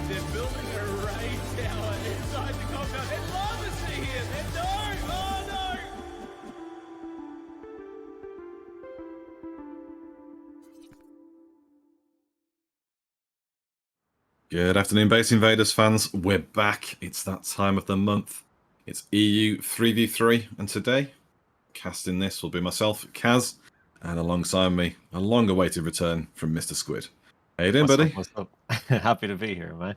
They're building a raid tower inside the compound. There's lava sea here. No! Oh no! Good afternoon, Base Invaders fans. We're back. It's that time of the month. It's EU 3v3, and today, casting this will be myself, Kaz, and alongside me, a long-awaited return from MrSquid. How you doing, buddy? What's up? Happy to be here, man.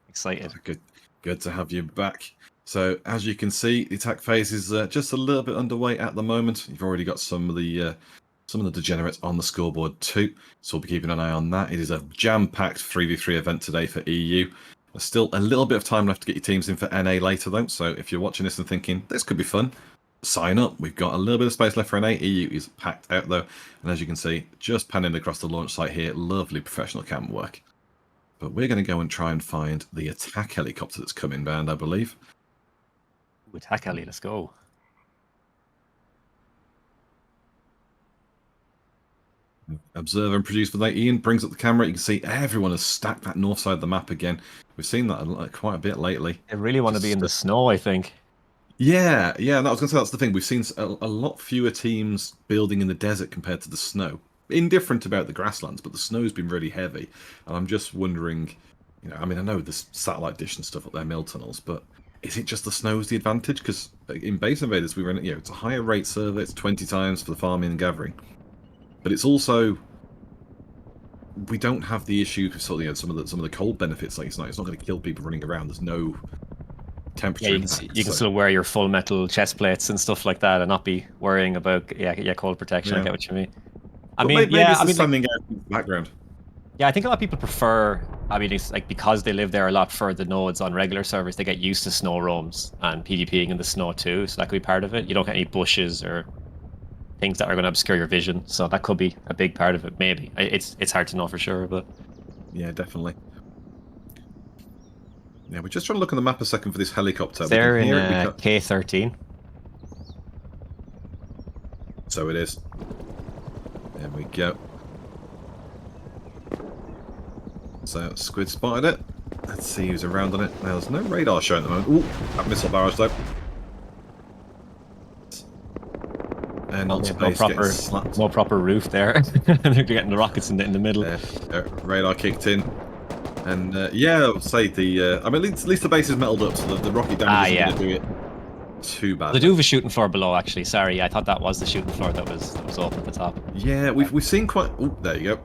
Excited. Good to have you back. So, as you can see, the attack phase is just a little bit underway at the moment. You've already got some of the degenerates on the scoreboard too, so we'll be keeping an eye on that. It is a jam-packed 3v3 event today for EU. There's still a little bit of time left to get your teams in for NA later though, so if you're watching this and thinking, this could be fun, sign up. We've got a little bit of space left for NA. EU is packed out though, and as you can see, just panning across the launch site here, lovely professional camera work. But we're going to go and try and find the attack helicopter that's come inbound, I believe. Attack Heli, let's go. Observe and produce for that. Ian brings up the camera. You can see everyone has stacked that north side of the map again. We've seen that quite a bit lately. I really want to be in the snow, I think. Yeah, and I was going to say that's the thing. We've seen a lot fewer teams building in the desert compared to the snow. Indifferent about the grasslands, but the snow's been really heavy. And I'm just wondering, I mean, I know there's satellite dish and stuff up there, mill tunnels, but is it just the snow's the advantage? Because in Base Invaders, we run, it's a higher rate server. It's 20 times for the farming and gathering. But it's also, we don't have the issue of sort of, some of the cold benefits. Like it's not going to kill people running around. There's no temperature. Yeah, you can still wear your full metal chest plates and stuff like that, and not be worrying about cold protection. I get what you mean. I mean, maybe it's standing out in the background. Yeah, I think a lot of people prefer. I mean, it's like because they live there a lot further nodes on regular servers, they get used to snow roams and PvPing in the snow too. So that could be part of it. You don't get any bushes or things that are going to obscure your vision, so that could be a big part of it. Maybe it's hard to know for sure, but yeah, definitely. Yeah, we're just trying to look on the map a second for this helicopter. They're in K13. So it is. There we go. So Squid spotted it. Let's see who's around on it. Now there's no radar showing at the moment. Ooh, that missile barrage though. And no proper roof there. They're getting the rockets in the middle. Radar kicked in, and yeah, I would say the. I mean, at least the base is metalled up, so the rocket damage isn't going to do it too bad. They do have a shooting floor below, actually. Sorry, I thought that was the shooting floor that was open at the top. Yeah, we've seen quite. Oh, there you go.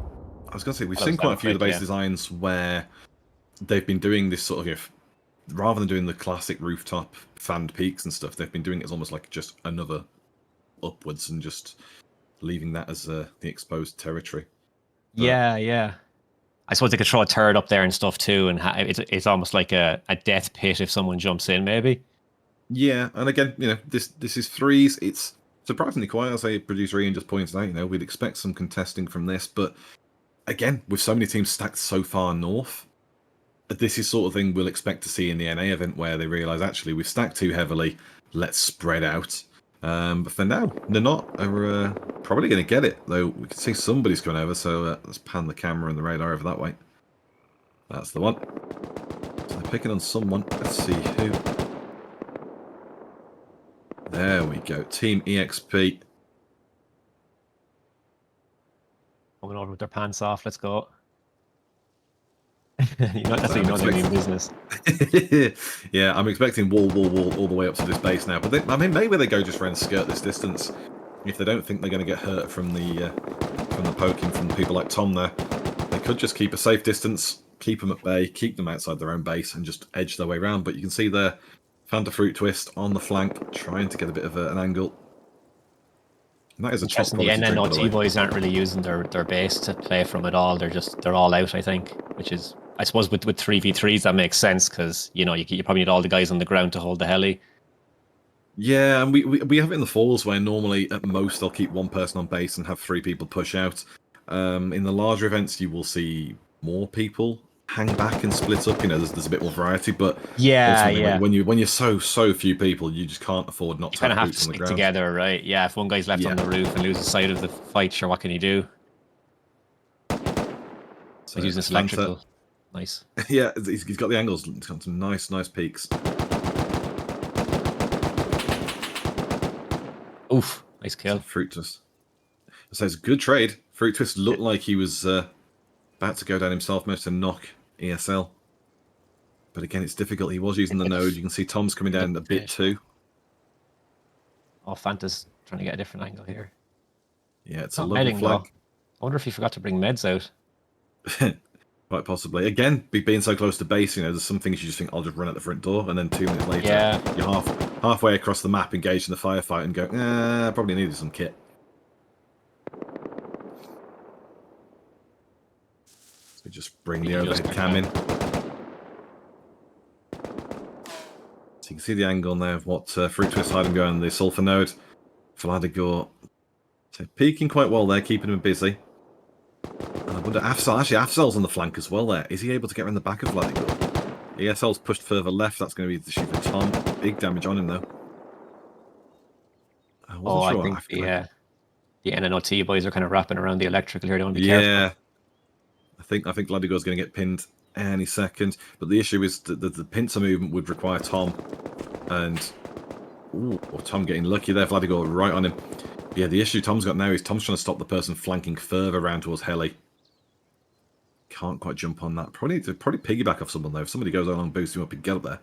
I was going to say we've seen quite a few of the base designs where they've been doing this sort of, rather than doing the classic rooftop fanned peaks and stuff, they've been doing it as almost like just another upwards and just leaving that as the exposed territory. But yeah. I suppose they could throw a turret up there and stuff too, and it's almost like a death pit if someone jumps in, maybe. Yeah, and again, this is threes. It's surprisingly quiet, as a producer Ian just pointed out. We'd expect some contesting from this, but again, with so many teams stacked so far north, this is sort of thing we'll expect to see in the NA event where they realise actually we've stacked too heavily. Let's spread out. But for now, they're not. They're probably going to get it, though. We can see somebody's coming over, so let's pan the camera and the radar over that way. That's the one. So they're picking on someone. Let's see who. There we go. Team EXP. Coming over with their pants off. Let's go. That's how you know they mean business. Yeah, I'm expecting wall all the way up to this base now. But I mean, maybe they go just around and skirt this distance if they don't think they're going to get hurt from the poking from people like Tom there. They could just keep a safe distance, keep them at bay, keep them outside their own base, and just edge their way around. But you can see there, Fanta Fruit Twist on the flank, trying to get a bit of an angle. And that is a top Interesting. The quality drink, by the NNOT way. boys aren't really using their base to play from at all. They're all out, I think, which is, I suppose, with 3v3s that makes sense because you probably need all the guys on the ground to hold the heli. Yeah, and we have it in the falls where normally at most they'll keep one person on base and have 3 people push out. In the larger events, you will see more people hang back and split up. There's a bit more variety, but ultimately, when you're so few people, you just can't afford not You to kind have of have to boots on the stick ground. together, right? Yeah, if one guy's left on the roof and loses sight of the fight, sure, what can he do? So He's using this Atlanta, electrical. Nice. yeah, he's got the angles. He's got some nice peaks. Oof, nice kill. So Fruit Twist. So it's a good trade. Fruit Twist looked like he was about to go down himself, managed to knock ESL. But again, it's difficult. He was using the node. You can see Tom's coming down a bit too. Oh, Fanta's trying to get a different angle here. Yeah, it's Not a lovely medding, flag. though. I wonder if he forgot to bring meds out. Quite possibly. Again, being so close to base, there's some things you just think, I'll just run at the front door, and then 2 minutes later, you're halfway across the map, engaged in the firefight, and go, I probably needed some kit. So just bring the overhead cam in. So you can see the angle now of what Fruit Twist had him go on the Sulfur node. Vladigor peeking quite well there, keeping him busy. And I wonder, Afzel's on the flank as well there. Is he able to get around the back of Vladigor? ESL's pushed further left. That's going to be the issue for Tom. Big damage on him, though. I wasn't sure. I think the NNOT boys are kind of wrapping around the electrical here. They want to be careful. I think Vladigor's going to get pinned any second. But the issue is that the pincer movement would require Tom. And Tom getting lucky there. Vladigor right on him. Yeah, the issue Tom's got now is Tom's trying to stop the person flanking further around towards Heli. Can't quite jump on that. Probably piggyback off someone though. If somebody goes along, boost him up and get up there.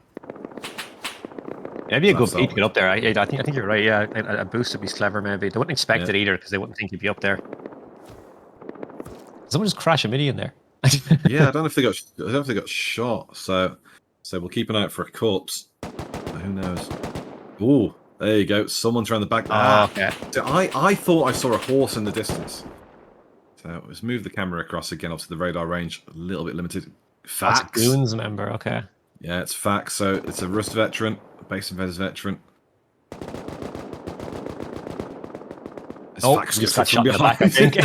Maybe a good beat to get up there. I think you're right. Yeah, a boost would be clever. Maybe they wouldn't expect it either because they wouldn't think he'd be up there. Someone just crash a mini in there. Yeah, I don't know if they got shot. So we'll keep an eye out for a corpse. Who knows? Ooh, there you go. Someone's around the back. Okay. So I thought I saw a horse in the distance. So let's move the camera across again. Obviously, the radar range a little bit limited. Facts. That's a Goons member. Okay. Yeah, it's Facts. So it's a Rust veteran, a Base Invaders veteran. Facts just got shot in the back, I think.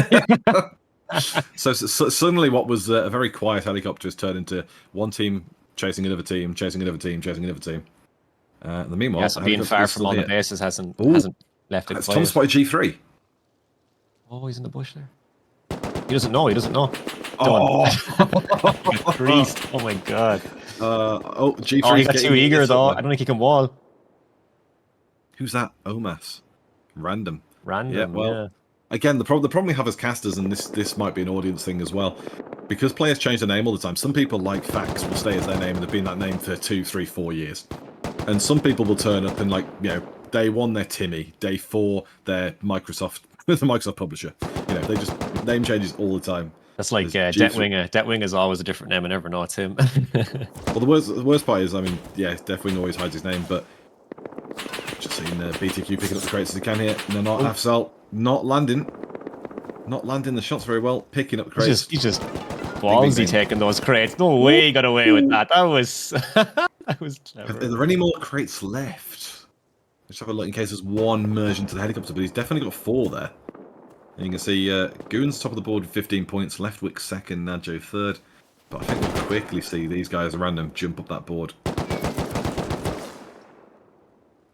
So suddenly, what was a very quiet helicopter has turned into one team chasing another team, chasing another team, chasing another team. The meanwhile, so being far from all the bases hasn't left it. It's Tom spotted G3. Oh, he's in the bush there. He doesn't know. Oh, Priest. Oh my god. G3. Oh, he got too eager though. I don't think he can wall. Who's that? Omas. Random. Yeah, well. Again, the problem we have as casters, and this might be an audience thing as well, because players change their name all the time. Some people like Facts will stay as their name and have been that name for 2, 3, 4 years, and some people will turn up and day 1 they're Timmy, day 4 they're Microsoft, the Microsoft publisher. They just name changes all the time. That's like Deathwinger. Deathwinger is always a different name. I never know it's him. Well, the worst part is, Deathwing always hides his name, but just seen BTQ picking up the crates as he can here. No, not Afzal. Not landing the shots very well. Picking up crates. He's just ballsy taking those crates. No way he got away with that. That was clever. Are there any more crates left? Let's have a look in case there's one merged into the helicopter, but he's definitely got 4 there. And you can see Goons top of the board with 15 points, Leftwick second, Nadjo third. But I think we'll quickly see these guys at random jump up that board.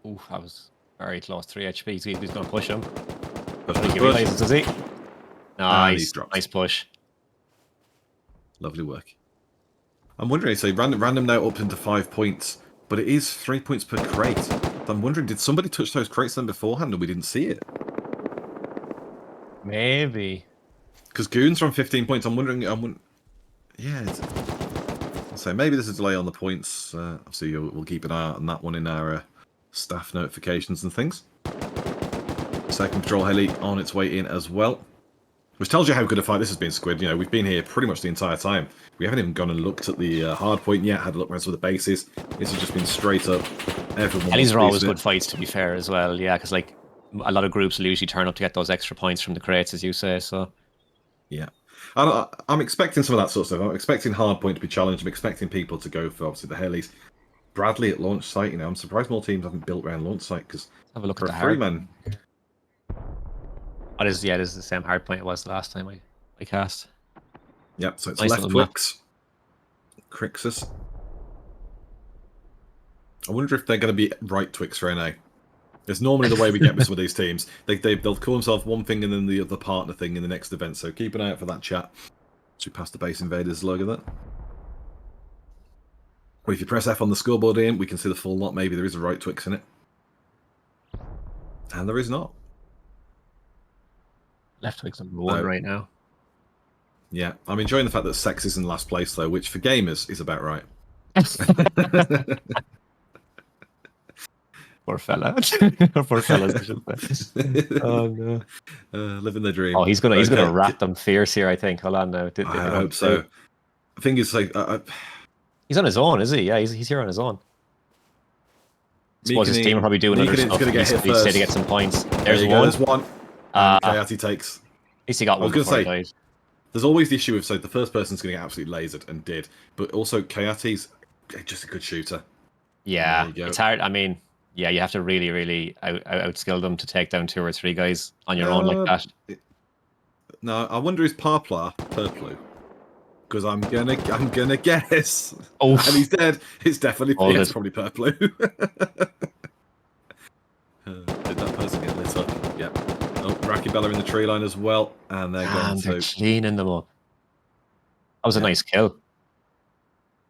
Ooh, that was very close. 3 HP. He's going to push him. Push, I think he realizes, does he? Nice. Nice push. Lovely work. I'm wondering, so random now up into 5 points, but it is 3 points per crate. So I'm wondering, did somebody touch those crates then beforehand and we didn't see it? Maybe. Because Goons are on 15 points. I'm wondering. Yeah. So maybe there's a delay on the points. Obviously, we'll keep an eye on that one in our staff notifications and things. Second patrol heli on its way in as well. Which tells you how good a fight this has been, Squid. We've been here pretty much the entire time. We haven't even gone and looked at the hard point yet, had a look around some of the bases. This has just been straight up. Everyone. Helis are always good fights, to be fair, as well. Yeah, because a lot of groups will usually turn up to get those extra points from the crates, as you say. So Yeah. I'm expecting some of that sort of stuff. I'm expecting Hardpoint to be challenged. I'm expecting people to go for, obviously, the helis. Bradley at launch site, you know, I'm surprised more teams haven't built around launch site, because have a look for at a the free hard. man. Oh, this is the same hard point it was the last time I cast. Yep, so it's Nice left little map. Twix, Crixus. I wonder if they're going to be right Twix for NA. It's normally the way we get with some of these teams. They'll call themselves one thing and then the other partner thing in the next event, so keep an eye out for that chat. Should pass the base Invaders logo there. Well, if you press F on the scoreboard, Ian, we can see the full lot. Maybe there is a right Twix in it. And there is not. Left Twix number 1 right now. Yeah, I'm enjoying the fact that Sex is in last place, though, which for gamers is about right. Poor fella. Poor fellas, I should say. Oh no. Living the dream. Oh, he's gonna wrap them fierce here, I think. Hold on now. I hope so. The thing is, like, he's on his own, is he? Yeah, he's here on his own. I suppose his team are probably doing other stuff. He's to get some points. There's one. There's one. Kayati takes. At least he got one before he died. There's always the issue of, so the first person's going to get absolutely lasered, and did. But also, Kayati's just a good shooter. Yeah, it's hard. I mean, yeah, you have to really, really outskill them to take down 2 or 3 guys on your own like that. No, I wonder is Parplar Purplu? Because I'm gonna guess. Oh, and he's dead. It's definitely it's probably Purplu. Did that person get lit up? Yeah. Oh, Rakibella in the tree line as well, and they're going they're cleaning them up. That was a nice kill.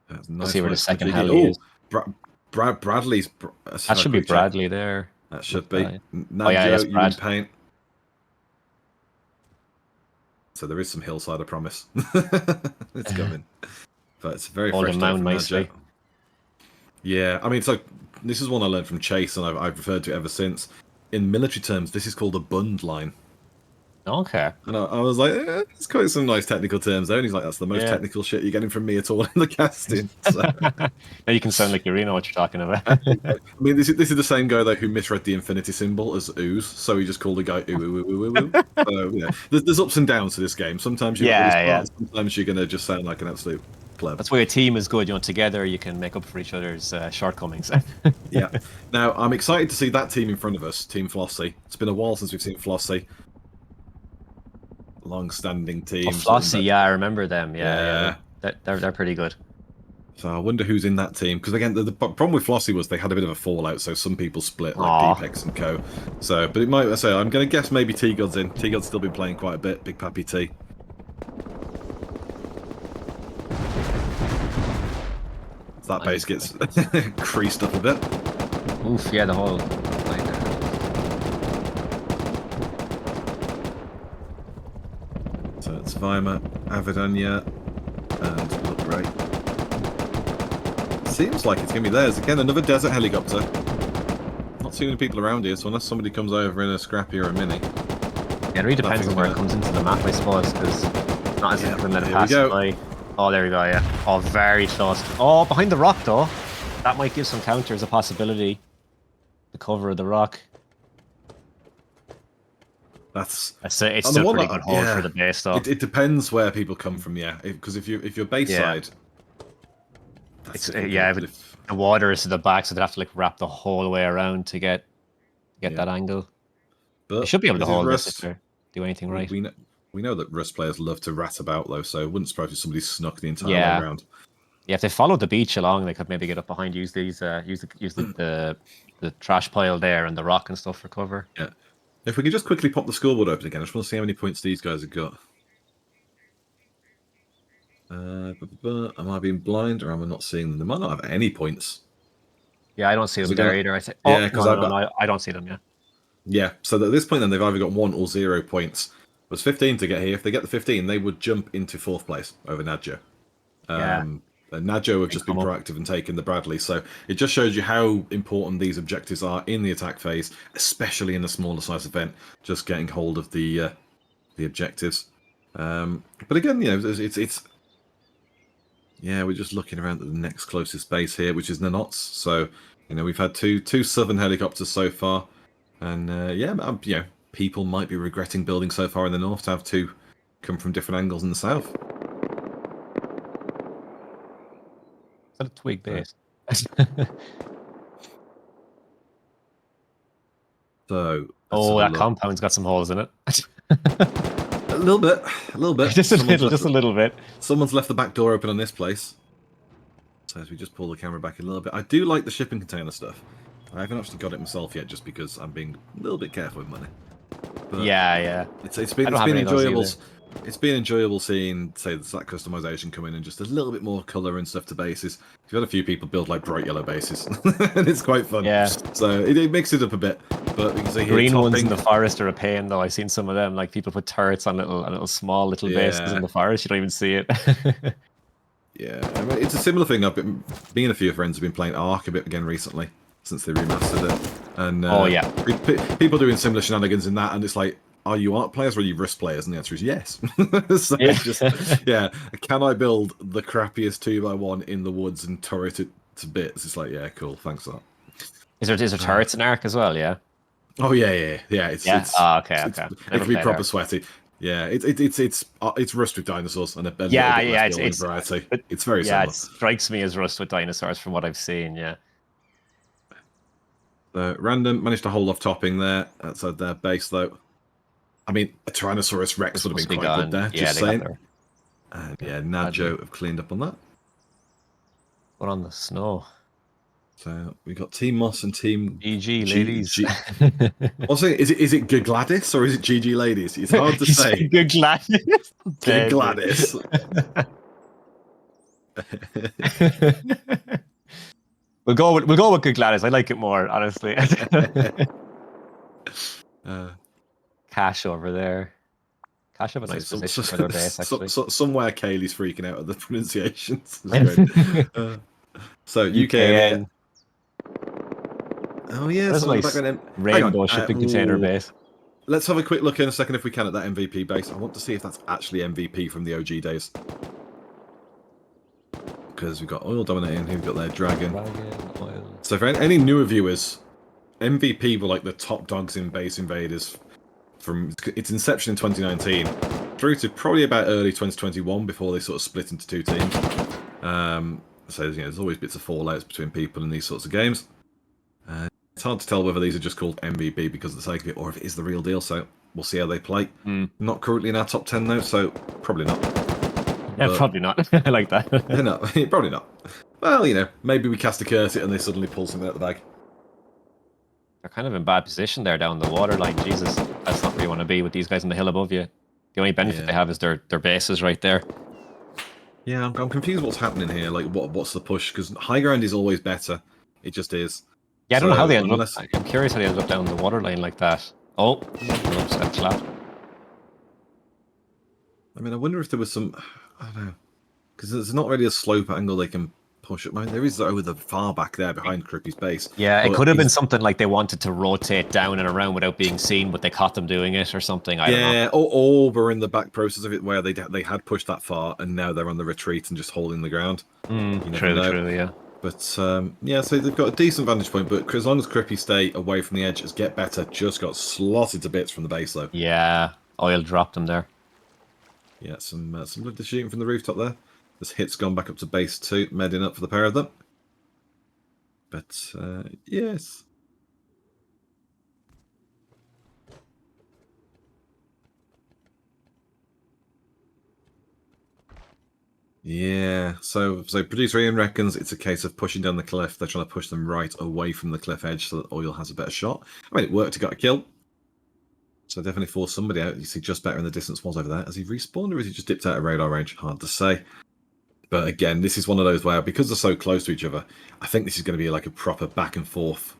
That's nice. Let's see where the second heli is. Bradley's. That should be Bradley there. That should be. Yes, you in paint. So there is some hillside, I promise. It's coming. But it's very fresh. Nicely. Yeah, I mean, so this is one I learned from Chase, and I've referred to it ever since. In military terms, this is called a bund line. Okay. And I was like, it's quite some nice technical terms there. And he's like, that's the most technical shit you're getting from me at all in the casting. So. Now you can sound like you really know what you're talking about. I mean, this is the same guy, though, who misread the infinity symbol as ooze. So he just called the guy ooh, ooh, ooh, ooh, ooh. So, yeah, there's ups and downs to this game. Sometimes you're sometimes you're going to just sound like an absolute pleb. That's why a team is good. You know, together you can make up for each other's shortcomings. Yeah. Now, I'm excited to see that team in front of us, Team Flossie. It's been a while since we've seen Flossie. Long-standing team. Flossie, I remember them. Yeah. They're pretty good. So I wonder who's in that team, because again, the problem with Flossie was they had a bit of a fallout, so some people split, like Deepex and co. So, but it might. So I'm going to guess maybe T-God's in. T-God's still been playing quite a bit. Big Pappy T. That base gets creased up a bit. Oof! Yeah, the whole. So it's Weimar, Avidania, and look right. Seems like it's going to be theirs. Again, another desert helicopter. Not too many people around here, so unless somebody comes over in a Scrappy or a Mini. Yeah, it really depends on where it comes into the map, I suppose, because it's not as if we can let it pass by. Oh, there we go, yeah. Oh, very close. Oh, behind the rock, though. That might give some counters a possibility. The cover of the rock. It's still a pretty good hold for the base, though. It depends where people come from, yeah. Because if you're base side, the water is to the back, so they have to like wrap the whole way around to get that angle. But they should be able to hold this if they do anything right. We know that Rust players love to rat about, though, so it wouldn't surprise if somebody snuck the entire way around. Yeah, if they followed the beach along, they could maybe get up behind, use the trash pile there and the rock and stuff for cover. Yeah. If we could just quickly pop the scoreboard open again, I just want to see how many points these guys have got. Am I being blind, or am I not seeing them? They might not have any points. Yeah, I don't see them there either. I don't see them, yeah. Yeah, so at this point then, they've either got 1 or 0 points. It was 15 to get here. If they get the 15, they would jump into 4th place over Nadjo. And Nadjo have just been proactive and taken the Bradley, so it just shows you how important these objectives are in the attack phase, especially in a smaller size event, just getting hold of the objectives. But again, you know, it's we're just looking around at the next closest base here, which is Nanots. So, you know, we've had two southern helicopters so far. And yeah, you know, people might be regretting building so far in the north to have two come from different angles in the south. Is that a twig base? So Oh, that compound's got some holes in it. A little bit, a little bit. just a little bit. Someone's left the back door open on this place. So as we just pull the camera back a little bit, I do like the shipping container stuff. I haven't actually got it myself yet, just because I'm being a little bit careful with money. But yeah. It's been enjoyable. It's been enjoyable seeing, say, that customization come in and just a little bit more color and stuff to bases. You've had a few people build like bright yellow bases, and it's quite fun. Yeah. So it makes it up a bit. But because the green ones in the forest are a pain, though. I've seen some of them. Like people put turrets on small little bases in the forest. You don't even see it. Yeah, I mean, it's a similar thing. Me and a few friends have been playing Ark a bit again recently since they remastered it. And oh yeah, people doing similar shenanigans in that, and it's like, are you Ark players or are you Rust players? And the answer is yes. So it's just, yeah, can I build the crappiest 2x1 in the woods and turret it to bits? It's like, yeah, cool, thanks for that. Is there turrets in Ark as well? Yeah. Oh yeah. It's okay. It can be proper sweaty. Yeah, it's Rust with dinosaurs and a little bit less variety. It's very similar. Yeah, it strikes me as Rust with dinosaurs from what I've seen. Yeah. Random managed to hold off topping there outside their base though. I mean, a Tyrannosaurus Rex would have been quite good there. Yeah, just saying. And yeah, Nadjo have cleaned up on that. What on the snow? So we got Team Moss and Team GG ladies. Also, is it Good Gladys or is it GG ladies? It's hard to say. Good Gladys. Good Gladys. We'll go with Good Gladys. I like it more, honestly. Cash over there. Cash have a nice position for their base, actually. Somewhere Kaylee's freaking out at the pronunciations. So UK. Oh yeah, that's a nice rainbow shipping container base. Let's have a quick look in a second if we can at that MVP base. I want to see if that's actually MVP from the OG days. Because we've got oil dominating here, we've got their dragon. Oil. So for any newer viewers, MVP were like the top dogs in Base Invaders from its inception in 2019 through to probably about early 2021 before they sort of split into two teams. So there's always bits of fallouts between people in these sorts of games. It's hard to tell whether these are just called MVP because of the sake of it or if it is the real deal, so we'll see how they play. Not currently in our top 10 though, so probably not. Yeah, probably not. I like that. No, probably not. Well, you know, maybe we cast a curse it and they suddenly pull something out the bag. They're kind of in bad position there down the waterline. Jesus, that's not where you want to be with these guys on the hill above you. The only benefit they have is their bases right there. Yeah, I'm confused what's happening here. Like, what's the push? Because high ground is always better. It just is. Yeah, I don't know how they ended up. I'm curious how they ended up down the waterline like that. Oh, got flat. I mean, I wonder if there was some. I don't know. Because there's not really a slope angle they can push it. I mean, there is over the far back there behind Crookie's base. Yeah, it could have been something like they wanted to rotate down and around without being seen, but they caught them doing it or something. I don't know. Or we're in the back process of it where they had pushed that far and now they're on the retreat and just holding the ground. True, yeah. But yeah, so they've got a decent vantage point, but as long as Crippy stay away from the edges, get better, just got slotted to bits from the base though. Yeah, oil dropped them there. Yeah, some good shooting from the rooftop there. This hit's gone back up to base 2, medding up for the pair of them. But yes. Yeah, so Producer Ian reckons it's a case of pushing down the cliff. They're trying to push them right away from the cliff edge so that oil has a better shot. I mean, it worked, he got a kill. So definitely forced somebody out. You see just better in the distance was over there. Has he respawned or has he just dipped out of radar range? Hard to say. But again, this is one of those where, because they're so close to each other, I think this is going to be like a proper back and forth.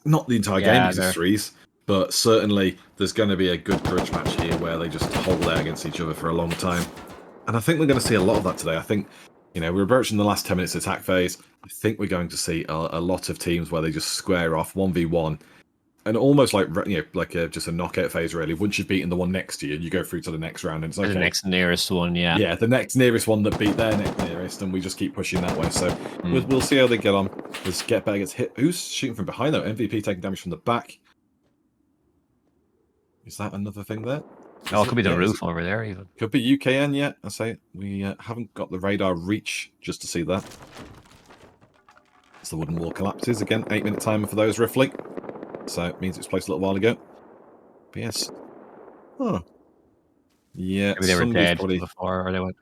Not the entire game because it's threes, but certainly there's going to be a good grudge match here where they just hold out against each other for a long time. And I think we're going to see a lot of that today. I think, you know, we're approaching the last 10 minutes attack phase. I think we're going to see a lot of teams where they just square off 1v1. And almost like, you know, like just a knockout phase, really. Once you've beaten the one next to you, you go through to the next round. And it's okay. The next nearest one, yeah. Yeah, the next nearest one that beat their next nearest, and we just keep pushing that way. So we'll see how they get on. As Get Better gets hit. Who's shooting from behind, though? MVP taking damage from the back. Is that another thing there? Oh, it could be the Yeah, roof over there even. could be UKN, yeah. I say we haven't got the radar reach just to see that. As the wooden wall collapses. Again, 8-minute timer for those roughly. So it means it was placed a little while ago. But yes. Oh. Yeah, Maybe they were somebody's dead probably... before, or they went.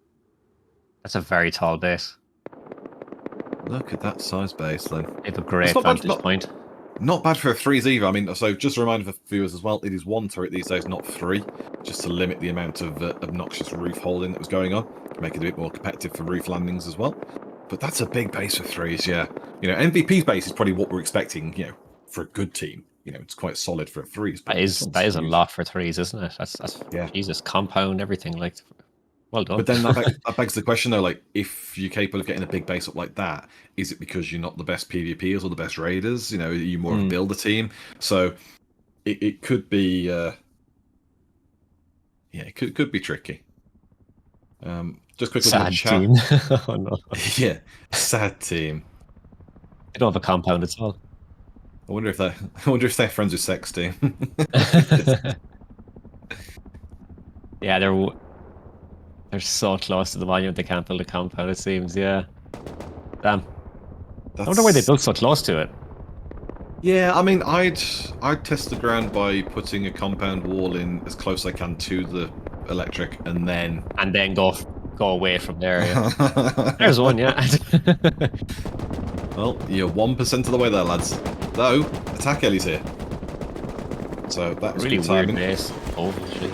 That's a very tall base. Look at that size base then. They have a great not bad, vantage point. Not bad for a 3s either. I mean, so just a reminder for viewers as well, it is 1 turret these days, not 3, just to limit the amount of obnoxious roof holding that was going on, make it a bit more competitive for roof landings as well. But that's a big base for 3s, yeah. You know, MVP's base is probably what we're expecting, you know, for a good team. You know, it's quite solid for a 3s. But That is a lot for 3s, isn't it? That's yeah. Jesus, compound, everything, like, well done. But then that begs the question though, like, if you're capable of getting a big base up like that, is it because you're not the best PvPers or the best raiders? You know, are you more of a builder team? So it could be, yeah, it could be tricky. Just quickly look at the chat. Team. Oh no. Yeah, sad team. They don't have a compound at all. I wonder if they're friends with Sex Team. Yeah, they're so close to the monument they can't build a compound, it seems, yeah. Damn. I wonder why they built so close to it. Yeah, I mean, I'd test the ground by putting a compound wall in as close as I can to the electric, and then go away from there. Yeah. There's one, yeah. Well, you're 1% of the way there, lads. Though, Attack Heli's here. So that was really good weird timing. base. Oh, shit.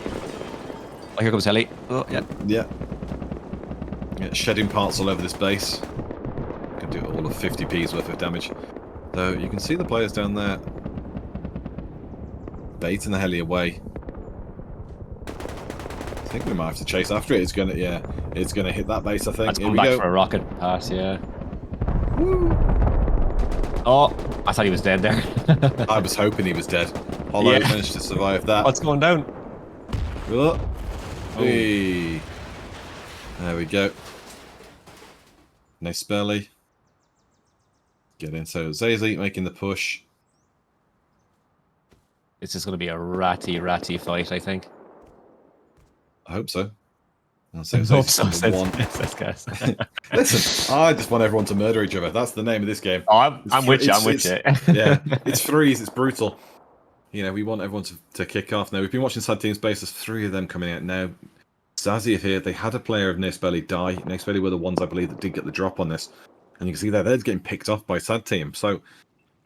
Oh, here comes Heli. Oh, yeah. Yeah. Yeah, shedding parts all over this base. Can do all of 50p's worth of damage. Though you can see the players down there baiting the heli away. I think we might have to chase after it. It's gonna hit that base, I think. Let's Here come we back go. for a rocket pass, yeah. Woo. Oh, I thought he was dead there. I was hoping he was dead. Hollow managed to survive that. What's going down? Oh. Hey. There we go. Nice belly. Get in. So Zazie making the push. This is going to be a ratty fight, I think. I hope so. I'll I say hope so. one. Listen, I just want everyone to murder each other. That's the name of this game. Oh, I'm with you. I'm with you. Yeah, it's 3s. It's brutal. You know, we want everyone to kick off. Now, we've been watching Sad Team's base. There's 3 of them coming out now. Zazie are here. They had a player of Nicebelly die. Nicebelly were the ones, I believe, that did get the drop on this. And you can see there, they're getting picked off by Sad Team. So,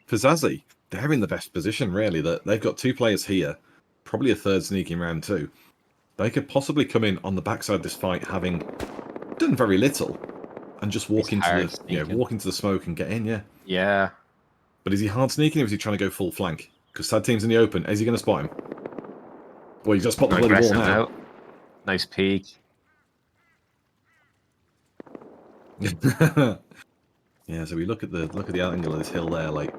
for Zazie, they're in the best position, really. That they've got 2 players here. Probably a 3rd sneaking round, too. They could possibly come in on the backside of this fight, having done very little, and just walk into the smoke and get in. Yeah. Yeah. But is he hard sneaking, or is he trying to go full flank? Because Sad Team's in the open. Is he going to spot him? Well, he's just spot the bloody wall now. Nice peek. Yeah. So we look at the angle of this hill there, like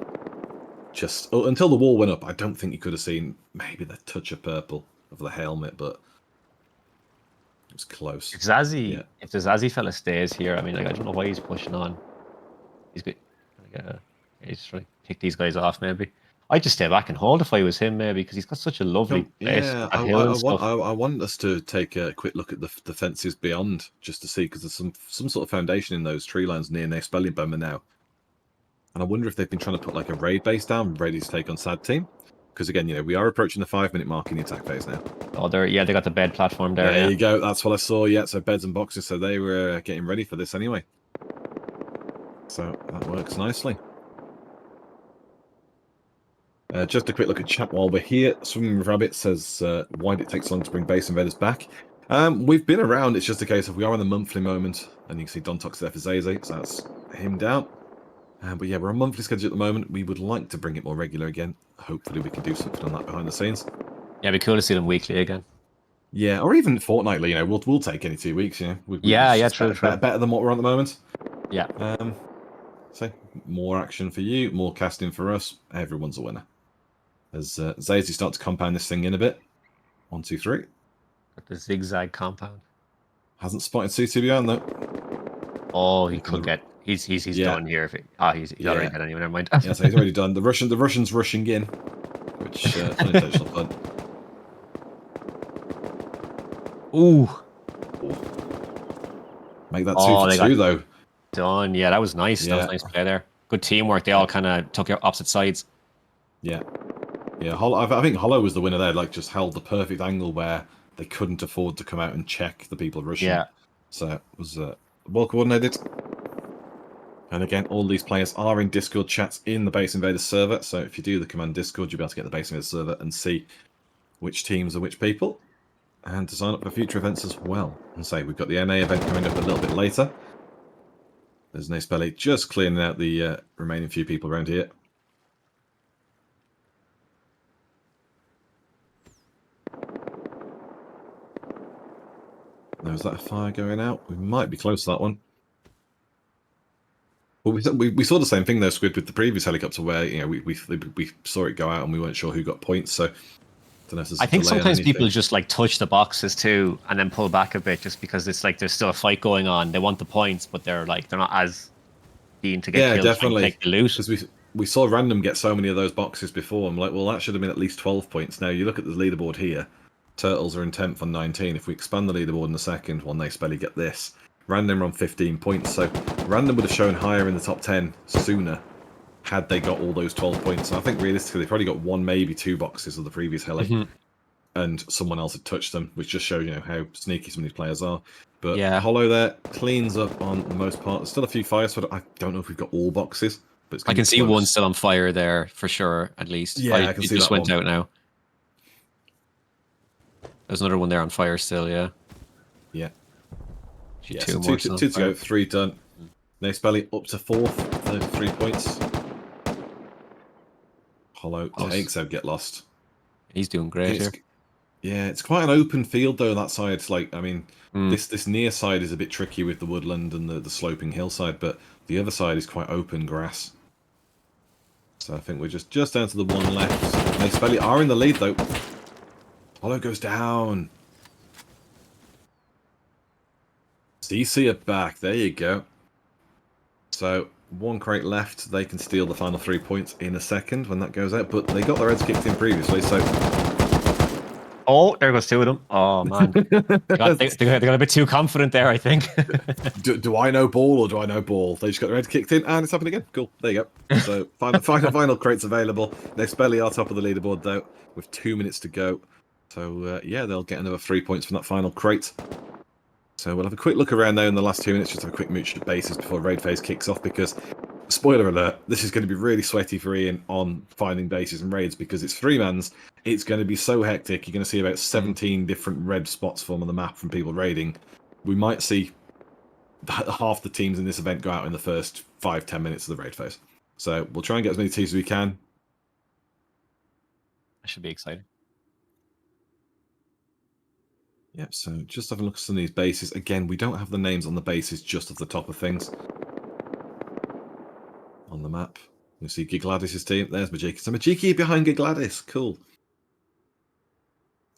just until the wall went up. I don't think you could have seen maybe the touch of purple of the helmet, but. It was close. If the Zazie fella stays here, I mean, like, I don't know why he's pushing on. He's good. He's trying to pick these guys off, maybe. I'd just stay back and hold if I was him, maybe, because he's got such a lovely base. Yeah, I want us to take a quick look at the fences beyond, just to see, because there's some sort of foundation in those tree lines near Spellingbomber now. And I wonder if they've been trying to put like a raid base down, ready to take on Sad Team. Because again, you know, we are approaching the 5-minute mark in the attack phase now. Oh, they got the bed platform there. There you go. That's what I saw. Yeah, so beds and boxes. So they were getting ready for this anyway. So that works nicely. Just a quick look at chat while we're here. Swimming with Rabbit says, why did it take so long to bring base invaders back? We've been around. It's just a case of we are in the monthly moment. And you can see Dontox there for Zaze. So that's him down. But yeah, we're on monthly schedule at the moment. We would like to bring it more regular again. Hopefully we can do something on that behind the scenes. Yeah, it'd be cool to see them weekly again. Yeah, or even fortnightly. You know, we'll take any 2 weeks. You know, true. Better than what we're on at the moment. Yeah. So more action for you, more casting for us. Everyone's a winner. As Zazy start to compound this thing in a bit. 1, 2, 3. Got the zigzag compound. Hasn't spotted C2 behind though. Oh, he could get. He's done here. He's already dead anyway. Never mind. Yeah, so he's already done. The Russians rushing in, which is unintentional fun. Ooh. Make that 2 Oh, for they 2 got though. done. Yeah, that was nice. That was Yeah. nice play there. Good teamwork. They all kind of took your opposite sides. Yeah. Yeah, I think Hollow was the winner there, like just held the perfect angle where they couldn't afford to come out and check the people rushing. Yeah. So it was well coordinated. And again, all these players are in Discord chats in the Base Invaders server. So if you do the command Discord, you'll be able to get the Base Invaders server and see which teams are which people. And to sign up for future events as well. And say we've got the NA event coming up a little bit later. There's no Spelly just clearing out the remaining few people around here. Now, is that a fire going out? We might be close to that one. Well, we saw the same thing though, Squid, with the previous helicopter, where we saw it go out and we weren't sure who got points. So, don't know if there's I think delay on sometimes anything. people just like touch the boxes too, and then pull back a bit, just because it's like there's still a fight going on. They want the points, but they're not as keen to get kills. Definitely. Take the loot. Because we saw Random get so many of those boxes before. I'm like, well, that should have been at least 12 points. Now you look at the leaderboard here. Turtles are in 10th on 19. If we expand the leaderboard in a second, well, they Spelly get this. Random are on 15 points, so Random would have shown higher in the top 10 sooner had they got all those 12 points. And I think realistically, they probably got 1, maybe 2 boxes of the previous heli, and someone else had touched them, which just shows how sneaky some of these players are. But Yeah. Hollow there cleans up on the most part. There's still a few fires, so I don't know if we've got all boxes. But it's I can see close. one still on fire there for sure, at least. Yeah, I can see it just that went one. out now. There's another one there on fire still, yeah. Yeah. Actually, Yeah, two so more two still to on fire. go, 3 done. No Spelly up to 4th, 33 points. Hollow Close. takes out Get Lost. He's doing great here. Yeah, it's quite an open field though. That side, it's like, I mean, Mm. this near side is a bit tricky with the woodland and the sloping hillside, but the other side is quite open grass. So I think we're just down to the one left. They Spelly are in the lead though. Hollow goes down. CC are back. There you go. So 1 crate left. They can steal the final 3 points in a second when that goes out, but they got their heads kicked in previously, so. Oh, there goes 2 of them. Oh, man. they got a bit too confident there, I think. do I know ball or do I know ball? They just got their head kicked in and it's happened again. Cool. There you go. So final crates available. They Spelly are top of the leaderboard though, with 2 minutes to go. So yeah, they'll get another 3 points from that final crate. So we'll have a quick look around now in the last 2 minutes, just have a quick mooch at bases before raid phase kicks off, because spoiler alert, this is going to be really sweaty for Ian on finding bases and raids, because it's 3-mans. It's going to be so hectic. You're going to see about 17 different red spots form on the map from people raiding. We might see half the teams in this event go out in the first 5-10 minutes of the raid phase. So we'll try and get as many teams as we can. That should be exciting. Yep, so just have a look at some of these bases. Again, we don't have the names on the bases, just at the top of things. On the map. You see Gigladis' team. There's Majiki. So Majiki behind Gigladis. Cool.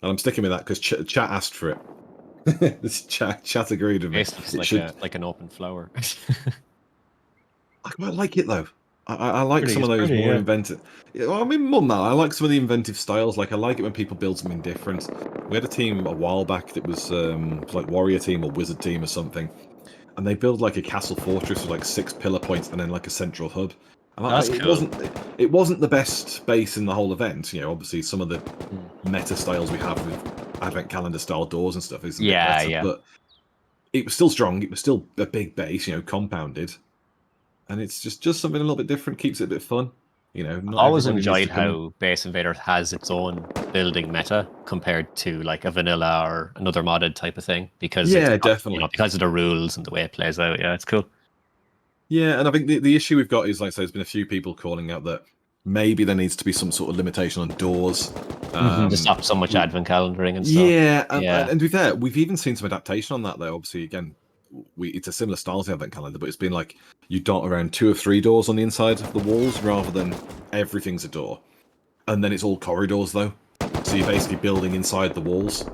And I'm sticking with that because chat asked for it. This chat agreed with me. It's like an open flower. I quite like it though. I like Pretty, some of those pretty, more yeah. inventive. Yeah, well, I mean, more than that, I like some of the inventive styles. Like, I like it when people build something different. We had a team a while back that was like Warrior Team or Wizard Team or something, and they build like a castle fortress with like 6 pillar points and then like a central hub. And That's cool. It wasn't the best base in the whole event. You know, obviously some of the meta styles we have with advent calendar style doors and stuff is a bit better, yeah. but it was still strong. It was still a big base, you know, compounded. And it's just something a little bit different, keeps it a bit fun. You know, I always everybody needs enjoyed to come in. how Base Invaders has its own building meta compared to like a vanilla or another modded type of thing, because definitely, because of the rules and the way it plays out. Yeah, it's cool. Yeah, and I think the issue we've got is, like I say, there's been a few people calling out that maybe there needs to be some sort of limitation on doors. To stop so much advent calendaring and stuff. Yeah, and to be fair, we've even seen some adaptation on that though. Obviously, again, it's a similar style to the advent calendar, but it's been like you dot around 2 or 3 doors on the inside of the walls rather than everything's a door. And then it's all corridors though. So you're basically building inside the walls.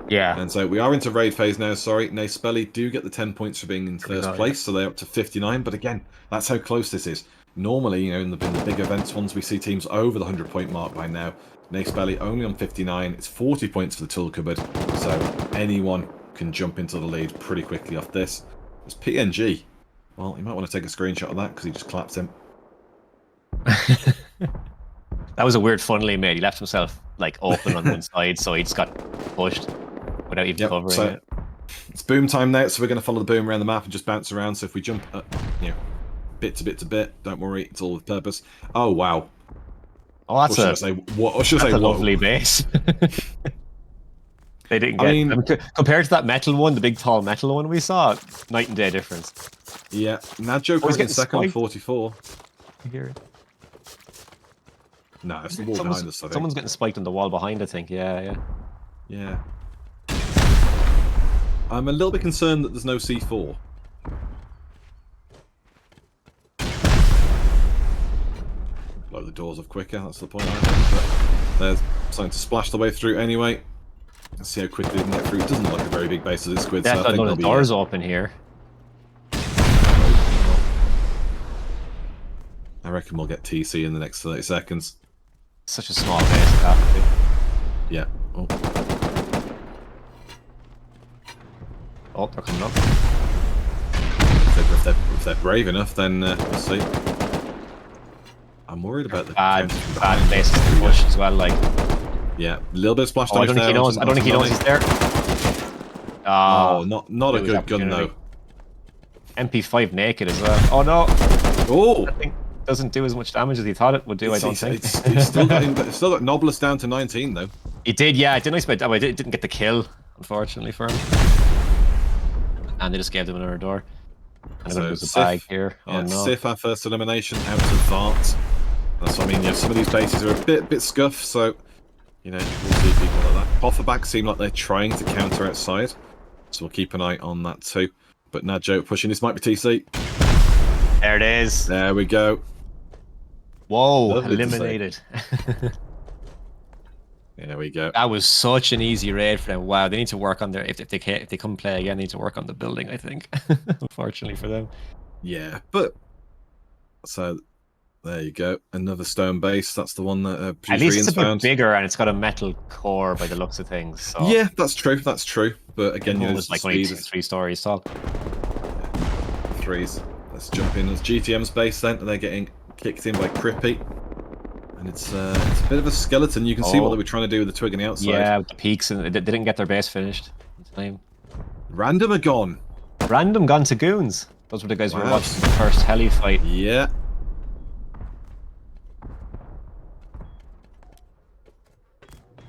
Yeah. And so we are into raid phase now. Sorry, Spelly do get the 10 points for being in first place, so they're up to 59. But again, that's how close this is. Normally, you know, in the big events ones, we see teams over the 100-point mark by now. Nace Belly only on 59. It's 40 points for the tool cupboard, so anyone can jump into the lead pretty quickly off this. It's PNG. Well, you might want to take a screenshot of that because he just clapped him. That was a weird funnel he made. He left himself like open on one side, so he just got pushed without even covering it. It's boom time now, so we're going to follow the boom around the map and just bounce around. So if we jump, you know, bit to bit to bit, don't worry, it's all with purpose. Oh wow! Oh, that's a lovely base. They didn't get. I mean, compared to that metal one, the big tall metal one we saw, night and day difference. Yeah, Nadjo was getting second on 44. You hear it? No, it's the wall behind us, I think. Someone's getting spiked on the wall behind, I think. Yeah. I'm a little bit concerned that there's no C4. Blow the doors off quicker, that's the point, I think. But they're starting to splash the way through anyway. Let's see how quickly they can get through. It doesn't look like a very big base of this squid. Yeah, so I think the doors open here. I reckon we'll get TC in the next 30 seconds. Such a small base, probably. Yeah. Oh, they're coming up. If they're brave enough, then we'll see. I'm worried about the bad places to push as well. Like, yeah, a little bit of splash damage. I don't think he knows he's there. Oh, not a good gun though. MP5 naked as well. Oh no! Oh, that thing doesn't do as much damage as he thought it would do. I don't think. It's still got Noblest down to 19 though. He did, yeah. I didn't expect. I didn't get the kill, unfortunately for him. And they just gave them another door. And I'm gonna lose the bag here. Oh no! Sif, our first elimination out of Vart. That's what I mean. Yeah, some of these bases are a bit scuffed, so you know we'll see people like that. Pofferback seem like they're trying to counter outside, so we'll keep an eye on that too. But Nadjo pushing this might be TC. There it is. There we go. Whoa! Lovely Eliminated. There we go. That was such an easy raid for them. Wow, they need to work on their if they come play again, they need to work on the building. I think, unfortunately for them. Yeah, but so there you go. Another stone base. That's the one that at least it's a bit found. bigger and it's got a metal core by the looks of things. So. Yeah, that's true. That's true. But again, you know, it's like only 3 stories tall. Threes. Let's jump in. As GTM's base then. They're getting kicked in by Crippy. And it's a bit of a skeleton. You can see what they were trying to do with the twig on the outside. Yeah, with the peaks, and they didn't get their base finished in time. Random are gone. Random gone to goons. Those were the guys who were watching the first heli fight. Yeah.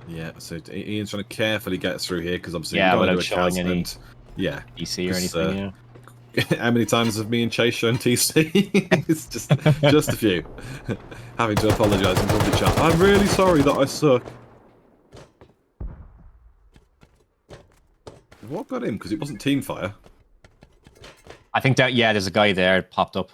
Yeah, so Ian's trying to carefully get through here because obviously we don't want to do a showing any TC or anything. Yeah. How many times have me and Chase shown TC? It's just a few. Having to apologise in public chat. I'm really sorry that I suck. What got him? Because it wasn't team fire. I think that there's a guy there popped up.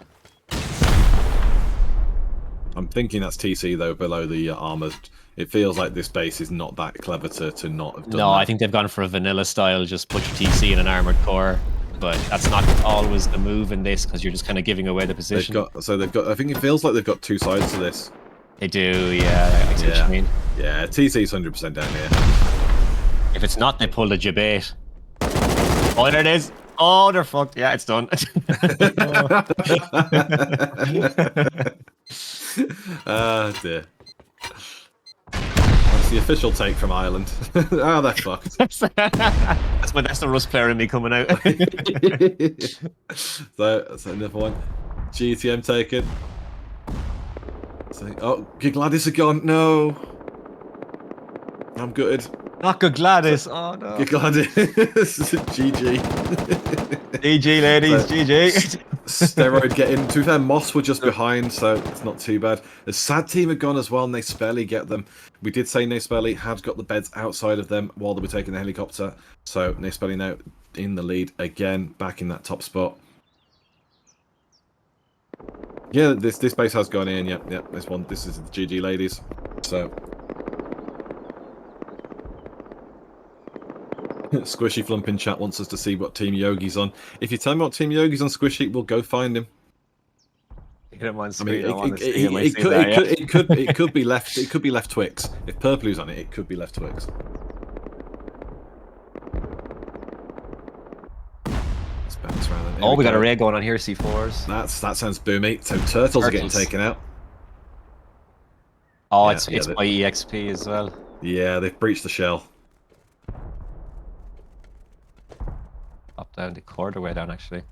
I'm thinking that's TC though below the armour. It feels like this base is not that clever to not have done that. I think they've gone for a vanilla style, just put your TC in an armoured core. But that's not always the move in this because you're just kind of giving away the position. They've got. I think it feels like they've got 2 sides to this. They do, yeah. I see what you mean. Yeah, TC's 100% down here. If it's not, they pull the Jabate. Oh, there it is. Oh, they're fucked. Yeah, it's done. Oh dear. That's the official take from Ireland. Oh, they're fucked. That's the Rust player in me coming out. So that's another one. GTM taken. So, oh, Gladys are gone. No. I'm gutted. Not good Gladys. Oh no. Gladys. GG. GG ladies. GG. Steroid getting. To be fair, Moss were just behind, so it's not too bad. The sad team are gone as well, and they barely get them. We did say Naspelli had got the beds outside of them while they were taking the helicopter. So Naspelli now in the lead again, back in that top spot. Yeah, this base has gone in. Yep. This is the GG ladies. So Squishy Flump in chat wants us to see what Team Yogi's on. If you tell me what Team Yogi's on, Squishy, we'll go find him. Get him on I mean, screen. I want to see him. I see that, yeah. it could be left. It could be left Twix. If Purplu's on it, it could be left Twix. Let's bounce around. Oh, we got a raid going on here. C4s. That sounds boomy. So turtles are getting taken out. Oh, Yeah, it's by EXP as well. Yeah, they've breached the shell. Up down the corridor way down, actually.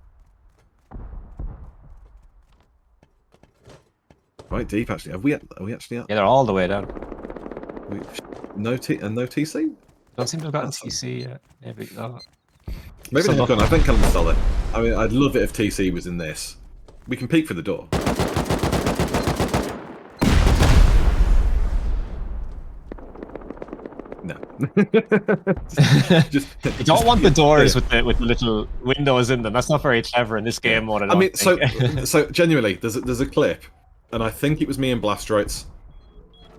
Quite deep, actually. Are we actually up? Yeah, they're all the way down. No TC? Don't seem to have gotten TC yet. Maybe not. Maybe they've gone. I think I'm still there. I mean, I'd love it if TC was in this. We can peek through the door. No. just, you don't want the doors with the little windows in them. That's not very clever in this game mode. I mean, so genuinely, there's a clip, and I think it was me and Blastroids,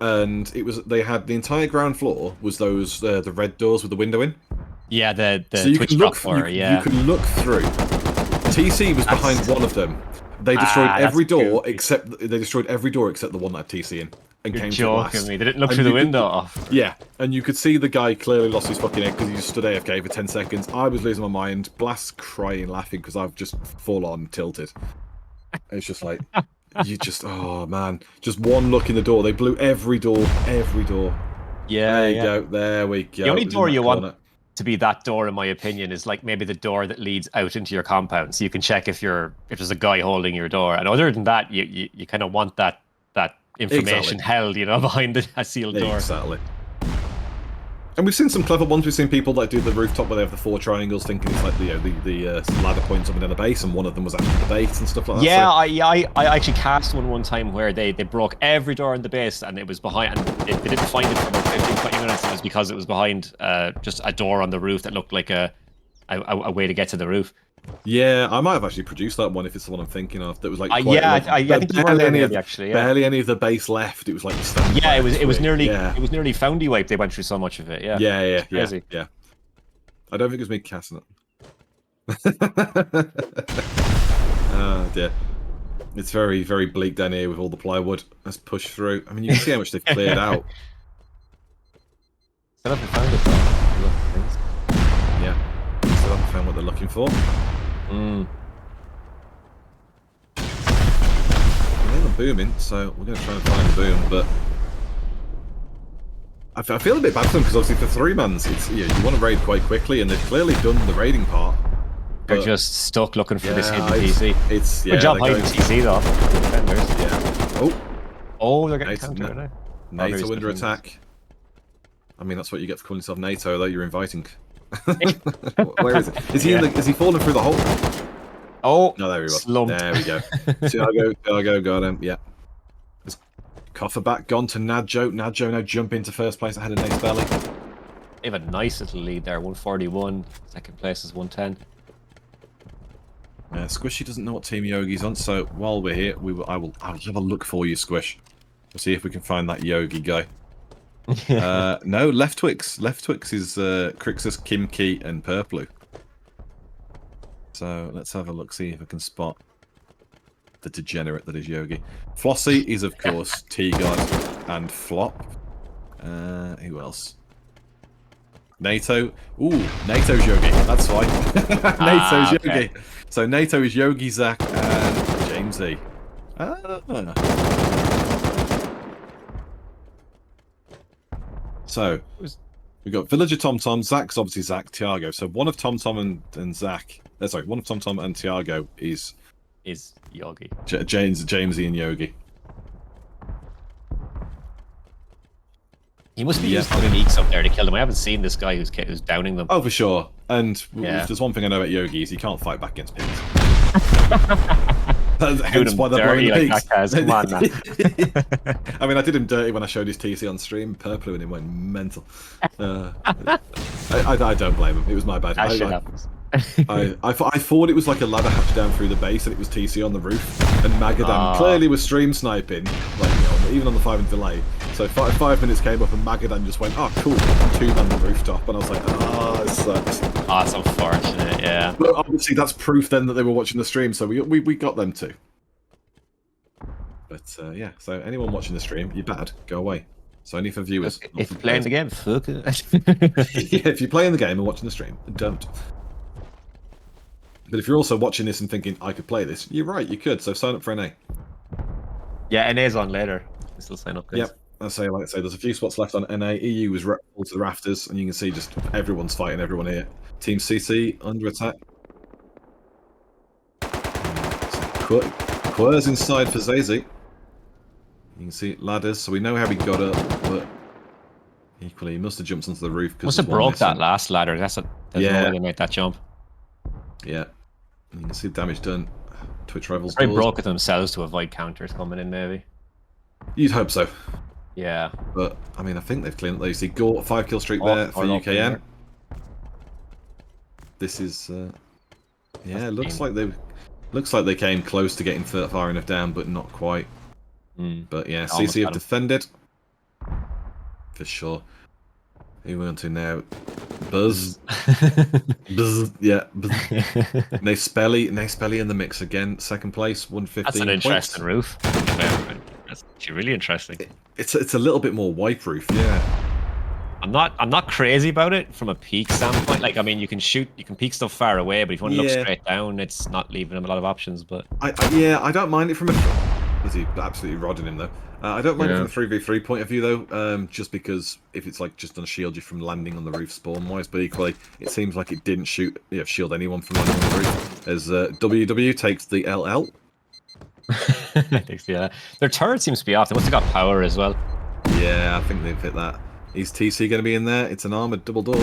and they had the entire ground floor was those the red doors with the window in. Yeah, the so you Twitch can look floor. You can look through. TC was behind one of them. They destroyed every door except the one that had TC in. And You're came joking to me. They didn't look through the window. Yeah, and you could see the guy clearly lost his fucking head because he just stood AFK for 10 seconds. I was losing my mind. Blast crying, laughing because I've just full on tilted. It's just like, oh man. Just one look in the door. They blew every door. Yeah, there you go. There we go. The only door you want to be that door, in my opinion, is like maybe the door that leads out into your compound, so you can check if there's a guy holding your door. And other than that, you kind of want that information held, behind a sealed door. Exactly. And we've seen some clever ones. We've seen people that do the rooftop where they have the 4 triangles, thinking it's like the ladder points up and down the base, and one of them was actually the base and stuff like that. Yeah, I actually cast one time where they broke every door in the base, and it was behind, and they didn't find it for about 15-20 minutes. It was because it was behind just a door on the roof that looked like a way to get to the roof. Yeah, I might have actually produced that one if it's the one I'm thinking of. That was like I think barely any of the base left. It was like it was nearly foundy wipe. They went through so much of it. Yeah, yeah. I don't think it was me casting it. Oh dear, it's very, very bleak down here with all the plywood. Let's push through. I mean, you can see how much they've cleared out. Still haven't found it. Yeah, still haven't found what they're looking for. They're booming, so we're going to try and find the boom, but I feel a bit bad for them because obviously for 3-mans, you want to raid quite quickly, and they've clearly done the raiding part. They're just stuck looking for this hidden TC. Good job hiding TC though. Defenders. Yeah. Oh, they're getting countered. NATO under attack. I mean, that's what you get for calling yourself NATO, though. You're inviting. Where is it? Is he falling through the hole? Oh, no, there we go. Slumped. There we go. Tiago got him. Yeah. Is Cofferback gone to Nadjo? Nadjo now jump into first place ahead of Nate's Belly. They have a nice little lead there. 141. Second place is 110. Squishy doesn't know what team Yogi's on, so while we're here, I'll have a look for you, Squish. We'll see if we can find that Yogi guy. No, Left Twix. Left Twix is Crixus, Kimki, and Purplu. So let's have a look, see if I can spot the degenerate that is Yogi. Flossie is, of course, T-God and Flop. Who else? NATO. Ooh, NATO's Yogi. That's why. NATO's Yogi. Okay. So NATO is Yogi, Zach, and James E. So we've got Villager TomTom. Zach's obviously Zach. Tiago. So one of TomTom and Zach. Sorry, one of TomTom and Tiago is Yogi. Jamesy and Yogi. He must be using uniques up there to kill them. I haven't seen this guy who's downing them. Oh, for sure. And if there's one thing I know about Yogi is he can't fight back against pigs. Hence why they're blowing the pigs. Come on, man. I mean, I did him dirty when I showed his TC on stream. Purple and he went mental. I don't blame him. It was my bad. That shit happens. I thought it was like a ladder hatch down through the base and it was TC on the roof. And Magadan clearly was stream sniping, like even on the 5-minute delay. So 5 minutes came up and Magadan just went, oh cool, 2-man the rooftop. And I was like, it sucks. Oh, it's unfortunate, yeah. But obviously that's proof then that they were watching the stream, so we got them too. But yeah, so anyone watching the stream, you're bad. Go away. So only for viewers. not If for you're playing players. the game, fuck it. Yeah, if you're playing the game and watching the stream, don't. But if you're also watching this and thinking, I could play this, you're right, you could. So sign up for NA. Yeah, NA's on later. You still sign up, guys. Yep. Like I say, there's a few spots left on NA. EU was full to the rafters, and you can see just everyone's fighting everyone here. Team CC under attack. Quers inside for Zazy. You can see ladders, so we know how he got up, but equally he must have jumped onto the roof. Must have broke that last ladder. There's Yeah. no way they made that jump. Yeah. And you can see the damage done. Twitch rivals. They broke it themselves to avoid counters coming in, maybe. You'd hope so. Yeah. But I mean, I think they've cleaned it. You see, Gore 5-kill streak there for UKN. This is, yeah, looks like they came close to getting far enough down, but not quite. But yeah, CC have defended for sure. Who we on to now? Buzz. Buzz. Yeah. Buzz. Nice Spelly in the mix again. Second place, 115. That's an interesting roof. That's actually really interesting. It's a little bit more wipe roof, yeah. I'm not crazy about it from a peak standpoint. Like, I mean, you can peek stuff far away, but if you want to look straight down, it's not leaving them a lot of options. But I don't mind it from a. Was he absolutely rodding him though? I don't mind it from a 3v3 point of view though, just because if it's like just gonna shield you from landing on the roof spawn wise, but equally it seems like it didn't shield anyone from landing on the roof. As WW takes the LL. Yeah, their turret seems to be off. They must have got power as well. Yeah, I think they've hit that. Is TC going to be in there? It's an armored double door.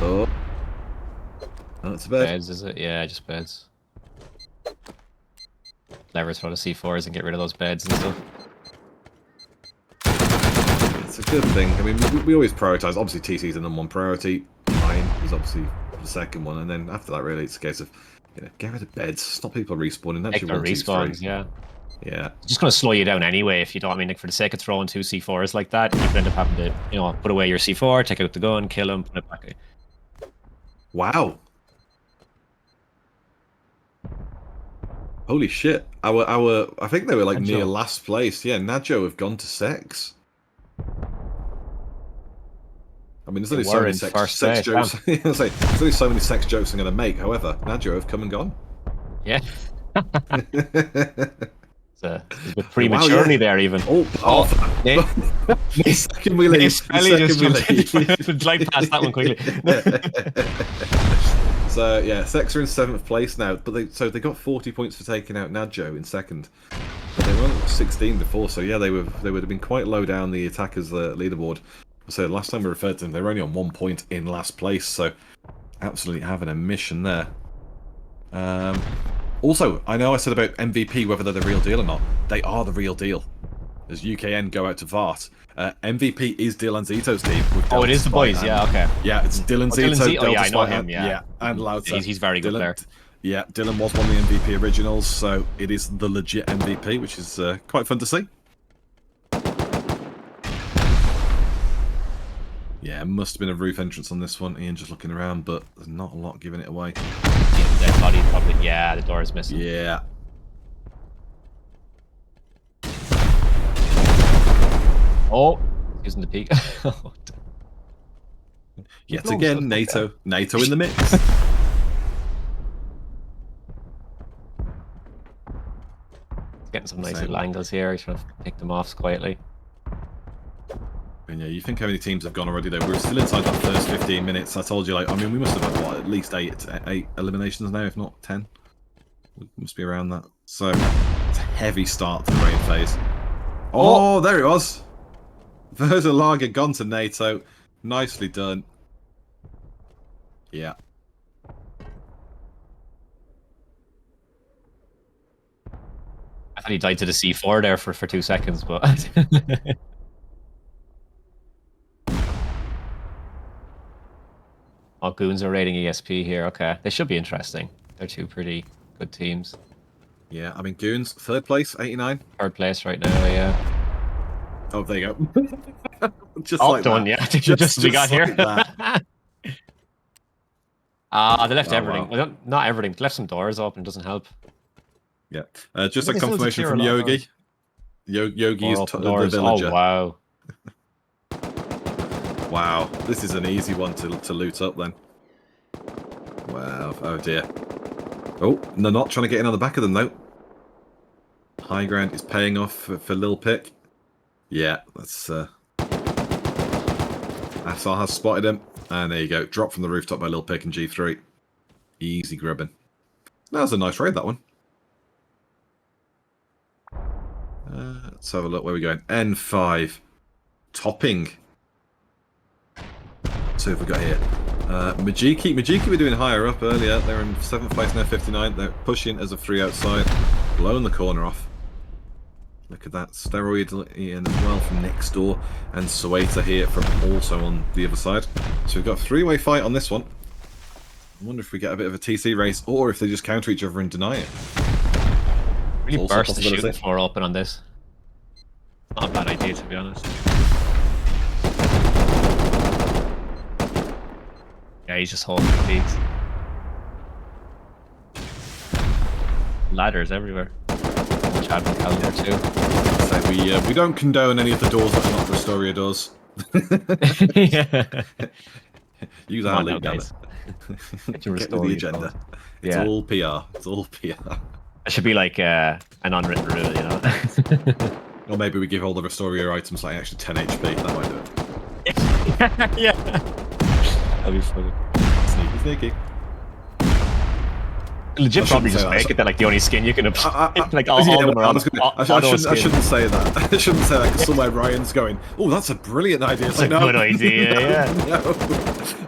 Oh, it's a bed. Beds, is it? Yeah, just beds. Clever throw the C4s and get rid of those beds and stuff. It's a good thing. I mean, we always prioritise. Obviously, TC's the #1 priority. Mine is obviously the second one, and then after that, really, it's a case of get rid of beds, stop people respawning. That's your respawns, yeah. Yeah. It's just going to slow you down anyway if you don't. I mean, like, for the sake of throwing 2 C4s like that, you could end up having to, put away your C4, take out the gun, kill him, put it back. Wow. Holy shit. I think they were like near last place. Yeah, Najo have gone to sex. I mean, there's only so many sex jokes. There's only so many sex jokes I'm going to make. However, Najo have come and gone. Yeah. It's a bit prematurely there, even. Second we leave. Glide past that one quickly. So yeah, Sex are in 7th place now, but they got 40 points for taking out Najo in second. But they were on 16 before, so yeah, they would have been quite low down the attackers' leaderboard. So last time we referred to them, they were only on 1 point in last place, so absolutely having a mission there. Also, I know I said about MVP, whether they're the real deal or not. They are the real deal. As UKN go out to Vart. MVP is Dylan Zito's team. Oh, it is the boys, yeah, okay. Yeah, it's Dylan Zito. Oh, yeah, I know him, yeah. And Lauter. He's very good there. Yeah, Dylan was one of the MVP originals, so it is the legit MVP, which is quite fun to see. Yeah, it must have been a roof entrance on this one. Ian just looking around, but there's not a lot giving it away. Dead body, probably. Yeah, the door is missing. Yeah. Oh, using the peak. Yet again, NATO in the mix. Getting some nice little angles here. He's trying to pick them off quietly. And yeah, you think how many teams have gone already though? We're still inside that first 15 minutes. I told you, like, I mean, we must have had, what, at least eight eliminations now, if not 10. We must be around that. So, it's a heavy start to the rain phase. Oh, there it was! Versa Lager gone to NATO. Nicely done. Yeah. I thought he died to the C4 there for 2 seconds, but... Oh, Goons are raiding ESP here. Okay, they should be interesting. They're two pretty good teams. Yeah, I mean, Goons, 3rd place, 89. 3rd place right now, yeah. Oh, there you go. Just oh, like done, that. yeah. just as we got like here. that. They left everything. Wow. Well, not everything. They left some doors open. Doesn't help. Yeah. Just Look a at this little confirmation clear from a lot of Yogi. doors. Yogi is Or open the doors. villager. Oh wow. Wow, this is an easy one to loot up then. Wow, oh dear. Oh, they're not trying to get in on the back of them though. High ground is paying off for Lil Pick. Yeah, that's Assar has spotted him. And there you go. Drop from the rooftop by Lil Pick and G3. Easy grubbing. That was a nice raid, that one. Let's have a look where we're going. N5. Topping. So if we got here. Majiki were doing higher up earlier. They're in 7th place now, 59. They're pushing as a 3 outside. Blowing the corner off. Look at that. Steroid in as well from next door. And Sueta here from also on the other side. So we've got a 3-way fight on this one. I wonder if we get a bit of a TC race or if they just counter each other and deny it. Really burst the shooting floor open on this. Not a bad idea, to be honest. Yeah, he's just holding the peaks. Ladders everywhere. Chad and Cal there too. So we don't condone any of the doors that are not Rustoria doors. Yeah. Use our link down it. Get with the agenda. It's all PR. It's all PR. It should be like an unwritten rule, you know? Or maybe we give all the Rustoria items like extra 10 HP. That might do it. Yeah. That'd be funny. Sneaky, sneaky. Legit probably just make it that like the only skin you can like all of them are on. I shouldn't say that. I shouldn't say that because somewhere Ryan's going, oh, that's a brilliant idea. That's a good idea, no, yeah. No.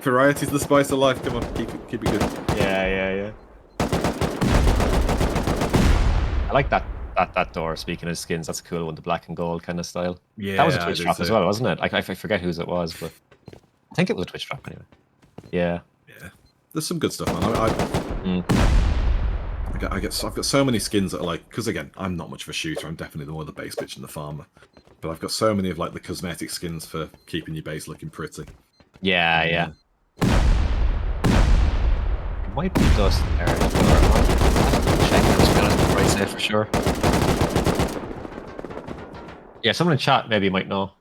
Variety's the spice of life. Come on, keep it good. Yeah. I like that door, speaking of skins, that's a cool one, the black and gold kind of style. Yeah. That was a Twitch drop as well, wasn't it? I forget whose it was, but I think it was a Twitch drop anyway. Yeah. There's some good stuff, man. I've got so many skins that are like, because again, I'm not much of a shooter. I'm definitely more the base bitch and the farmer. But I've got so many of like the cosmetic skins for keeping your base looking pretty. Yeah. It might be dust there. Check it, to be honest, before I say it for sure. Yeah, someone in chat maybe might know.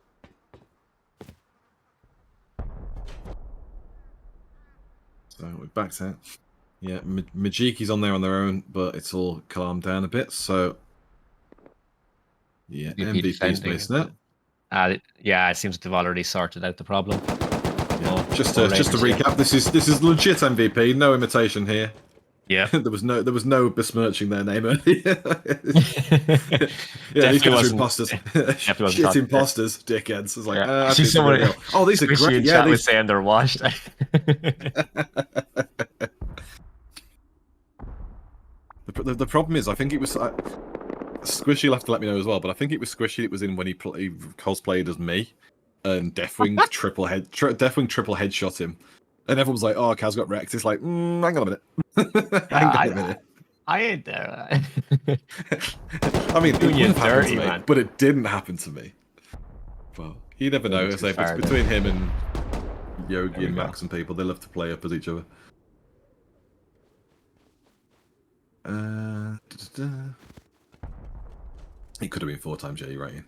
So we're back to it. Yeah, Majiki's on there on their own, but it's all calmed down a bit. So yeah, MVP's based now. Yeah, it seems they've already sorted out the problem. Yeah. Just to recap, this is legit MVP, no imitation here. Yeah, there was no besmirching their name earlier. Yeah, these guys are imposters. Shit imposters, dickheads. It's like, I see someone. Oh, these are great. Yeah, they was saying they're washed. The problem is, I think it was Squishy. You'll have to let me know as well, but I think it was Squishy. It was in when he cosplayed as me, and Deathwing triple headshot him, and everyone was like, "Oh, Kaz got wrecked." It's like, hang on a minute. Hang on a minute. I ain't there. I mean, it would have happened to me, man. but it didn't happen to me. Well, you never know. It's between him and Yogi and Max and people. They love to play up as each other. It could have been 4 times J rating.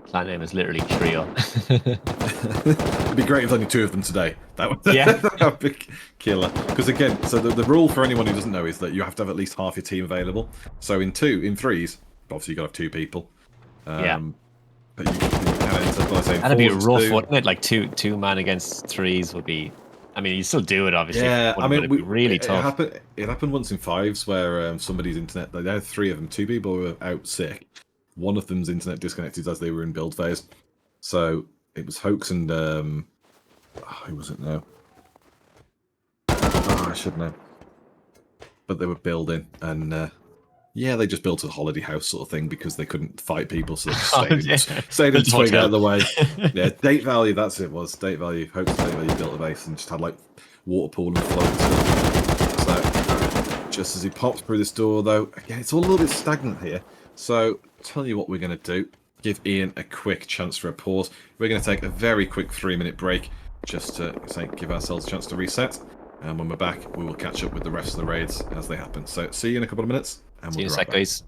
Clan name is literally Trio. It'd be great if only 2 of them today. That would be killer. Because again, so the rule for anyone who doesn't know is that you have to have at least half your team available. So in threes, obviously you got to have 2 people. Yeah. But you can enter by saying that'd be rough, wouldn't it? Like two man against 3s would be. I mean, you still do it, obviously. Yeah, I mean, really tough. It happened once in 5s where somebody's internet. They had 3 of them. 2 people were out sick. One of them's internet disconnected as they were in build phase. So it was Hoax and who was it now? Oh, I should know. But they were building, and yeah, they just built a holiday house sort of thing because they couldn't fight people, so they just stayed in swing out of the way. Yeah, Date Value, that's it was. Date Value, Hoax and Date Value built a base and just had like water pool and floats. So just as he pops through this door, though, again, it's all a little bit stagnant here. So tell you what we're going to do. Give Ian a quick chance for a pause. We're going to take a very quick 3-minute break just to give ourselves a chance to reset. And when we're back, we will catch up with the rest of the raids as they happen. So see you in a couple of minutes, and See we'll you be in a right sec, back. guys.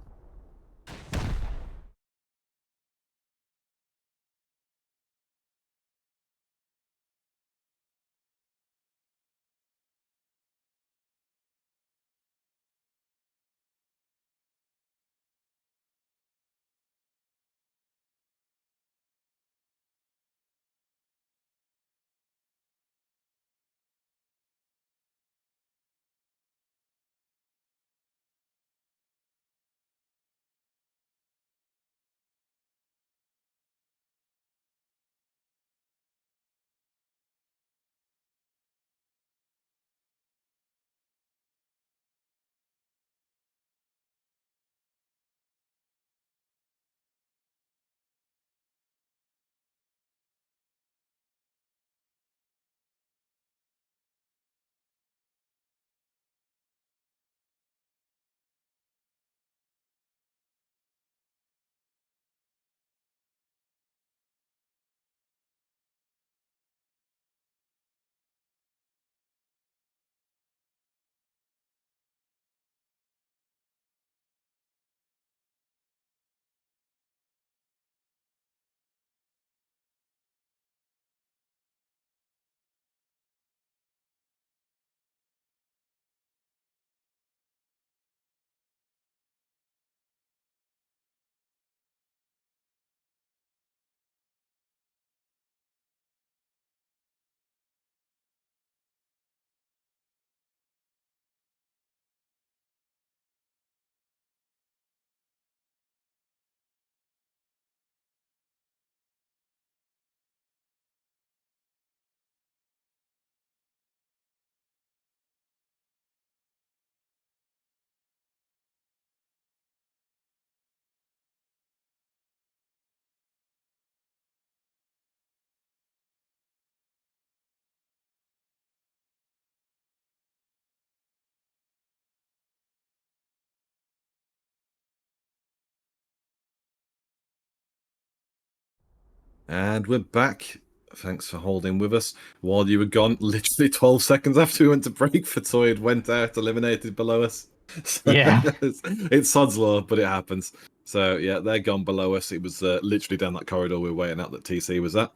And we're back. Thanks for holding with us. While you were gone, literally 12 seconds after we went to break, Fatoid went out, eliminated below us. So Yeah. it's sod's law, but it happens. So yeah, they're gone below us. It was literally down that corridor we were waiting out that TC was at.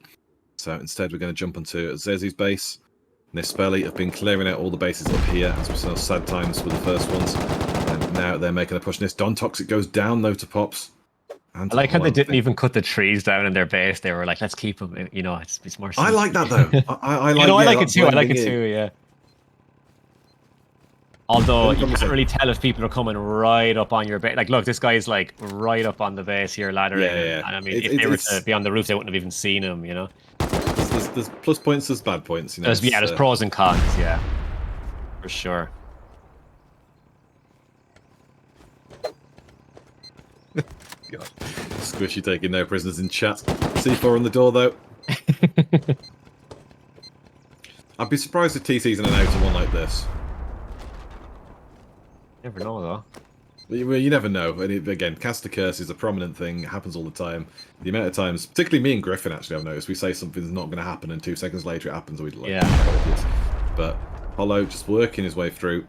So instead, we're going to jump onto Zezi's base. Nispelli have been clearing out all the bases up here, as we saw sad times with the first ones. And now they're making a push on this. Don Toxic goes down though to Pops. And I like how they Hollow, didn't even cut the trees down in their base. They were like, let's keep them. You know, it's more. I like that though. I like. You know, I yeah, like it too. I like blending it in. too. Yeah. Although you can't conversation. really tell if people are coming right up on your base. Like, look, this guy's like right up on the base here, laddering. Yeah. And I mean, if they were to be on the roof, they wouldn't have even seen him. You know. There's plus points, there's bad points. You know. There's pros and cons. Yeah, for sure. God. Squishy taking no prisoners in chat. C4 on the door though. I'd be surprised if TC's in an outer one like this. Never know though. You never know. And again, cast a curse is a prominent thing. It happens all the time. The amount of times, particularly me and Griffin, actually, I've noticed, we say something's not going to happen, and 2 seconds later it happens. We'd like, Yeah. But Hollow just working his way through.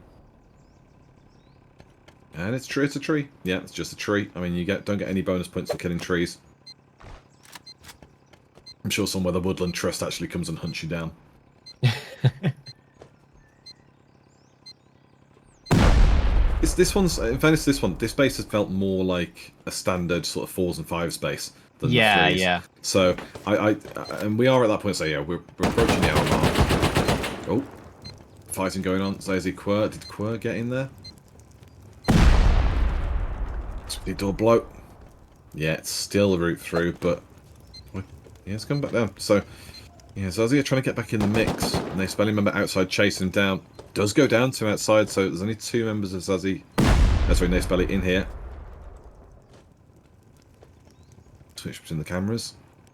And it's true. It's a tree. Yeah, it's just a tree. I mean, you don't get any bonus points for killing trees. I'm sure somewhere the Woodland Trust actually comes and hunts you down. This one's, in fairness, this base has felt more like a standard sort of 4s and 5s base than the 3s. Yeah. So and we are at that point. So yeah, we're approaching the hour mark. Oh, fighting going on. Zazie Quir, did Quir get in there? Speed door blow. Yeah, it's still a route through, but yeah, it's coming back down. So yeah, Zazie are trying to get back in the mix, and they spelling member outside chasing him down. Does go down to him outside, so there's only 2 members of Zazie. That's right, Nace in here. Switch between the cameras.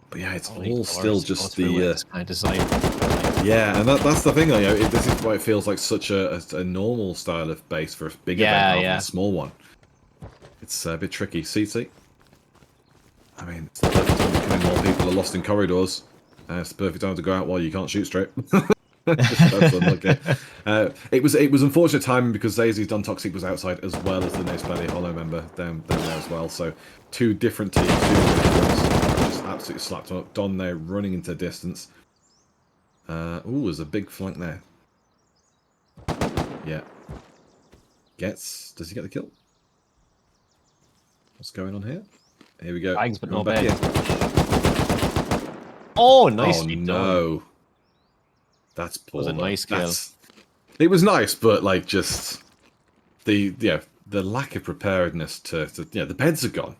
But yeah, it's all still just the kind of design. yeah, and that's the thing. You know, this is why it feels like such a normal style of base for a big event rather than a small one. It's a bit tricky. CT. I mean, it's the perfect time to come in while people are lost in corridors. It's the perfect time to go out while you can't shoot straight. That's unlucky. It was unfortunate timing because Zazy's Don Toxic was outside as well as the Nose Belly Hollow member down there as well. So two different teams, two different just absolutely slapped on. Don there running into distance. There's a big flank there. Yeah. Does he get the kill? What's going on here? Here we go. Bags, but no back beds. in. Oh, nicely no. done. That's poor. It was a nice kill. It was nice, but like just the lack of preparedness to the beds are gone.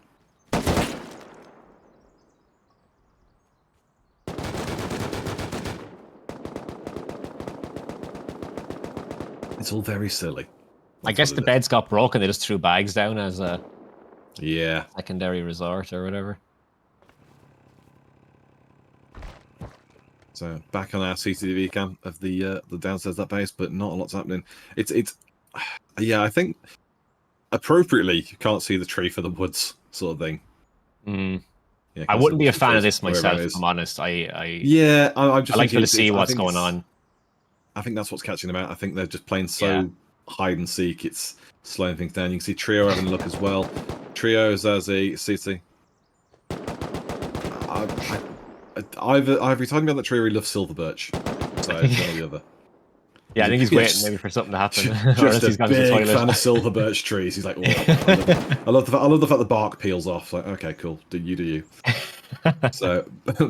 It's all very silly. I guess the beds got broken. They just threw bags down as a secondary resort or whatever. So back on our CCTV cam of the downstairs that base, but not a lot's happening. It's I think appropriately you can't see the tree for the woods sort of thing. Yeah, I wouldn't be a fan of this myself, if I'm honest. I'm just like to see what's going on. I think that's what's catching them out. I think they're just playing so hide and seek. It's slowing things down. You can see Trio having a look as well. Trio is as a CT. Either he's talking about that Trio or he loves Silver Birch. So it's one or the other. Yeah, I think he's waiting maybe for something to happen. Just a big fan of Silver Birch trees. He's like, I love the fact the bark peels off. Like, okay, cool. Do you. So,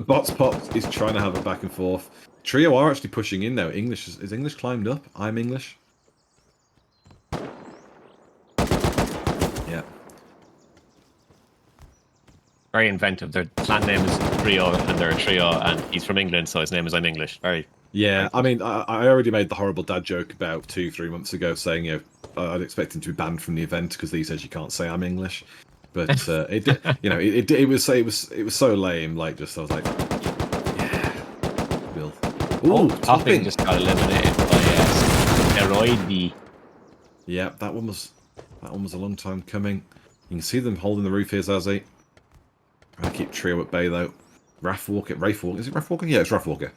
Bots Pop is trying to have a back and forth. Trio are actually pushing in now. Is English climbed up? I'm English. Yeah. Very inventive. Their clan name is Trio, and they're a trio, and he's from England, so his name is I'm English. Very. Yeah, I mean, I already made the horrible dad joke about 2-3 months ago, saying I'd expect him to be banned from the event because he says you can't say I'm English. But it was so lame. Like, just I was like, yeah, Bill. Ooh, Topping just got eliminated by Steroid. Yeah, that one was a long time coming. You can see them holding the roof here, Zazie. Trying to keep Trio at bay though. Rafe Walker. Is it Rafe Walker? Yeah, it's Rafe Walker.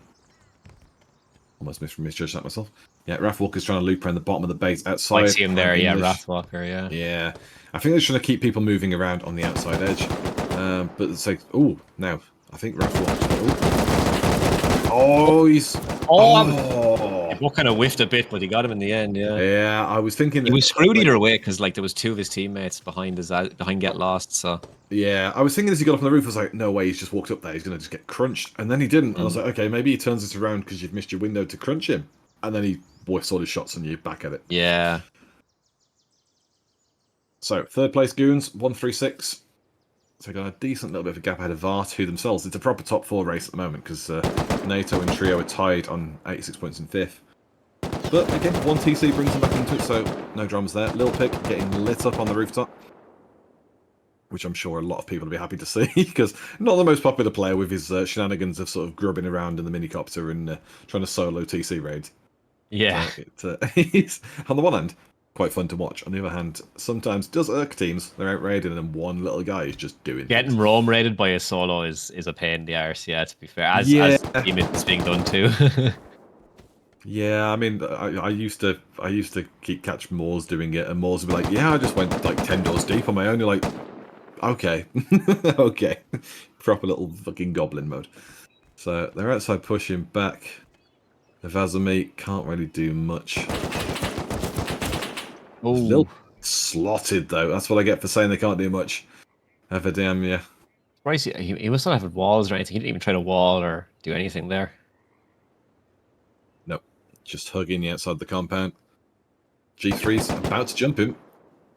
Almost misjudged that myself. Yeah, Rafe Walker's trying to loop around the bottom of the base outside. I see him there, yeah, Rafe Walker, yeah. Yeah. I think they're trying to keep people moving around on the outside edge. But it's like, now, I think Rafe Walker's... He kind of whiffed a bit, but he got him in the end, yeah. Yeah, I was thinking... He was screwed either way, because there was two of his teammates behind Get Lost, so... Yeah, I was thinking as he got up on the roof, I was like, no way, he's just walked up there, he's going to just get crunched. And then he didn't. And I was like, okay, maybe he turns it around because you've missed your window to crunch him. And then he whiffs all his shots and you're back at it. Yeah. So, third place Goons, 136. So, got a decent little bit of a gap ahead of VAR, who themselves. It's a proper top 4 race at the moment because NATO and Trio are tied on 86 points in 5th. But again, one TC brings them back into it, so no dramas there. Lil Pick getting lit up on the rooftop, which I'm sure a lot of people will be happy to see because not the most popular player with his shenanigans of sort of grubbing around in the minicopter and trying to solo TC raids. Yeah. He's, on the one hand, quite fun to watch. On the other hand, sometimes does irk teams. They're out raiding and then one little guy is just doing Getting things. roam raided by a solo is a pain in the arse, yeah, to be fair. As it's being done too. Yeah, I mean, I used to catch Moors doing it, and Moors would be like, yeah, I just went like 10 doors deep on my own. You're like, okay. Okay. Proper little fucking goblin mode. So they're outside pushing back. Evazami can't really do much. Oh, Little slotted though. That's what I get for saying they can't do much. Evadam, yeah. Right, he must not have walls or anything. He didn't even try to wall or do anything there. Nope. Just hugging the outside the compound. G3's about to jump him.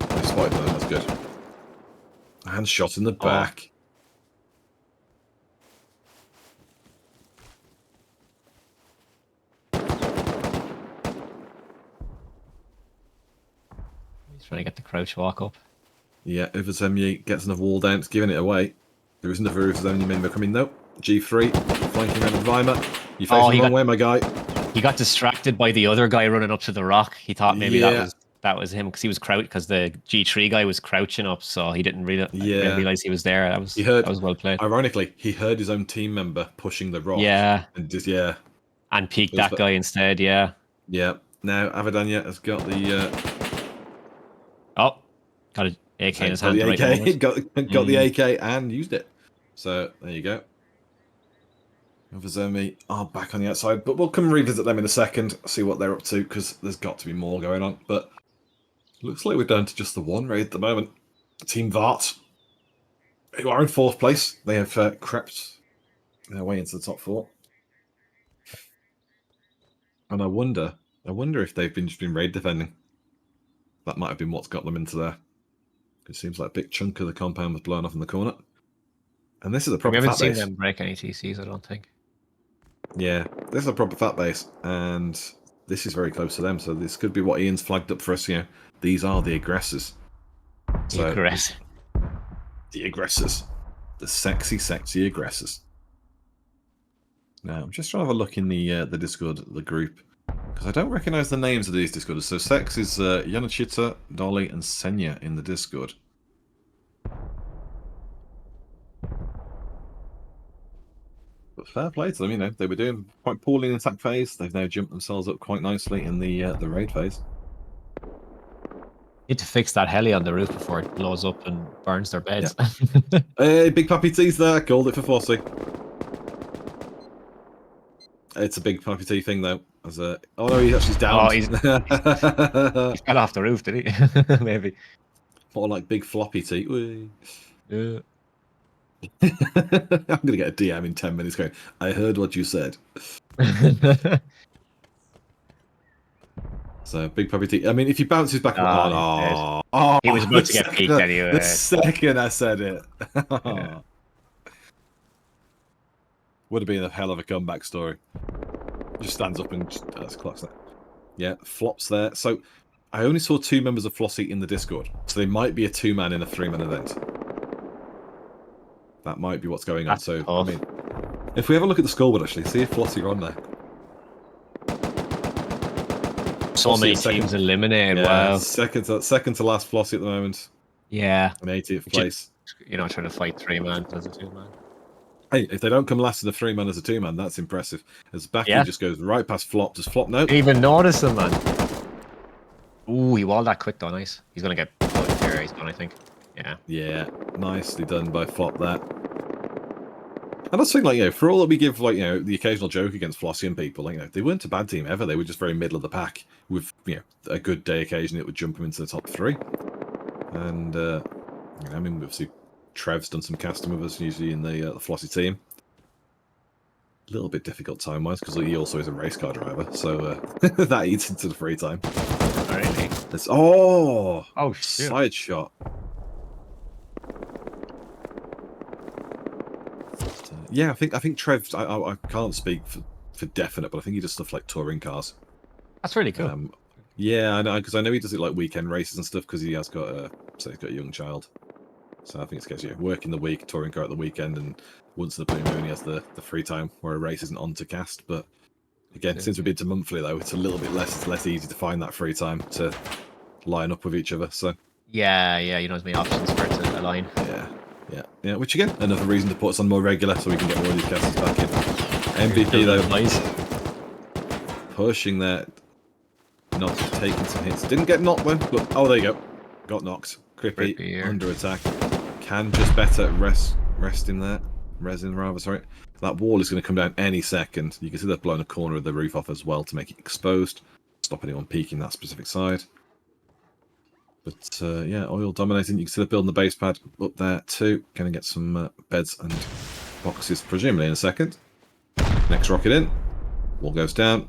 I spotted that, that's good. And shot in the back. He's trying to get the crouch walk up. Yeah, Uvazemye gets enough wall down, it's giving it away. There isn't a Uvazemye member coming, nope. G3, flanking around the Vima. You facing the wrong way, my guy. He got distracted by the other guy running up to the rock. He thought maybe that was him because he was because the G3 guy was crouching up, so he didn't realize he was there. That was well played. Ironically, he heard his own team member pushing the rock. Yeah. And just And peek Feels that guy instead, yeah. Yeah. Now Avadanya has got the Oh, got an AK in his got hand the at the right AK, moment. got the AK and used it. So there you go. Novazomi are back on the outside, but we'll come and revisit them in a second, see what they're up to, because there's got to be more going on. But looks like we're down to just the one raid at the moment. Team Vart, who are in 4th place. They have crept their way into the top 4. And I wonder if they've just been raid defending. That might have been what's got them into there. It seems like a big chunk of the compound was blown off in the corner. And this is a We proper haven't fat seen base. them break any TCs, I don't think. Yeah, this is a proper fat base, and this is very close to them. So this could be what Ian's flagged up for us. You know, these are the aggressors. The aggressor. The aggressors, the sexy, sexy aggressors. Now I'm just trying to have a look in the Discord, the group, because I don't recognise the names of these Discorders. So Sex is Yanachita, Dolly, and Senya in the Discord. But fair play to them, you know, they were doing quite poorly in the attack phase. They've now jumped themselves up quite nicely in the raid phase. Need to fix that heli on the roof before it blows up and burns their beds. Yeah. Hey, Big Pappy T's there. Called it for Flossie. It's a Big Pappy T thing, though. As a... Oh, no, he's down. Oh, he fell off the roof, did he? Maybe. More like Big Floppy T. Yeah. I'm going to get a DM in 10 minutes going, I heard what you said. So, Big Puppy T. I mean, if he bounces back... He was about to get peeked anyway. The second I said it. Yeah. Would have been a hell of a comeback story. Just stands up and just clocks that. Yeah, flops there. So, I only saw 2 members of Flossie in the Discord. So, they might be a 2-man in a 3-man event. That might be what's going on. So, I mean, if we have a look at the scoreboard, actually, see if Flossie are on there. So many teams eliminated. Yeah, wow. Second to last Flossie at the moment. Yeah. In 80th place. You know, trying to fight 3-man as a 2-man. Hey, if they don't come last in the 3-man as a 2-man, that's impressive. As Baki just goes right past Flop. Does Flop know? Didn't even notice him, man. Ooh, he walled that quick though. Nice. He's gonna get here. He's gone, I think. Yeah. Yeah, nicely done by Flop there. And that's the thing, like, you know, for all that we give, like, you know, the occasional joke against Flossie and people, like, you know, they weren't a bad team ever. They were just very middle of the pack. With, you know, a good day occasionally, it would jump them into the top 3. And, you know, I mean, obviously, Trev's done some casting with us, usually in the Flossie team. A little bit difficult time-wise, because he also is a race car driver, so that eats into the free time. Really? Oh, shit. Side shot. Yeah, I think Trev. I can't speak for definite, but I think he does stuff like touring cars. That's really cool. Yeah, I know, because I know he does it like weekend races and stuff because he has got he's got a young child. So I think it's because working the week, touring car at the weekend, and once in the blue moon he has the free time where a race isn't on to cast. But again, since we've been to monthly though, it's a little bit less easy to find that free time to line up with each other. So yeah, you know, there's many options for it to align. Yeah. Which again, another reason to put us on more regular so we can get more of these casters back in. MVP though, pushing there, not taking some hits. Didn't get knocked though. Look, oh there you go, got knocked. Crippy under attack. Can just better rest in there. Resin rather, sorry. That wall is going to come down any second. You can see they've blown a corner of the roof off as well to make it exposed. Stop anyone peeking that specific side. But yeah, oil dominating. You can see they're building the base pad up there too. Going to get some beds and boxes presumably in a second. Next rocket in. Wall goes down.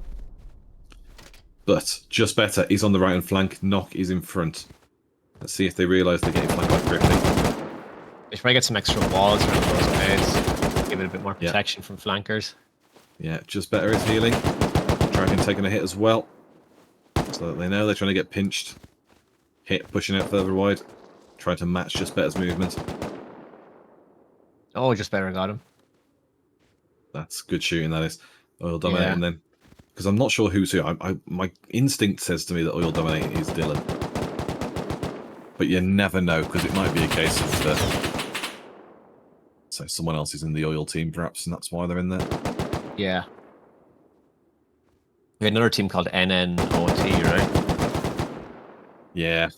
But just better. He's on the right hand flank. Knock is in front. Let's see if they realise they're getting flanked by Griffin. They should probably get some extra walls around those beds. Give it a bit more protection from flankers. Yeah, just better is healing. Dragon taking a hit as well. So that they know they're trying to get pinched. Hit, pushing out further wide. Trying to match just better's movement. Oh, just better got him. That's good shooting, that is. Oil dominating then. Because I'm not sure who's who. My instinct says to me that oil dominating is Dylan. But you never know, because it might be a case of so someone else is in the oil team, perhaps, and that's why they're in there. Yeah. We had another team called NNOT, right? Yeah.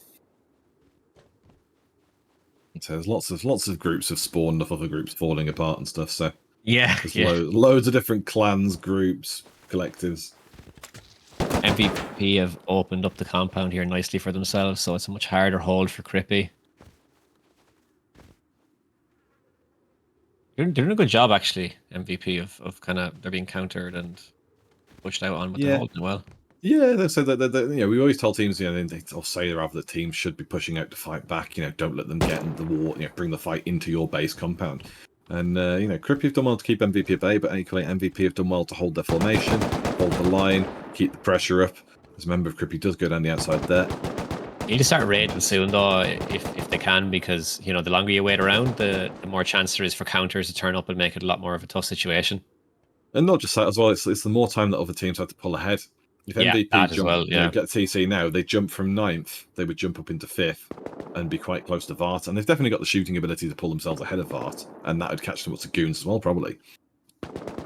So there's lots of groups have spawned of other groups falling apart and stuff. So Yeah, there's yeah. loads of different clans, groups, collectives. MVP have opened up the compound here nicely for themselves, so it's a much harder hold for Crippy. They're doing a good job, actually, MVP, of kind of they're being countered and pushed out on, but they're holding well. Yeah, so you know, we always tell teams, you know, they'll say rather the teams should be pushing out to fight back. You know, don't let them get in the war. You know, bring the fight into your base compound. And you know, Crippy have done well to keep MVP at bay, but equally MVP have done well to hold their formation, hold the line, keep the pressure up. As a member of Crippy does go down the outside there. You need to start raiding soon, though, if they can, because you know the longer you wait around, the more chance there is for counters to turn up and make it a lot more of a tough situation. And not just that as well. It's the more time that other teams have to pull ahead. If MVP jump, you know, get TC now, they jump from 9th, they would jump up into 5th and be quite close to Vart. And they've definitely got the shooting ability to pull themselves ahead of Vart, and that would catch them up to Goons as well, probably.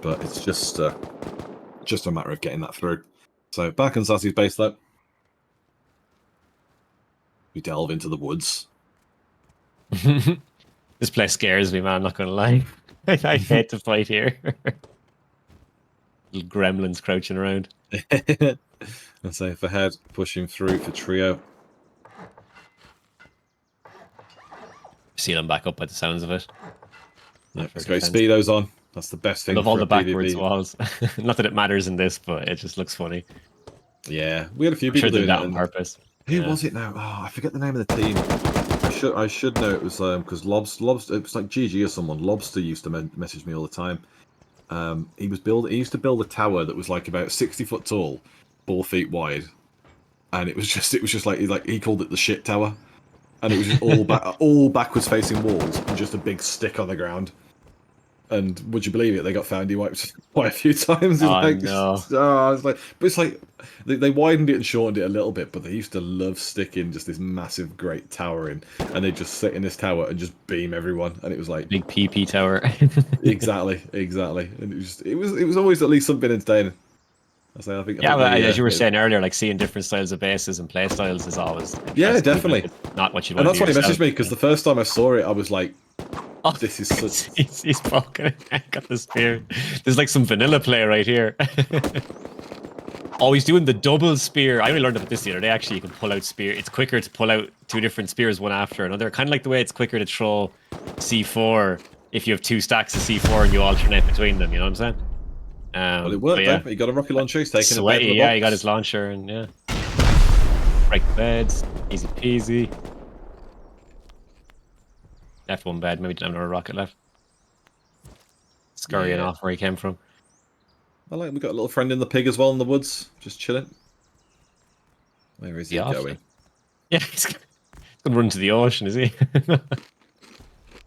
But it's just a matter of getting that through. So back on Zazzy's base, though. We delve into the woods. This place scares me, man, I'm not going to lie. I hate to fight here. Little gremlins crouching around. And so for head, pushing through for trio. See them back up by the sounds of it. Yeah, let's go speedos on. That's the best thing. I love all the backwards walls. Not that it matters in this, but it just looks funny. Yeah, we had a few people doing that on purpose. Who was it now? Oh, I forget the name of the team. I should know it was because Lobster. It was like GG or someone. Lobster used to message me all the time. He used to build a tower that was like about 60 foot tall, 4 feet wide, and it was just like he called it the shit tower, and it was just all backwards facing walls and just a big stick on the ground. And would you believe it? They got foundy wiped quite a few times. Oh, no. But it's like they widened it and shortened it a little bit, but they used to love sticking just this massive, great tower in, and they just sit in this tower and just beam everyone. And it was like big PP tower. exactly. And it was always at least something entertaining. I think as you were saying earlier, like seeing different styles of bases and play styles is always definitely it's not what you want. And that's why he messaged me, because the first time I saw it, I was like, oh, this is such... he's fucking got the spear. There's like some vanilla play right here. Oh, he's doing the double spear. I only learned about this the other day. Actually, you can pull out spear. It's quicker to pull out 2 different spears, one after another. Kind of like the way it's quicker to throw C4 if you have 2 stacks of C4 and you alternate between them. You know what I'm saying? Well, it worked, though. He got a rocket launcher. He's taking a bed. Yeah, he got his launcher, and break the beds. Easy peasy. Left 1 bed. Maybe didn't have another rocket left. Scurrying off where he came from. We got a little friend in the pig as well in the woods, just chilling. Where is he going? Yeah, he's going to run to the ocean, is he?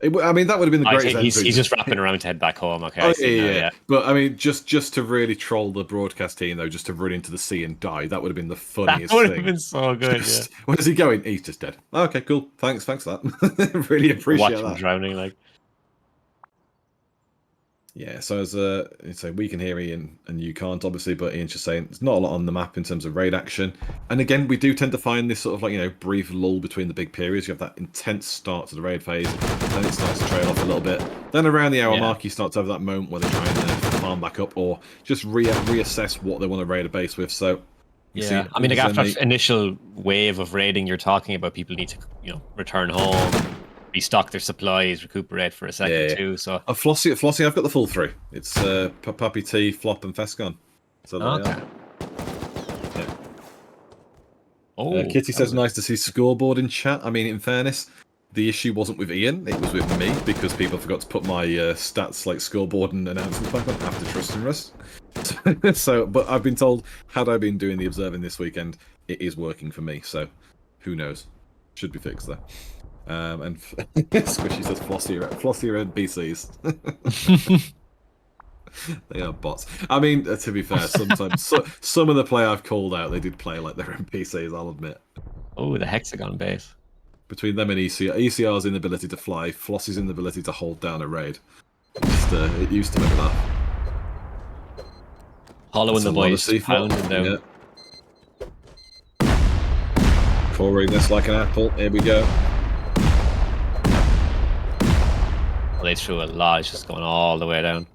I mean, that would have been the greatest. He's just wrapping around to head back home. Okay. Oh, yeah. But I mean, just to really troll the broadcast team, though, just to run into the sea and die, that would have been the funniest thing. That would have been so good. Where's he going? He's just dead. Oh, okay, cool. Thanks for that. Really appreciate that. Watch him drowning, like. Yeah, so we can hear Ian and you can't, obviously, but Ian's just saying there's not a lot on the map in terms of raid action. And again, we do tend to find this sort of like, brief lull between the big periods. You have that intense start to the raid phase, then it starts to trail off a little bit. Then around the hour mark, you start to have that moment where they try and farm back up or just reassess what they want to raid a base with. So, I mean, like after that initial wave of raiding you're talking about, people need to, return home, restock their supplies, recuperate for a second too. So Flossie, I've got the full 3. It's Puppy T, Flop, and Fescon. So there they are. Yeah. Kitty says nice to see scoreboard in chat. I mean, in fairness, the issue wasn't with Ian, it was with me, because people forgot to put my stats like scoreboard and announcements back on after Trust and Rust. So, but I've been told, had I been doing the observing this weekend, it is working for me. So, who knows? Should be fixed though. And Squishy says Flossie around PCs. They are bots. I mean, to be fair, sometimes some of the play I've called out, they did play like they're in PCs, I'll admit. Oh, the hexagon base. Between them and ECR's inability to fly, Flossie's inability to hold down a raid. It used to make me laugh. Hollow in That's the a lot of voice, C4. pounding down. Yeah. Coring this like an apple. Here we go. Well, they threw a lot. It's just going all the way down.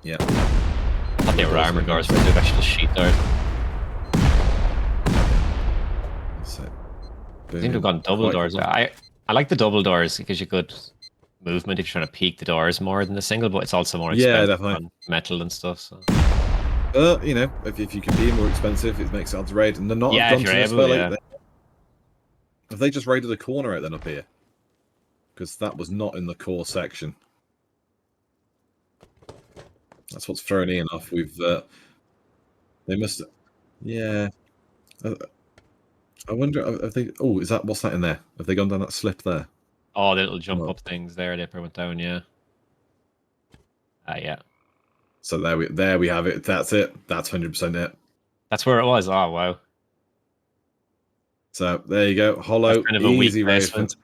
Yeah. I thought they were armored doors, but they're actually sheet doors. That's it. I seem to have gone double doors. I like the double doors because you could movement if you're trying to peek the doors more than the single, but it's also more expensive definitely. on metal and stuff. So. You know, if you can be more expensive, it makes it hard to raid. And they're not Yeah, have if gone you're to able, this yeah. Have they just raided a corner out then up here? Because that was not in the core section. That's what's thrown Ian off. They must. Yeah. I wonder. Have they? Oh, is that what's that in there? Have they gone down that slip there? Oh, the little jump up things there. They went down. Yeah. Yeah. So there we have it. That's it. That's 100% it. That's where it was. Oh wow. So there you go. Hollow, That's kind of easy a weak raid. placement.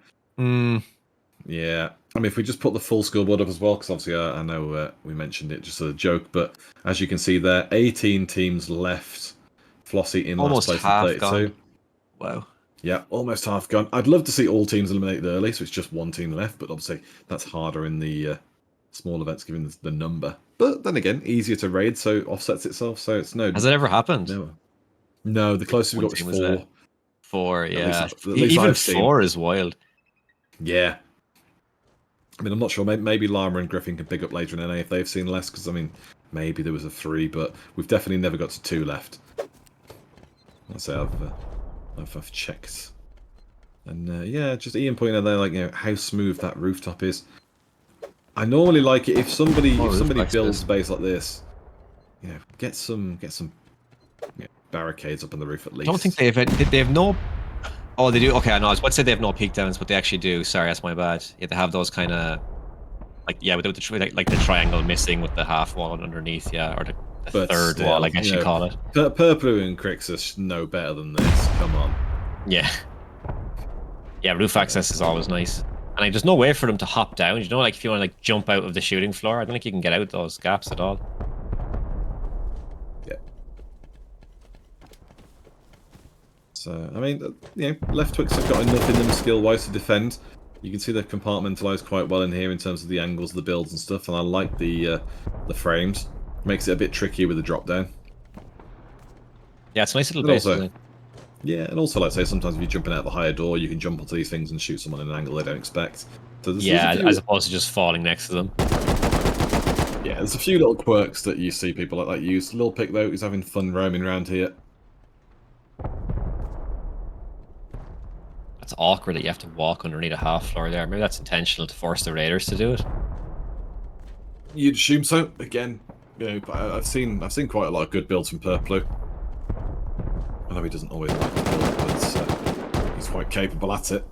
Yeah. I mean, if we just put the full scoreboard up as well, because obviously I know we mentioned it just as a joke, but as you can see there, 18 teams left. Flossie in Almost last place half in 32. gone. Wow. Yeah, almost half gone. I'd love to see all teams eliminated early, so it's just one team left, but obviously that's harder in the small events given the number. But then again, easier to raid, so offsets itself, so it's no... Has it ever happened? No, the closest we got was 4. 4, yeah. At least Even I've seen. 4 is wild. Yeah. I mean, I'm not sure. Maybe Llama and Griffin can pick up later in NA if they've seen less, because, I mean, maybe there was a 3, but we've definitely never got to 2 left. I'll say I've checked. And, yeah, just Ian pointing out there, like, you know, how smooth that rooftop is. I normally like it if somebody builds space like this, you know, get some you know, barricades up on the roof at least. I don't think they have no... Oh, they do? Okay, I know. I was about to say they have no peak downs, but they actually do. Sorry, that's my bad. Yeah, they have those kind of... Like, yeah, with the, like the triangle missing with the half wall underneath, yeah, or the third still, wall, I guess you call it. Purple and Crix are no better than this. Come on. Yeah. Yeah, roof access is always nice. And like, there's no way for them to hop down. You know, like if you want to like jump out of the shooting floor, I don't think you can get out those gaps at all. Yeah. So, I mean, you know, left Twix have got enough in them skill-wise to defend. You can see they're compartmentalised quite well in here in terms of the angles, the builds and stuff, and I like the frames. Makes it a bit trickier with the drop-down. Yeah, it's a nice little base, isn't it? Yeah, and also, like I say, sometimes if you're jumping out of a higher door, you can jump onto these things and shoot someone in an angle they don't expect. So yeah, as opposed to just falling next to them. Yeah, there's a few little quirks that you see people like that use. Lil Pick, though, he's having fun roaming around here. It's awkward that you have to walk underneath a half floor there. Maybe that's intentional to force the raiders to do it. You'd assume so. Again, you know, I've seen quite a lot of good builds from Purplu. I know he doesn't always like to build, but he's quite capable at it.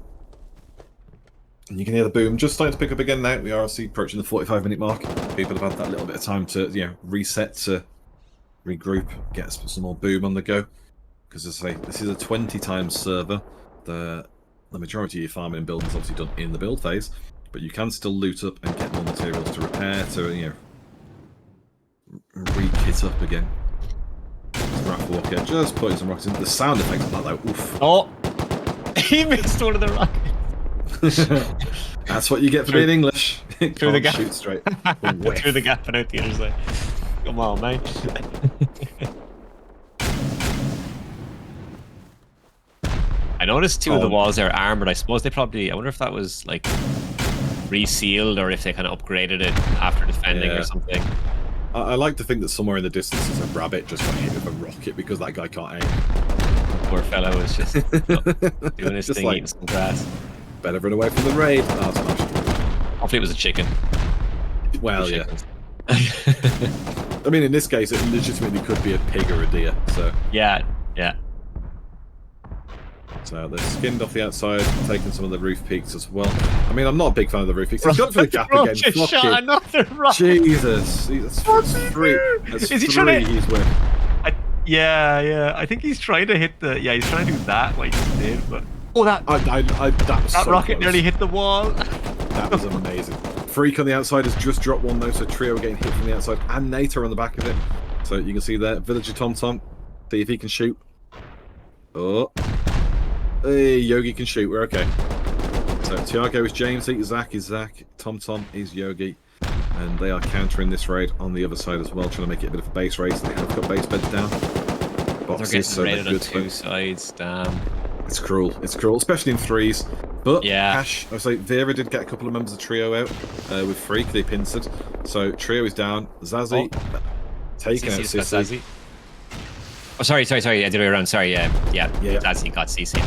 And you can hear the boom just starting to pick up again now. We are obviously approaching the 45-minute mark. People have had that little bit of time to, you know, reset, to regroup, get some more boom on the go. Because as I say, this is a 20 times server. The majority of your farming and building is obviously done in the build phase, but you can still loot up and get more materials to repair, to, you know, re-kit up again. Raph Walker just putting some rockets in. The sound effects of that, though, oof. Oh! He missed one of the rockets. That's what you get for being English. Through the gap. Shoot straight. Through the gap and out the other side. Come on, mate. I noticed two of the walls there are armored. I suppose they probably... I wonder if that was, like, resealed or if they kind of upgraded it after defending or something. I like to think that somewhere in the distance is a rabbit just got hit with a rocket because that guy can't aim. Poor fellow was just doing his thing, eating some grass. Better run away from the raid. Oh, smash. Hopefully it was a chicken. Well, yeah. I mean, in this case, it legitimately could be a pig or a deer. So yeah. So they're skinned off the outside, taking some of the roof peaks as well. I mean, I'm not a big fan of the roof peaks. He's gone for the gap again. Shot another rocket. Jesus. That's 3. That's Is he 3 trying to... he's with. Yeah. I think he's trying to hit the... Yeah, he's trying to do that like he did, but... Oh, that... That was that so rocket close. nearly hit the wall. That was amazing. Freak on the outside has just dropped one though, so Trio are getting hit from the outside, and Nato on the back of it. So you can see there, Villager TomTom, see if he can shoot. Oh, hey, Yogi can shoot. We're okay. So Tiago is Jamesy, Zach is Zach, TomTom is Yogi, and they are countering this raid on the other side as well, trying to make it a bit of a base race. They have got base beds down. Boxes, They're so getting raided on good two sides. Damn. It's cruel. It's cruel, especially in threes. But yeah. Cash, I was like, Vera did get a couple of members of Trio out with Freak. They pincered. So Trio is down. Zazie taking out Sissy. Oh, sorry. Yeah, the other way around. Sorry, yeah. Zazie got CC.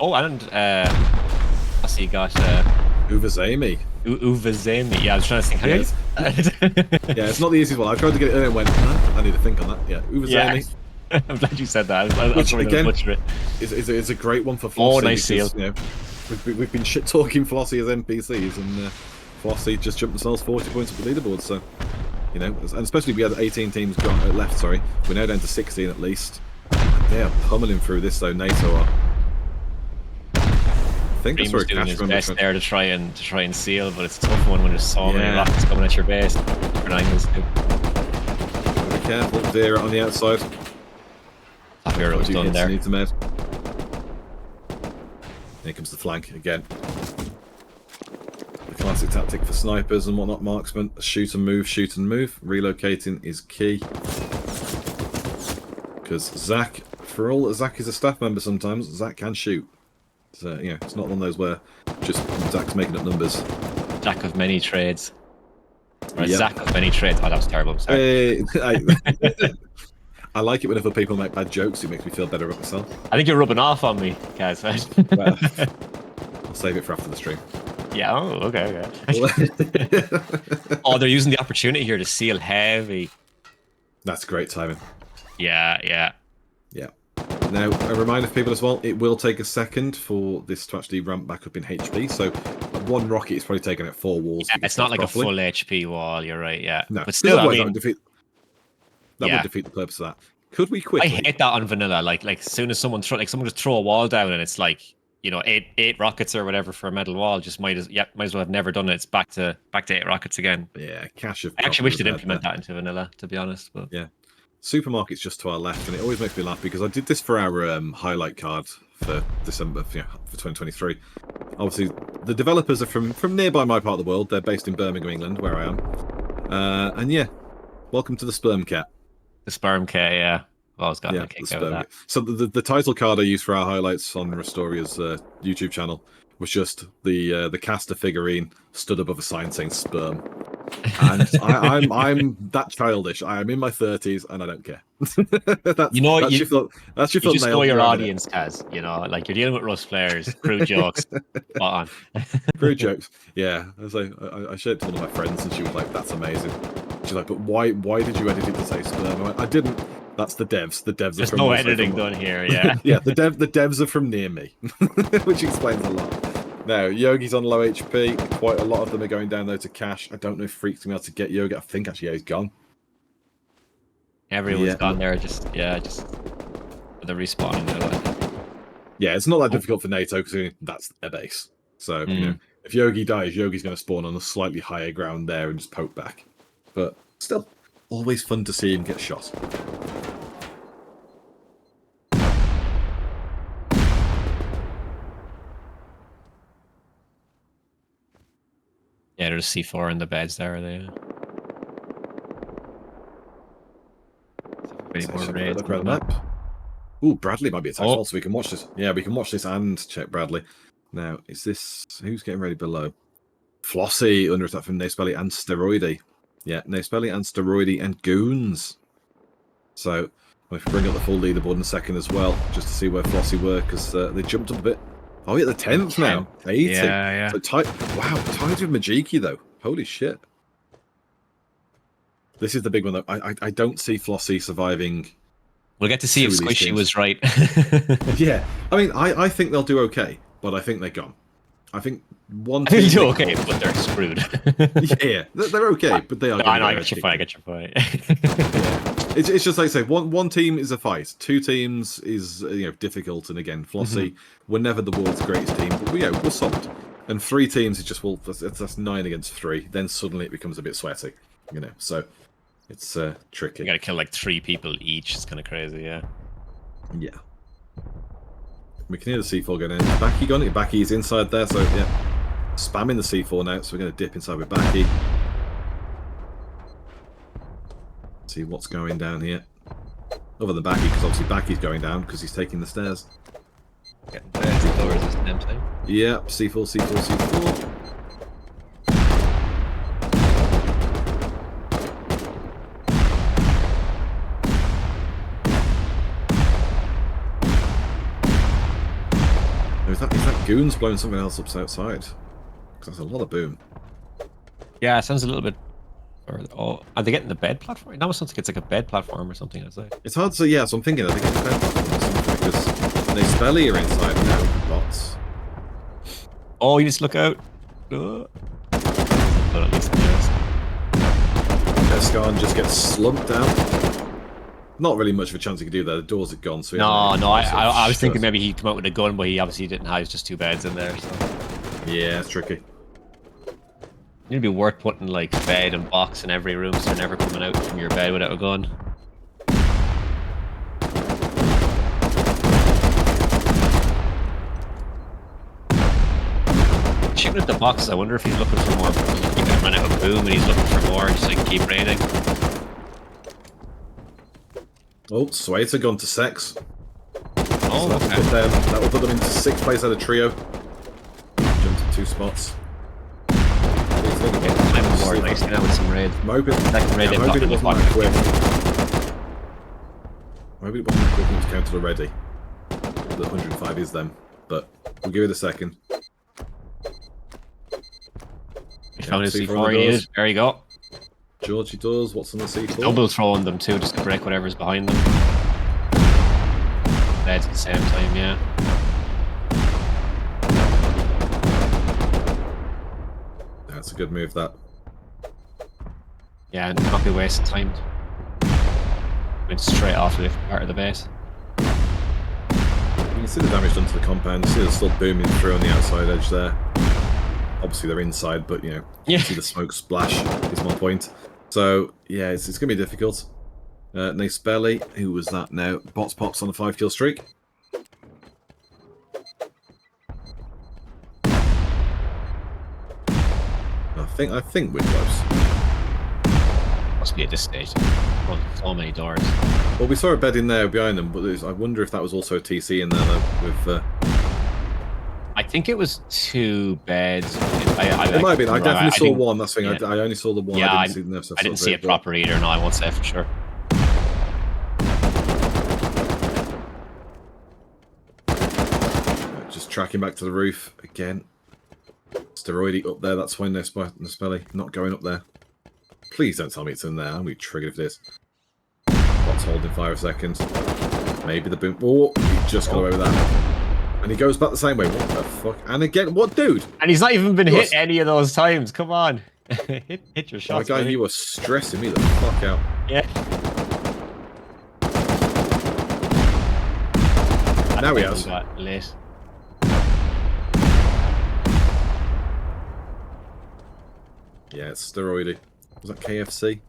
Oh, and Sissy got Uvazami. Uvazami. Yeah, I was trying to think. Yeah, it's not the easiest one. I tried to get it in and went, I need to think on that. Yeah, Uvazami. Yeah. I'm glad you said that. Which again is a great one for Flossie. Oh, nice seal. You know, we've been shit talking Flossie as NPCs, and Flossie just jumped themselves 40 points up the leaderboard. So, you know, and especially we had 18 teams left. Sorry, we're now down to 16 at least. They are pummeling through this though. NATO are. I think that's where doing his best there to try and seal, but it's a tough one when there's so many rockets coming at your base. For 9 too. Be careful, Vera on the outside. Hero was done there. Needs a med. Here comes the flank again. The classic tactic for snipers and whatnot, marksmen. Shoot and move, shoot and move. Relocating is key. Because Zach, for all that Zach is a staff member sometimes, Zach can shoot. So, you know, it's not one of those where just Zach's making up numbers. Jack of many trades. Or Zach of many trades. Oh, that was terrible. Sorry. I like it whenever people make bad jokes. It makes me feel better about myself. I think you're rubbing off on me, Kaz. Well, I'll save it for after the stream. Yeah, oh, okay. Oh, they're using the opportunity here to seal heavy. That's great timing. Yeah. Now, a reminder for people as well, it will take a second for this to actually ramp back up in HP. So one rocket is probably taking out 4 walls. Yeah, it's not like properly. A full HP wall, you're right, yeah. No, but still, I mean... That would defeat the purpose of that. Could we quickly? I hate that on vanilla. Like as soon as someone just throw a wall down and it's like, you know, eight rockets or whatever for a metal wall, just might as well have never done it. It's back to 8 rockets again. Yeah, Cash of. I actually wish they'd implement that into vanilla, to be honest. But yeah, Supermarket's just to our left, and it always makes me laugh because I did this for our highlight card for December, for 2023. Obviously, the developers are from nearby my part of the world. They're based in Birmingham, England, where I am. And yeah, welcome to the Sperm Cat. The Sperm Cat, yeah. Well, I was got kick out of that. So the title card I used for our highlights on Rustoria's YouTube channel was just the caster figurine stood above a sign saying sperm. And I'm that childish. I am in my 30s and I don't care. That's your you just know your audience, Kaz. You know, like you're dealing with Rust players, crude jokes. Spot on. Crude jokes. Yeah. I was like, I shared it to one of my friends and she was like, "That's amazing." She's like, "But why did you edit it to say sperm?" I went, "I didn't. That's the devs. The devs. There's no editing done here. Yeah. Yeah. The devs are from near me, which explains a lot. Now, Yogi's on low HP. Quite a lot of them are going down though to Cash. I don't know if Freak's going to be able to get Yogi. I think actually he's gone. Everyone's gone there. Just with the respawn. Yeah, it's not that difficult for NATO because that's their base. So you know, if Yogi dies, Yogi's going to spawn on a slightly higher ground there and just poke back. But still, always fun to see him get shot. Yeah, there's C4 in the beds there. Are they? Look around the map. Ooh, Bradley might be attacked also. We can watch this. Yeah, we can watch this and check Bradley. Now, is this who's getting ready below? Flossie under attack from Naspelly and Steroidy. Yeah, Naspelly and Steroidy and Goons. So we can bring up the full leaderboard in a second as well, just to see where Flossie were, because they jumped up a bit. Oh, yeah, the 10th now. 80. Yeah. So tied with Majiki, though. Holy shit. This is the big one, though. I don't see Flossie surviving. We'll get to see if Squishy was right. Yeah. I mean, I think they'll do okay, but I think they're gone. I think one team... They're okay, but they're screwed. Yeah, they're okay, but they are... No, I know, I get your point, I get your point. It's just like I say, one team is a fight, 2 teams is difficult, and again, Flossie, we're never the world's greatest team, but we're solid. And 3 teams is just, well, that's 9 against 3, then suddenly it becomes a bit sweaty, so it's tricky. You gotta kill like 3 people each, it's kind of crazy, yeah. Yeah. We can hear the C4 going in. Baki got it, Baki is inside there, so yeah. Spamming the C4 now, so we're going to dip inside with Baki. See what's going down here. Other than Baki, because obviously Baki's going down because he's taking the stairs. Getting there, doors is empty. Yeah, C4, C4, C4. Is that goons blowing something else up outside? Because that's a lot of boom. Yeah, it sounds a little bit... Oh, are they getting the bed platform? It almost sounds like it's like a bed platform or something, I'd say. It's hard to... Yeah, so I'm thinking I think it's a bed platform or something, because they spelly are inside now, bots. Oh, you just look out. But at least Escan just gets slumped down. Not really much of a chance he could do there. The doors are gone. So I was thinking maybe he'd come out with a gun, but he obviously didn't have just 2 beds in there. So. Yeah, it's tricky. It'd be worth putting like bed and box in every room, so you're never coming out from your bed without a gun. Shooting at the box, I wonder if he's looking for more. He can run out of boom and he's looking for more, just like keep raiding. Oh, Swaiter gone to sex. Oh, so okay. That will put them into 6th place out of trio. Jumped to 2 spots. I'm more nice now with some raid. I'm hoping it wasn't that quick. Maybe it wasn't that quick to counter already. The 105 is them, but we'll give it a second. He found his C4 he needed. There you go. Georgie does. What's on the C4? Double throwing them too, just to break whatever's behind them. Beds at the same time, yeah. That's a good move, that. Yeah, and not be wasting time. Went straight off the part of the base. You can see the damage done to the compound. You see it's still booming through on the outside edge there. Obviously they're inside, but you can see the smoke splash is my point. So yeah, it's going to be difficult. Nice Belly, who was that now? Bots pops on a 5-kill streak. I think we're close. Must be at this stage. So many doors. Well, we saw a bed in there behind them, but I wonder if that was also a TC in there though. With I think it was 2 beds. It might have been. I definitely saw one. That's the thing. Yeah. I only saw the one. Yeah, I didn't see it proper either. No, I won't say for sure. Just tracking back to the roof again. Steroidy up there. That's why Nespelli not going up there. Please don't tell me it's in there. I'm going to be triggered for this. Bot's holding fire a second. Maybe the boom. Oh, he just got away with that. And he goes back the same way. What the fuck? And again, what dude? And he's not even been hit any of those times. Come on. hit your shots. My guy, you were stressing me the fuck out. Yeah. Now he has. Late. Yeah, it's steroidy. Was that KFC?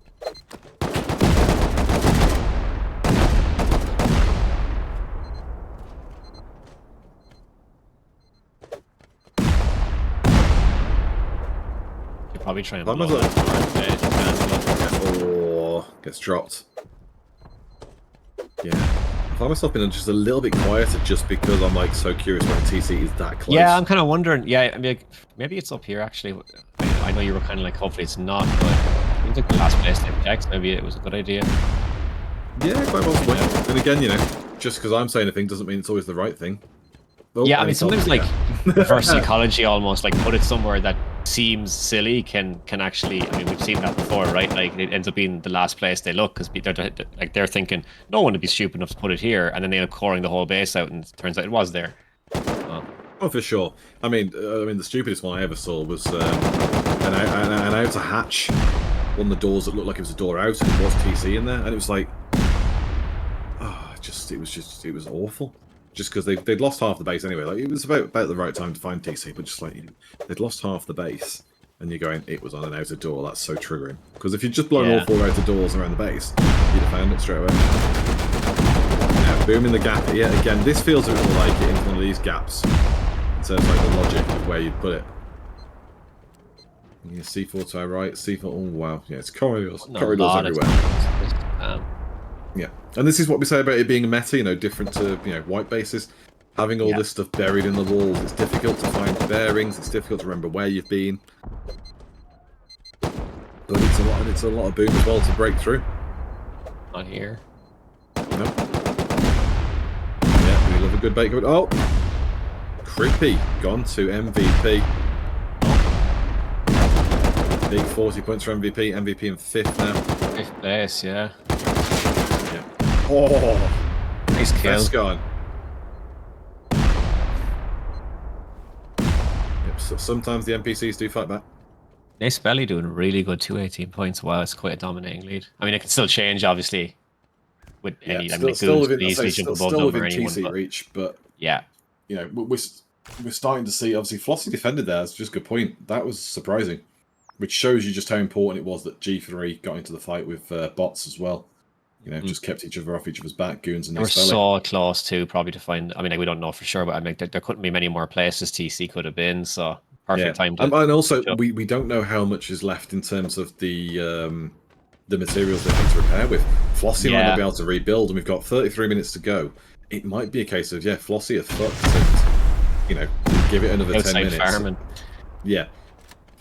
Probably trying to oh, gets dropped. Yeah. I find myself being just a little bit quieter just because I'm like so curious whether TC is that close. Yeah, I'm kind of wondering. Yeah, I mean, maybe it's up here actually. I know you were kind of like, hopefully it's not, but I think the last place they checked, maybe it was a good idea. Yeah, quite possibly. And again, just because I'm saying a thing doesn't mean it's always the right thing. Oh, yeah, I mean, sometimes like reverse psychology almost, like put it somewhere that seems silly can actually, I mean, we've seen that before, right? Like it ends up being the last place they look because they're thinking no one would be stupid enough to put it here, and then they end up coring the whole base out, and it turns out it was there. Oh Oh, for sure. I mean, the stupidest one I ever saw was an outer hatch. One of the doors that looked like it was a door out, and it was TC in there, and it was like, it was awful. Just because they'd lost half the base anyway. Like, it was about the right time to find TC, but just like, they'd lost half the base, and you're going, it was on an outer door. That's so triggering. Because if you'd just blown all 4 outer doors around the base, you'd have found it straight away. Now, boom in the gap. Yeah, again, this feels a bit more like it into one of these gaps. In terms of like the logic of where you'd put it. Yeah, C4 to our right, C4. Oh wow, yeah, it's corridors everywhere. Yeah, and this is what we say about it being a meta. You know, different to white bases. Having all this stuff buried in the walls, it's difficult to find bearings. It's difficult to remember where you've been. But it's a lot of boom as well to break through. Not here. No. Yeah, we love a good bait. Oh, creepy. Gone to MVP. Big 40 points for MVP. MVP in 5th now. 5th place, yeah. Yeah. Oh, nice kill. That's gone. Yep. So sometimes the NPCs do fight back. Nice Belly doing really good 218 points. Wow, it's quite a dominating lead. I mean, it can still change, obviously. With any, still within TC reach, but yeah, we're starting to see. Obviously, Flossie defended there. That's just a good point. That was surprising. Which shows you just how important it was that G3 got into the fight with bots as well. Just kept each other off each other's back, goons and we're so close too, probably to find. I mean, we don't know for sure, but I mean, there couldn't be many more places TC could have been. So perfect time. And also, we don't know how much is left in terms of the materials they need to repair with. Flossie might not be able to rebuild, and we've got 33 minutes to go. It might be a case of Flossie are fucked, and give it another 10 minutes. Farming. Yeah.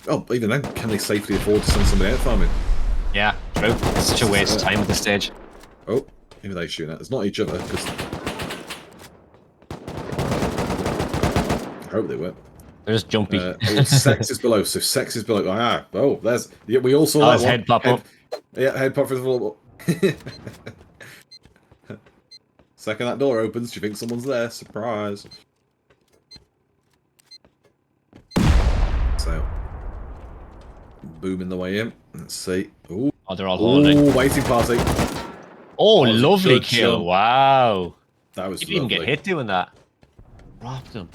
Oh, even then, can they safely afford to send somebody out farming? Yeah, true. It's such a waste of time at this stage. Oh, who are they shooting at? It's not each other, because... I hope they were. They're just jumpy. Sex is below, so Sex is below. Ah, oh, there's... Yeah, we all saw that one. Head pop up. Yeah, head pop for the floor. Second that door opens, do you think someone's there? Surprise. So... booming the way in. Let's see. Ooh. Oh, they're all holding. Ooh, waiting party. Oh, lovely kill. Jump. Wow. That was lovely. You didn't even get hit doing that. Dropped him.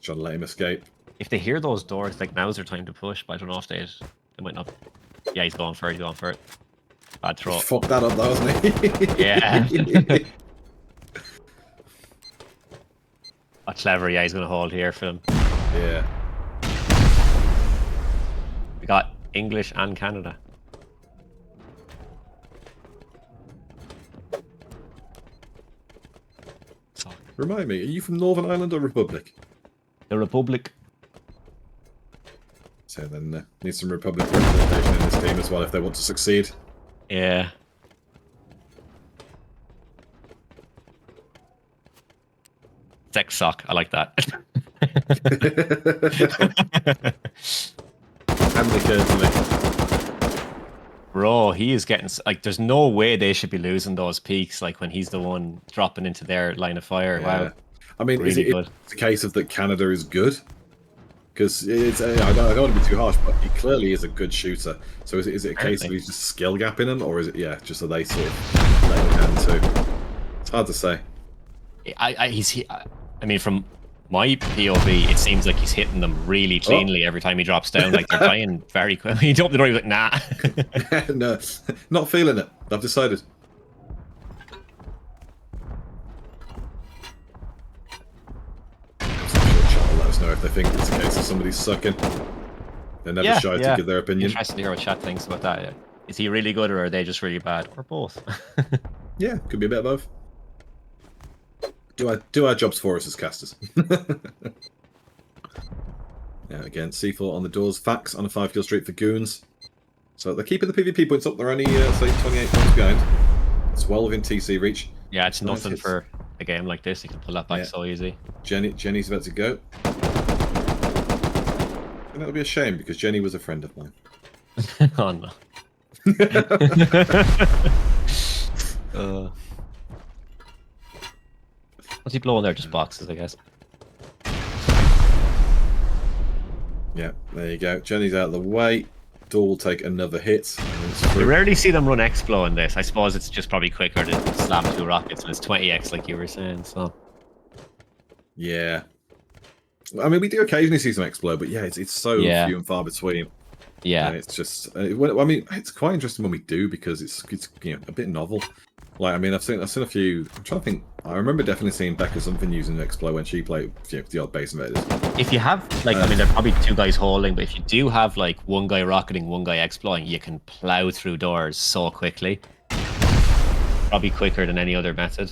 Trying to let him escape. If they hear those doors, like now's their time to push, but I don't know if they might not. Yeah, he's going for it. Bad throw. Fucked that up, though, wasn't he? Yeah. Oh, clever. Yeah, he's going to hold here for them. Yeah. We got English and Canada. Remind me, are you from Northern Ireland or Republic? The Republic. So then need some Republic representation in this team as well if they want to succeed. Yeah. Sex sock. I like that. And the curtly. Bro, he is getting like. There's no way they should be losing those peaks. Like when he's the one dropping into their line of fire. Yeah. Wow. I mean, really it's a case of that Canada is good. Because it's, I don't want to be too harsh, but he clearly is a good shooter. So is it a case of he's just skill gapping him, or is it just so they sort of let him down too? It's hard to say. I mean, from my POV, it seems like he's hitting them really cleanly every time he drops down. Like they're dying very quickly. He opened the door, he's like, nah. No, not feeling it. I've decided. Let us know if they think it's a case of somebody's sucking. They're never shy to give their opinion. Interesting to hear what chat thinks about that. Yeah. Is he really good, or are they just really bad, or both? Yeah, could be a bit of both. Do our jobs for us as casters. Yeah, again, C4 on the doors. Fax on a 5-kill streak for goons. So they're keeping the PvP points up. They're only say 28 points behind. It's well within TC reach. Yeah, it's nothing for a game like this. You can pull that back so easy. Jenny's about to go. And that'll be a shame because Jenny was a friend of mine. Oh no. What's he blowing there? Just boxes, I guess. Yeah, there you go. Jenny's out of the way. Door will take another hit. And it's You through. rarely see them run X-Blow in this. I suppose it's just probably quicker to slam 2 rockets and it's 20x like you were saying, so... Yeah. I mean, we do occasionally see some explode, but yeah, it's so few and far between. Yeah. It's just, I mean, it's quite interesting when we do because it's a bit novel. Like, I mean, I've seen a few. I'm trying to think. I remember definitely seeing Becca something using explode when she played the odd base invaders. If you have like, I mean, there are probably 2 guys holding, but if you do have like 1 guy rocketing, 1 guy exploring, you can plow through doors so quickly. Probably quicker than any other method.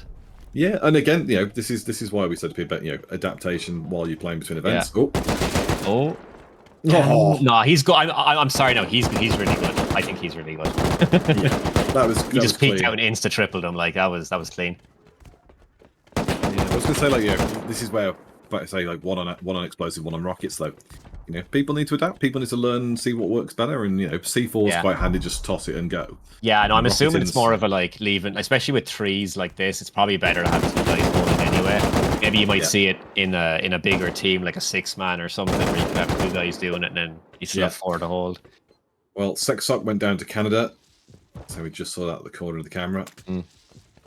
Yeah, and again, this is why we said to people about adaptation while you're playing between events. Yeah. Oh. No, he's good. I'm sorry. No, he's really good. I think he's really good. Yeah, he just peeked out and insta tripled him. Like that was clean. Yeah, I was gonna say this is where I say like one on explosive, 1 on rockets though. People need to adapt. People need to learn and see what works better. And C4 is quite handy. Just toss it and go. Yeah, no, I'm assuming it's more of a like leaving, especially with 3s like this. It's probably better to have 2 guys holding anyway. Maybe you might see it in a bigger team, like a 6-man or something, where you could have 2 guys doing it, and then you still have 4 to hold. Well, Sexsock went down to Canada, so we just saw that at the corner of the camera.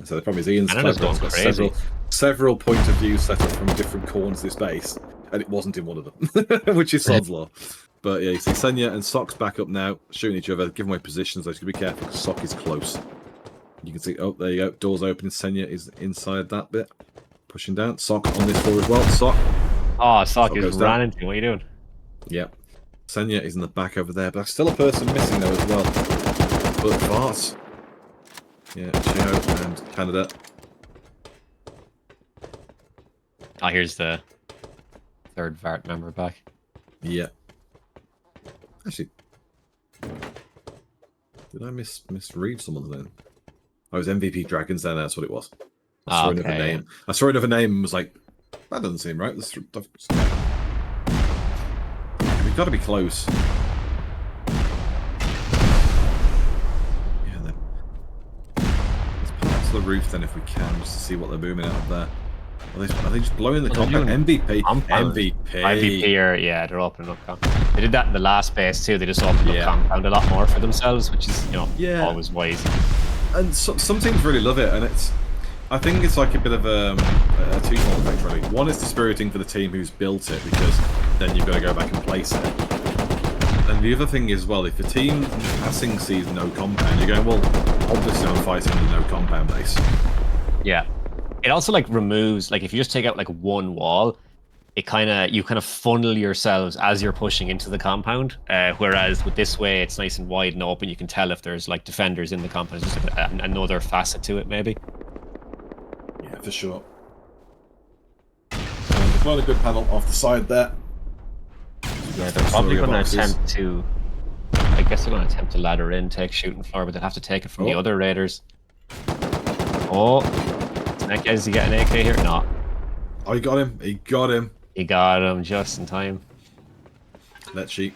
So the problem is Ian's got several point of view set up from different corners of this base, and it wasn't in one of them, which is sod's law. But yeah, you see Senya and Sock's back up now, shooting each other, giving away positions. So you be careful because Sock is close. You can see, oh, there you go, doors opening. Senya is inside that bit, pushing down. Sock on this floor as well. Sock. Oh, Sock is ran into. What are you doing? Yep. Senya is in the back over there, but there's still a person missing there as well. But Vart. Yeah, Chio and Canada. Oh, here's the 3rd Vart member back. Yeah. Actually, did I misread someone's name? Oh, it was MVP Dragons then, that's what it was. I saw another name. I saw another name and was like, that doesn't seem right. We've got to be close. Yeah, then. Let's pull up to the roof then if we can, just to see what they're booming out of there. Are they just blowing the compound? MVP. MVP, yeah, they're opening up compound. They did that in the last base too. They just opened up compound a lot more for themselves, which is, always wise. And some teams really love it, and I think it's like a bit of a twofold effect, really. One is dispiriting for the team who's built it, because then you've got to go back and place it. And the other thing is, well, if the team passing sees no compound, you're going, well, obviously I'm fighting the no compound base. Yeah. It also like removes, like if you just take out like 1 wall, you kind of funnel yourselves as you're pushing into the compound. Whereas with this way, it's nice and wide and open. You can tell if there's like defenders in the compound. It's just like another facet to it, maybe. Yeah, for sure. They've got a good panel off the side there. Yeah, they're probably going to attempt to. I guess they're going to attempt to ladder in, take shooting floor, but they'll have to take it from the other raiders. Oh. Is he getting an AK here? No. Oh, he got him. He got him. He got him just in time. Let's see.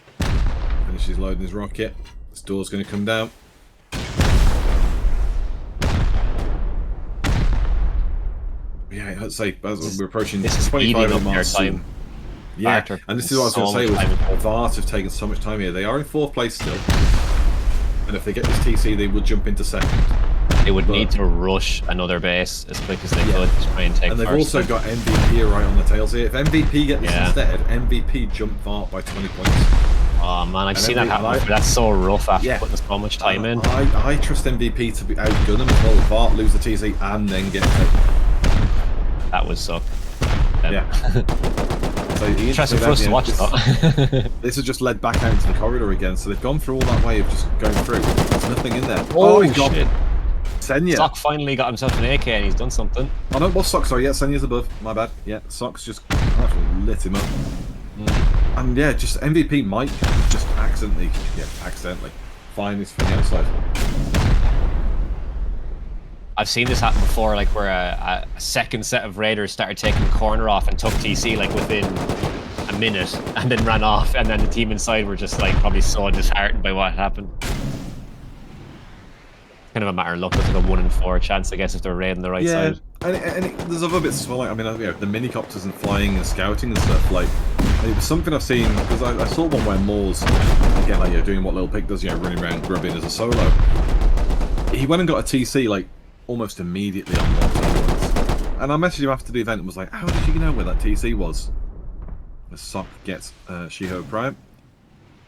Finishes loading his rocket. This door's going to come down. Yeah, I'd say as we're approaching this is 25 up miles soon. Yeah, and this is what I was going to say. Was Vart have taken so much time here. They are in 4th place still. And if they get this TC, they will jump into 2nd. They would need to rush another base as quick as they could to try and take. And they've also got MVP right on the tails here. If MVP get this instead, MVP jump Vart by 20 points. Oh man, I've seen that happen. That's so rough after putting so much time in. I trust MVP to be outgun them as well. Vart lose the TC and then get it. That would suck. Yeah. So interesting for us to watch that. This has just led back out into the corridor again. So they've gone through all that way of just going through. There's nothing in there. Oh, he's got it. Senya. Sock finally got himself an AK and he's done something. Oh no, what's Sock? Sorry, yeah, Senya's above. My bad. Yeah, Sock's just actually lit him up. And yeah, just MVP might just accidentally find this from the outside. I've seen this happen before, like where a second set of raiders started taking the corner off and took TC like within a minute and then ran off, and then the team inside were just like probably so disheartened by what happened. Kind of a matter of luck. It's like a 1 in 4 chance, I guess, if they're raiding the right side. there's other bits as well. Like, I mean, you know, the minicopters and flying and scouting and stuff. Like, it was something I've seen because I saw one where Moores, again, like, you know, doing what Little Pig does, you know, running around grubbing as a solo. He went and got a TC like almost immediately on one. And I messaged him after the event and was like, "How did you know where that TC was?" The sock gets Shiho Prime.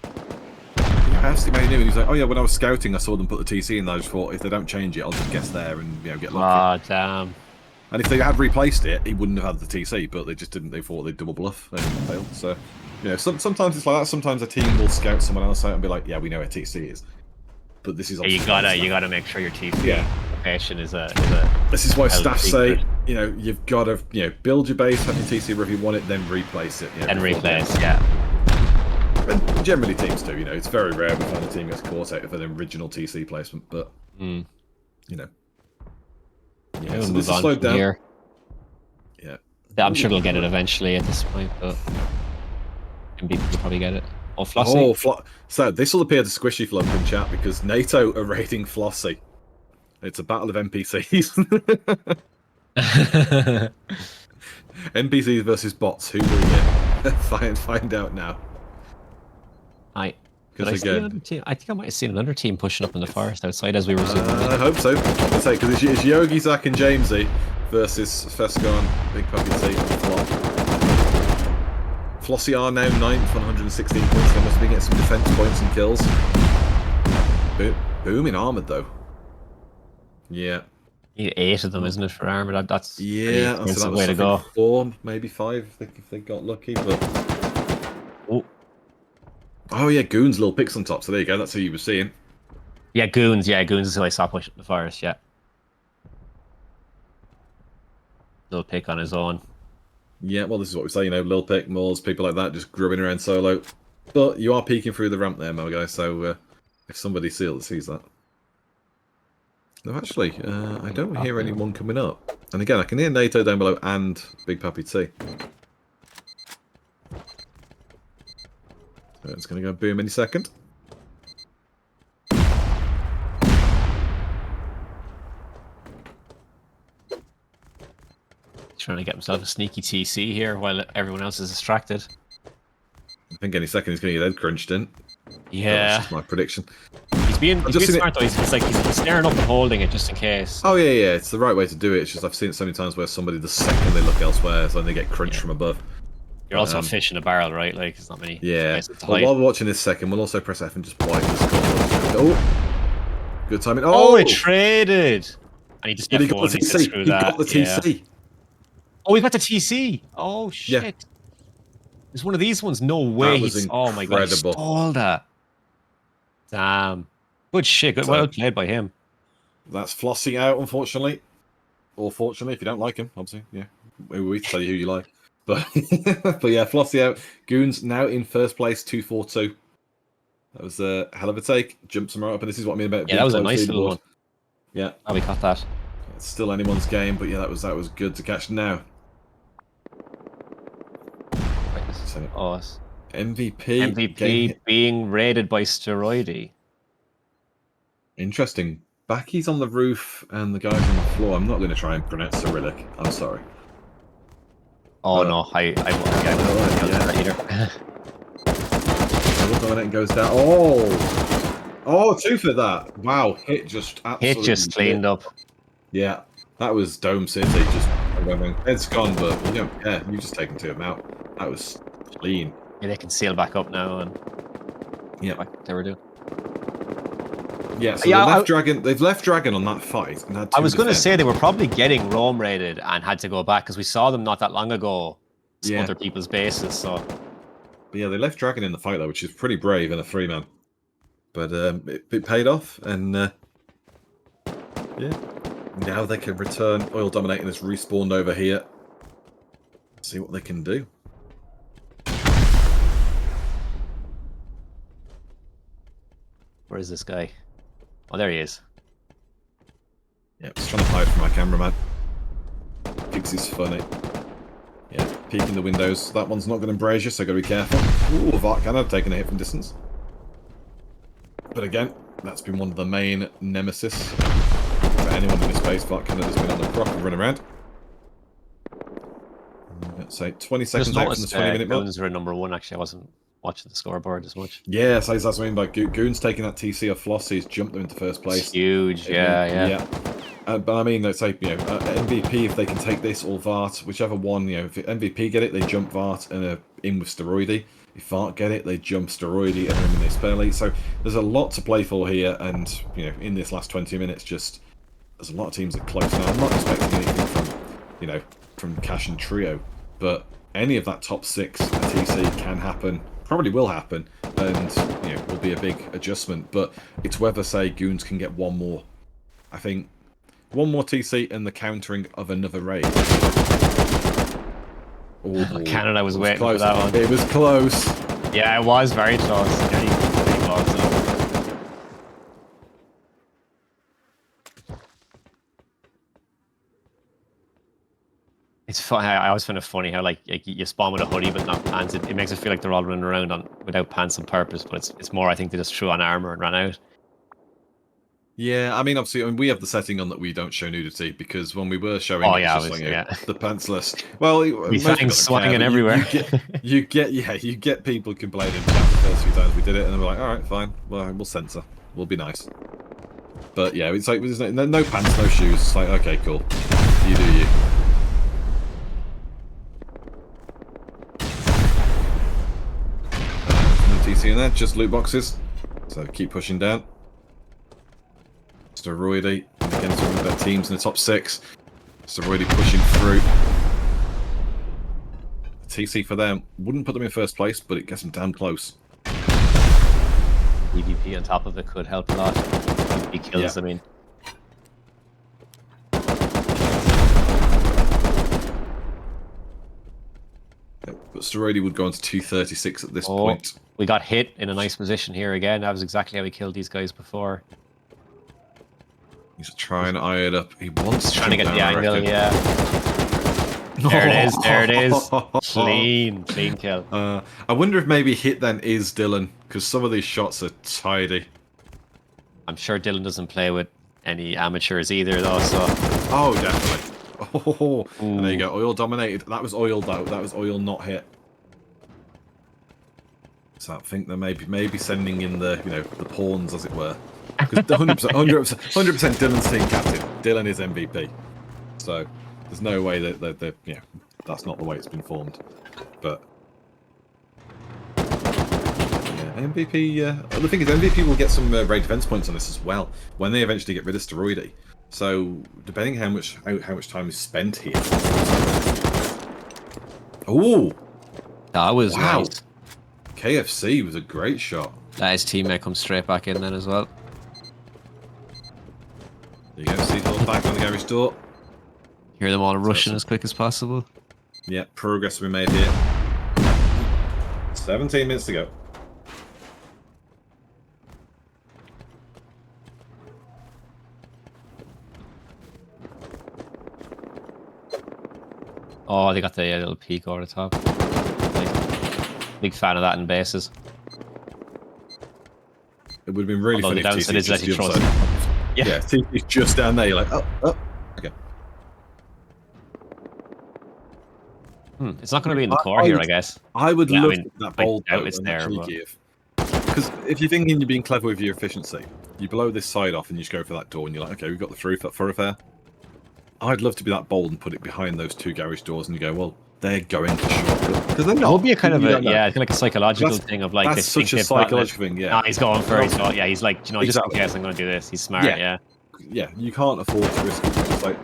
I asked him how he knew, and he's like, "Oh yeah, when I was scouting, I saw them put the TC in. And I just thought if they don't change it, I'll just guess there and you know get lucky." Oh damn! And if they had replaced it, he wouldn't have had the TC, but they just didn't. They thought they'd double bluff and failed. So, you know, sometimes it's like that. Sometimes a team will scout someone else out and be like, "Yeah, we know where TC is." But this is Yeah, you gotta make sure your TC location is a. This is why staff secret. say, you know, you've got to, you know, build your base, have your TC wherever you want it, then replace it. And replace, yeah. And generally teams do, you know, it's very rare we find a team gets caught out of an original TC placement, but you know. Yeah, We'll so move this is on slowed from down. here. Yeah. I'm sure they'll get it eventually at this point, but MVP will probably get it. Oh, Flossie. Oh, so this will appear to Squishy Flump in chat because NATO are raiding Flossie. It's a battle of NPCs. NPCs versus bots. Who will get? Find out now. Because again, I think I might have seen another team pushing up in the forest outside as we were zooming in. I hope so. I say because it's Yogi, Zach, and Jamesy versus Fescon, Big Puppy T, and Flop. Flossie are now 9th on 116 points. They must be getting some defense points and kills. Booming armored though. Yeah. You need 8 of them, isn't it, for armor? That's yeah. that's the way to go. 4, maybe 5 if they got lucky. But oh yeah, Goons, Little Pix on top. So there you go. That's who you were seeing. Yeah, Goons. Yeah, Goons is who I saw push up the forest. Yeah. Little Pick on his own. Yeah, well, this is what we say, you know, Lil Pick, Moors, people like that, just grubbing around solo. But you are peeking through the ramp there, my guy, so if somebody sees that. No, actually, I don't hear anyone coming up. And again, I can hear NATO down below and Big Pappy T. So it's going to go boom any second. Trying to get himself a sneaky TC here while everyone else is distracted. I think any second he's going to get head crunched in. Yeah. That's my prediction. He's being smart though. He's like he's staring up and holding it just in case. Oh yeah, it's the right way to do it. It's just I've seen it so many times where somebody the second they look elsewhere, so then they get crunched from above. You're also a fish in a barrel, right? Like there's not many. Yeah. Well, while we're watching this second, we'll also press F and just wipe this corner. Oh, good timing. Oh, it traded. And he just got the TC. He got the TC. Yeah. Oh, we got the TC. Oh shit. Yeah. There's one of these ones. No way. Oh my god. He stole that. Damn. Good shit. Good. Well played by him. That's Flossie out, unfortunately. Or fortunately, if you don't like him, obviously. Yeah. We tell you who you like. But but yeah, Flossie out. Goons now in first place, 242. That was a hell of a take. Jumps him right up, and this is what I mean about. Yeah, that was a nice little one. Yeah. Oh, we caught that. It's still anyone's game, but yeah, that was good to catch now. Oh, MVP being raided by Steroidy. Interesting. Backy's on the roof and the guy's on the floor. I'm not going to try and pronounce Cyrillic. I'm sorry. Oh no, I Double goes down. Oh, 2 for that. Wow, hit just absolutely. Hit just cleaned up. Yeah, that was Dome City. Just head's gone, but you don't care. You just taken 2 of them out. That was clean. Yeah, they can seal back up now and like they were doing. Yeah, so they've left Dragon on that fight. And had I was going to say they were probably getting Rome raided and had to go back because we saw them not that long ago. Other people's bases. So. But yeah, they left Dragon in the fight though, which is pretty brave in a 3-man. But it paid off, and yeah, now they can return. Oil Dominating has respawned over here. See what they can do. Where is this guy? Oh, there he is. Yeah, just trying to hide from my cameraman. Pixie's funny. Yeah, peeking the windows. That one's not going to embrace you, so got to be careful. Ooh, Varkana taking a hit from distance. But again, that's been one of the main nemesis for anyone in this space. Varkana has been on the prop and run around. say 20 Just seconds out from the noticed 20-minute mark. Goons are number 1. Actually, I wasn't watching the scoreboard as much. Yeah, so that's what I mean by Goon's taking that TC off Flossie's jumped them into first place. It's huge, yeah. But I mean, let's say, MVP, if they can take this or Vart, whichever one, if MVP get it, they jump Vart and are in with Steroidy. If Vart get it, they jump Steroidy and are in this barely. So there's a lot to play for here, and, in this last 20 minutes, there's a lot of teams that are close. Now, I'm not expecting anything from, from Cash and Trio, but any of that top 6 at TC can happen, probably will happen, and, will be a big adjustment. But it's whether, say, Goons can get one more. I think one more TC and the countering of another raid. Oh, Canada was waiting close. for that one. It was close. Yeah, it was very close. Very close. It's funny. I always find it funny how like you spawn with a hoodie but not pants. It makes it feel like they're all running around without pants on purpose, but it's more. I think they just threw on armor and ran out. Yeah, I mean, obviously, we have the setting on that we don't show nudity, because when we were showing Oh, yeah, the pantsless, well, we things swinging everywhere. You get people complaining about the first few times we did it, and we're like, all right, fine, well, we'll censor, we'll be nice. But yeah, it's like there's no pants, no shoes. It's like, okay, cool, you do you. No TC in there, just loot boxes. So keep pushing down. Steroidy against one of their teams in the top 6. Steroidy pushing through. TC for them wouldn't put them in first place, but it gets them damn close. EVP on top of it could help a lot. EVP kills, I mean. But Steroidy would go on to 236 at this point. We got hit in a nice position here again. That was exactly how we killed these guys before. He's trying to eye it up. He wants trying to get the angle, yeah. There it is. Clean kill. I wonder if maybe hit then is Dylan, because some of these shots are tidy. I'm sure Dylan doesn't play with any amateurs either, though, so... Oh, definitely. And there you go. Oil dominated. That was oil, though. That was oil not hit. So I think they're maybe sending in the, the pawns, as it were. Because 100% Dylan's team captain. Dylan is MVP. So there's no way that that's not the way it's been formed. But yeah, MVP. The thing is, MVP will get some raid defense points on this as well when they eventually get rid of Steroidy. So depending how much time is spent here. Oh, that was nice. KFC was a great shot. That his teammate comes straight back in then as well. There you go, C4 back on the garage door. Hear them all rushing as quick as possible. Yeah, progress we made here. 17 minutes to go. Oh, they got the little peak over the top. Big fan of that in bases. It would have been really funny if TC just the other side. Yeah, TC's just down there. You're like, oh, okay. It's not going to be in the core here, I guess. I would love that bold out it's there. Because if you're thinking you're being clever with your efficiency, you blow this side off and you just go for that door, and you're like, okay, we've got the thoroughfare. I'd love to be that bold and put it behind those 2 garage doors, and you go, well, they're going to shortcut. Because they're not. It would be a kind of it's like a psychological thing of like. That's such a psychological thing, yeah. No, he's going for it. He's like, just in case I'm going to do this. He's smart, yeah. Yeah, you can't afford to risk it. Just like,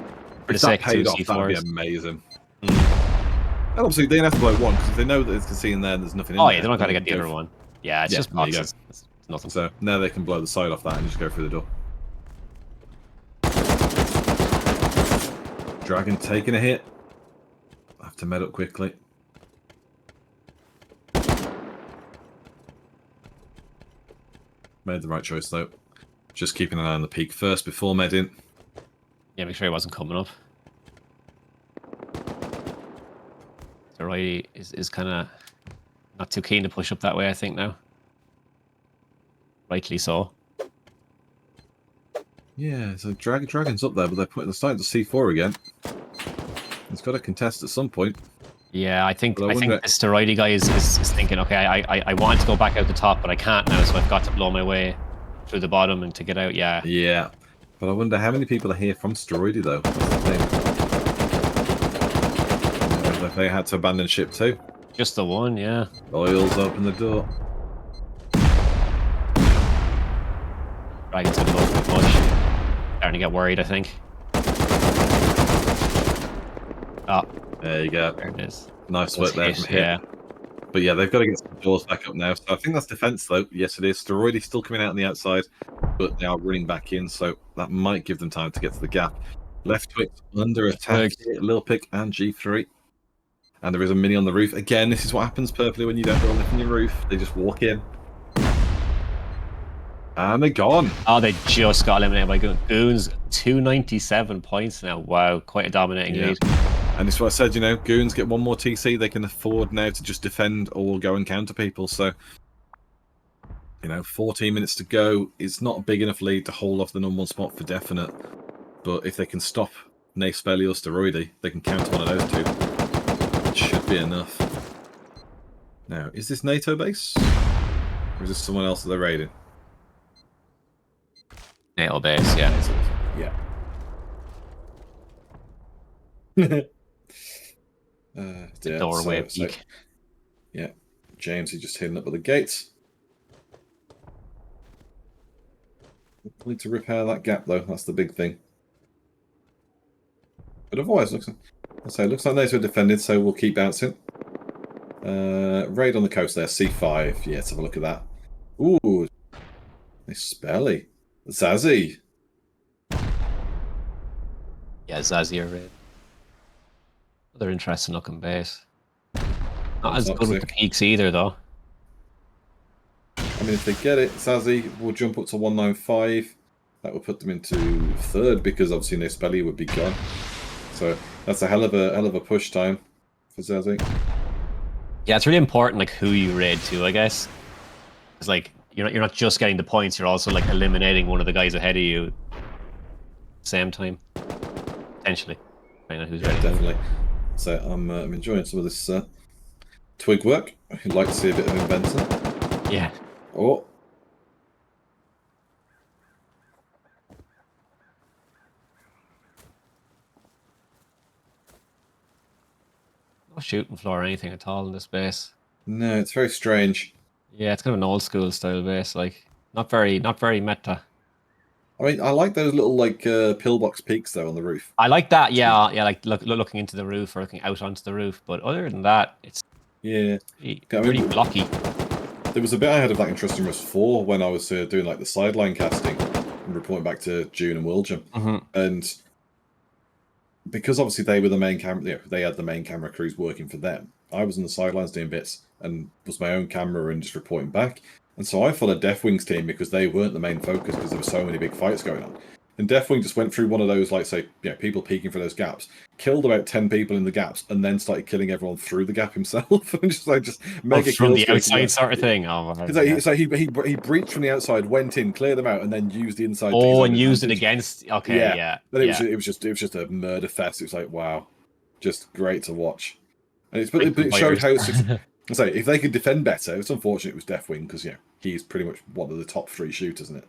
for if the that paid off, that'd be amazing. And obviously, they don't have to blow one, because if they know that it's a casino there and there's nothing in there. Oh, yeah, they're not going to get the other one. Yeah, it's just boxes. It's nothing. So now they can blow the side off that and just go through the door. Dragon taking a hit. I have to med up quickly. Made the right choice, though. Just keeping an eye on the peak first before medding. Yeah, make sure he wasn't coming up. So Riley is kind of not too keen to push up that way, I think, now. Rightly so. Yeah, so Dragon's up there, but they're starting to C4 again. He's got to contest at some point. Yeah, I think But I the wonder- steroidy guy is thinking, okay, I wanted to go back out the top, but I can't now, so I've got to blow my way through the bottom and to get out. Yeah. Yeah. But I wonder how many people are here from Steroidy, though. That's the thing. If they had to abandon ship too. Just the one, yeah. Oils open the door. Dragon's gonna go for the push. Starting to get worried, I think. Oh, There you go. there it is. Nice work there from here. Yeah. But yeah, they've got to get some doors back up now. So I think that's defense, though. Yes, it is. Steroidy still coming out on the outside, but they are running back in, so that might give them time to get to the gap. Left twix under attack. Lil Pick and G3. And there is a mini on the roof. Again, this is what happens perfectly when you don't build anything on your roof. They just walk in. And they're gone. Oh, they just got eliminated by Goons. 297 points now. Wow, quite a dominating lead. And it's what I said, you know, Goons get one more TC. They can afford now to just defend or go and counter people. So, you know, 14 minutes to go. It's not a big enough lead to hold off the number one spot for definite. But if they can stop Naspelli or Steroidy, they can counter one of those two. It should be enough. Now, is this NATO base? Or is this someone else that they're raiding? NATO base, yeah. Yeah. Doorway peak. Yeah. James, he's just hitting up at the gates. We need to repair that gap, though. That's the big thing. But otherwise, looks like NATO are defended, so we'll keep bouncing. Raid on the coast there, C5. Yeah, let's have a look at that. Ooh, nice spelly. Zazzy. Yeah, Zazzy are red. Another interesting looking base. Not as good with the peaks either, though. I mean, if they get it, Zazzy will jump up to 195. That would put them into third because obviously Naspelli would be gone. So that's a hell of a push time for Zazzy. Yeah, it's really important like who you raid to, I guess. It's like you're not just getting the points, you're also like eliminating one of the guys ahead of you at the same time. Potentially. Depending on who's ready. Definitely. So I'm enjoying some of this twig work. I'd like to see a bit of inventor. Yeah. Oh. No shooting floor or anything at all in this base. No, it's very strange. Yeah, it's kind of an old school style base, like not very meta. I mean, I like those little like pillbox peaks though on the roof. I like that, yeah, like looking into the roof or looking out onto the roof. But other than that, it's pretty blocky. There was a bit I had of that interesting Rust 4 when I was doing like the sideline casting and reporting back to June and William, and because obviously they were the main camera, they had the main camera crews working for them. I was on the sidelines doing bits and was my own camera and just reporting back. And so I followed Deathwing's team because they weren't the main focus because there were so many big fights going on. And Deathwing just went through one of those, like, say, people peeking for those gaps, killed about 10 people in the gaps, and then started killing everyone through the gap himself. And just mega from the outside sort of thing. Oh, he breached from the outside, went in, cleared them out, and then used the inside. Oh, and used it against. Okay, yeah. Then it was just a murder fest. It was like, wow, just great to watch. And it showed how. I say, if they could defend better, it's unfortunate it was Deathwing because he's pretty much one of the top 3 shooters, isn't it?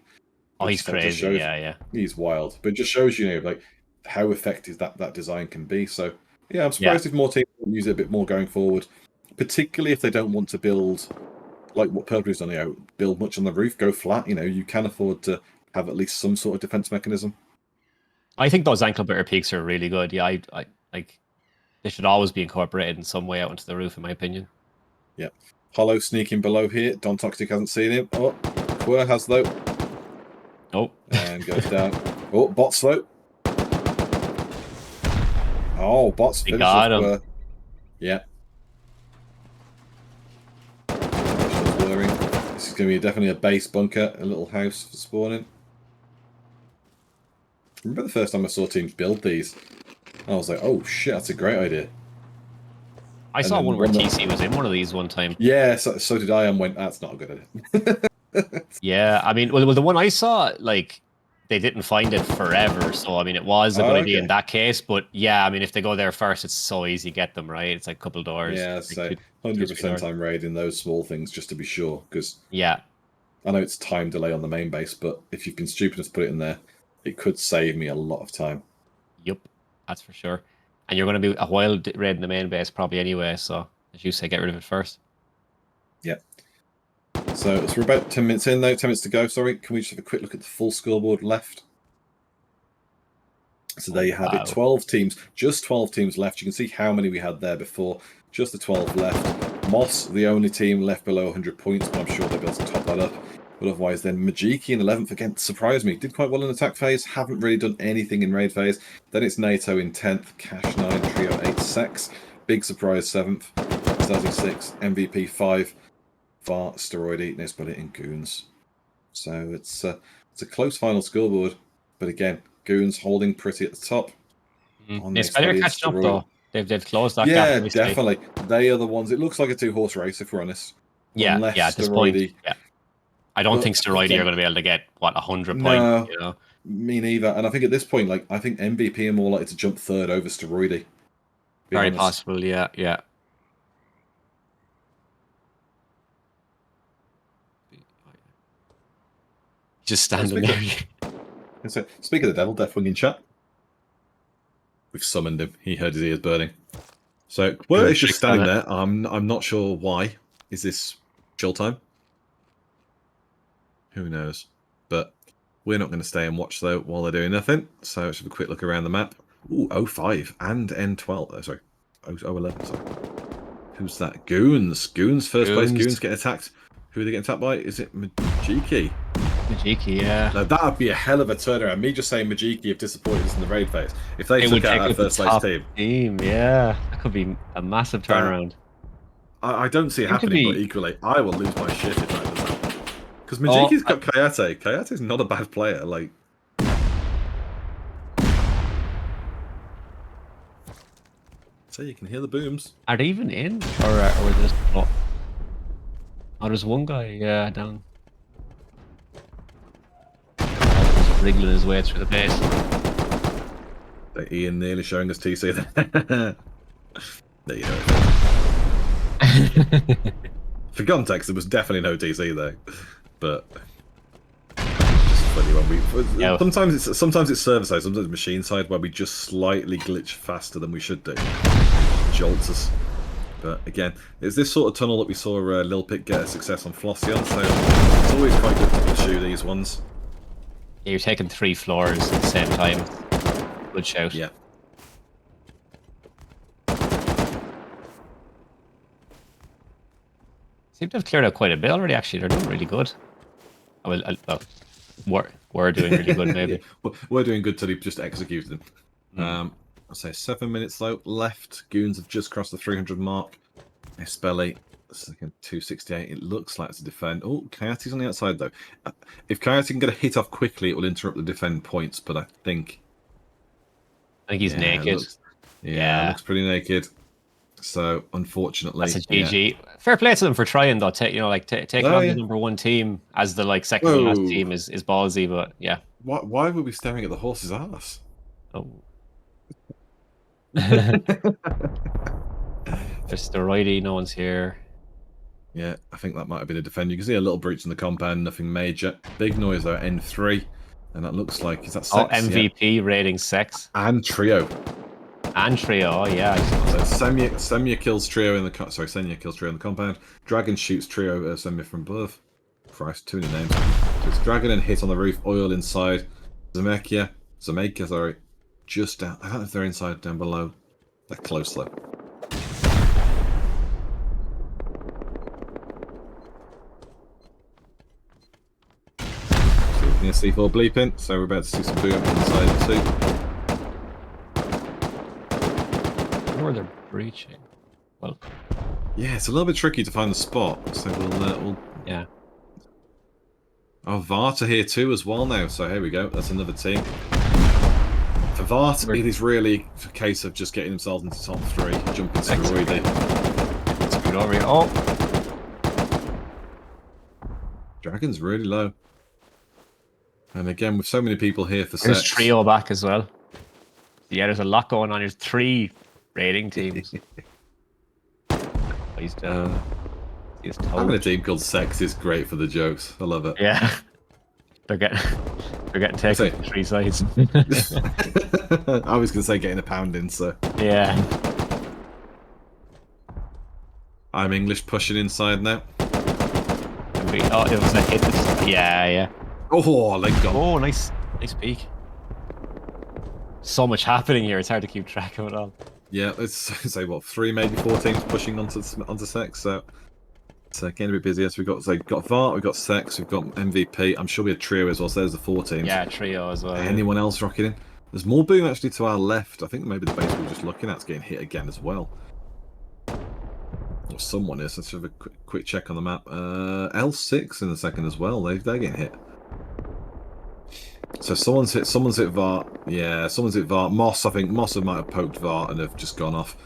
Oh, he's crazy. Yeah. He's wild, but it just shows like how effective that design can be. So yeah, I'm surprised if more teams use it a bit more going forward, particularly if they don't want to build like what Purple's done. Build much on the roof, go flat. You can afford to have at least some sort of defense mechanism. I think those ankle bitter peaks are really good. Yeah, I like they should always be incorporated in some way out into the roof, in my opinion. Yeah, Hollow sneaking below here. Don Toxic hasn't seen him. Oh, Quer has though. Oh. And goes down. Oh, Bots though. Oh, Bots finishes. Got him. Yeah. This is going to be definitely a base bunker, a little house for spawning. Remember the first time I saw teams build these? I was like, oh shit, that's a great idea. I saw one where TC was in one of these one time. Yeah, so did I, and went, that's not a good idea. Yeah, I mean, well, the one I saw, like, they didn't find it forever. So I mean, it was a good idea in that case. But yeah, I mean, if they go there first, it's so easy to get them, right? It's like a couple of doors. Yeah, like so 2, 3 100% doors. I'm raiding those small things just to be sure, because Yeah. I know it's time delay on the main base, but if you've been stupid enough to put it in there, it could save me a lot of time. Yep, that's for sure. And you're going to be a while raiding the main base probably anyway. So as you say, get rid of it first. Yeah. So we're about 10 minutes in though, 10 minutes to go, sorry. Can we just have a quick look at the full scoreboard left? So there you have it, 12 teams, just 12 teams left. You can see how many we had there before, just the 12 left. Moss, the only team left below 100 points, but I'm sure they'll be able to top that up. But otherwise then, Majiki in 11th, again, surprised me. Did quite well in attack phase, haven't really done anything in raid phase. Then it's NATO in 10th, Cash 9, Trio 8, Sex. Big surprise 7th, Stazzy 6, MVP 5, VAR, Steroidy, Nisbullet and Goons. So it's a close final scoreboard, but again, Goons holding pretty at the top. They're catching up though. They've closed that gap. Yeah, definitely. They are the ones. It looks like a 2-horse race, if we're honest. Yeah, Unless at this point, yeah. I don't think Steroidy again, are going to be able to get 100 points. No, You know? me neither. And I think at this point, like I think MVP are more likely to jump third over Steroidy. Very possible. Yeah, yeah. Just standing there. So, speak of the devil, Deathwing in chat. We've summoned him. He heard his ears burning. So, well, he's just standing there. I'm not sure why. Is this chill time? Who knows? But we're not going to stay and watch though while they're doing nothing. So let's have a quick look around the map. Ooh, 05 and N12. Oh, sorry. 011. Sorry. Who's that? Goons. Goons. First place. Goons get attacked. Who are they getting attacked by? Is it Majiki? Majiki, yeah. Now that would be a hell of a turnaround. Me just saying Majiki have disappointed us in the raid phase. If they took out our first place team, yeah, that could be a massive turnaround. I don't see it happening, but equally, I will lose my shit if that does happen. Because Majiki's got Kayate. Kayate's not a bad player. Like, so you can hear the booms. Are they even in, or are they just? Oh, there's one guy down. Wriggling his way through the base. Ian nearly showing us TC there. There you go. For context, there was definitely no TC though, but just funny when we. Sometimes it's server side, sometimes machine side, where we just slightly glitch faster than we should do. Jolts us. But again, it's this sort of tunnel that we saw Lil Pick get a success on Flossian, so it's always quite good to pursue these ones. Yeah, you're taking 3 floors at the same time. Good shout. Yeah. Seem to have cleared out quite a bit already, actually. They're doing really good. We're doing really good, maybe. Yeah. We're doing good till he just executed them. I'll say 7 minutes though left. Goons have just crossed the 300 mark. Espelli, 268. It looks like it's a defend. Oh, Coyote's on the outside though. If Coyote can get a hit off quickly, it will interrupt the defend points. But I think he's naked. Looks pretty naked. So unfortunately, that's a GG. Yeah. Fair play to them for trying though. Taking on the #1 team as the second to last team is ballsy. But yeah. Why were we staring at the horse's ass? Oh. There's Steroidy, no one's here. Yeah, I think that might have been a defender. You can see a little breach in the compound, nothing major. Big noise though, N3. And that looks like, is that Sex? Oh, MVP rating Sex. And Trio. And Trio, yeah. So Semya kills Trio in the Senya kills Trio in the compound. Dragon shoots Trio Semya from above. Christ, too many names. So it's Dragon and Hit on the roof, Oil inside. Zameka, sorry. Just down. I don't know if they're inside down below. They're close though. So we can C4 bleeping, so we're about to see some boom inside too. Or they're breaching. Well, yeah, it's a little bit tricky to find the spot, so we'll yeah. Oh, Vart are here too as well now, so here we go. That's another team. For Vart, it is really a case of just getting themselves into top 3, jumping Steroidy. It's good over here. Oh! Dragon's really low. And again, with so many people here for There's sex. Trio back as well. Yeah, there's a lot going on. There's 3 raiding teams. He's dead. He's Having a told. team called Sex is great for the jokes. I love it. Yeah. They're getting taken Say- from 3 sides. I was going to say getting a pound in, so. Yeah. I'm English pushing inside now. Oh, it was a hit. Yeah. Oh, leg gone. Oh, nice peek. So much happening here. It's hard to keep track of it all. Yeah, let's say what 3, maybe 4 teams pushing onto Sex. So it's getting a bit busier. So we've got Vart, we've got Sex, we've got MVP. I'm sure we had Trio as well. So there's the 4 teams. Yeah, Trio as well. Anyone else rocking in? There's more boom actually to our left. I think maybe the base we were just looking at's getting hit again as well. Or someone is. Let's have a quick check on the map. L6 in the second as well. They're getting hit. So someone's hit Vart. Yeah, someone's hit Vart. Moss, I think Moss might have poked Vart and have just gone off.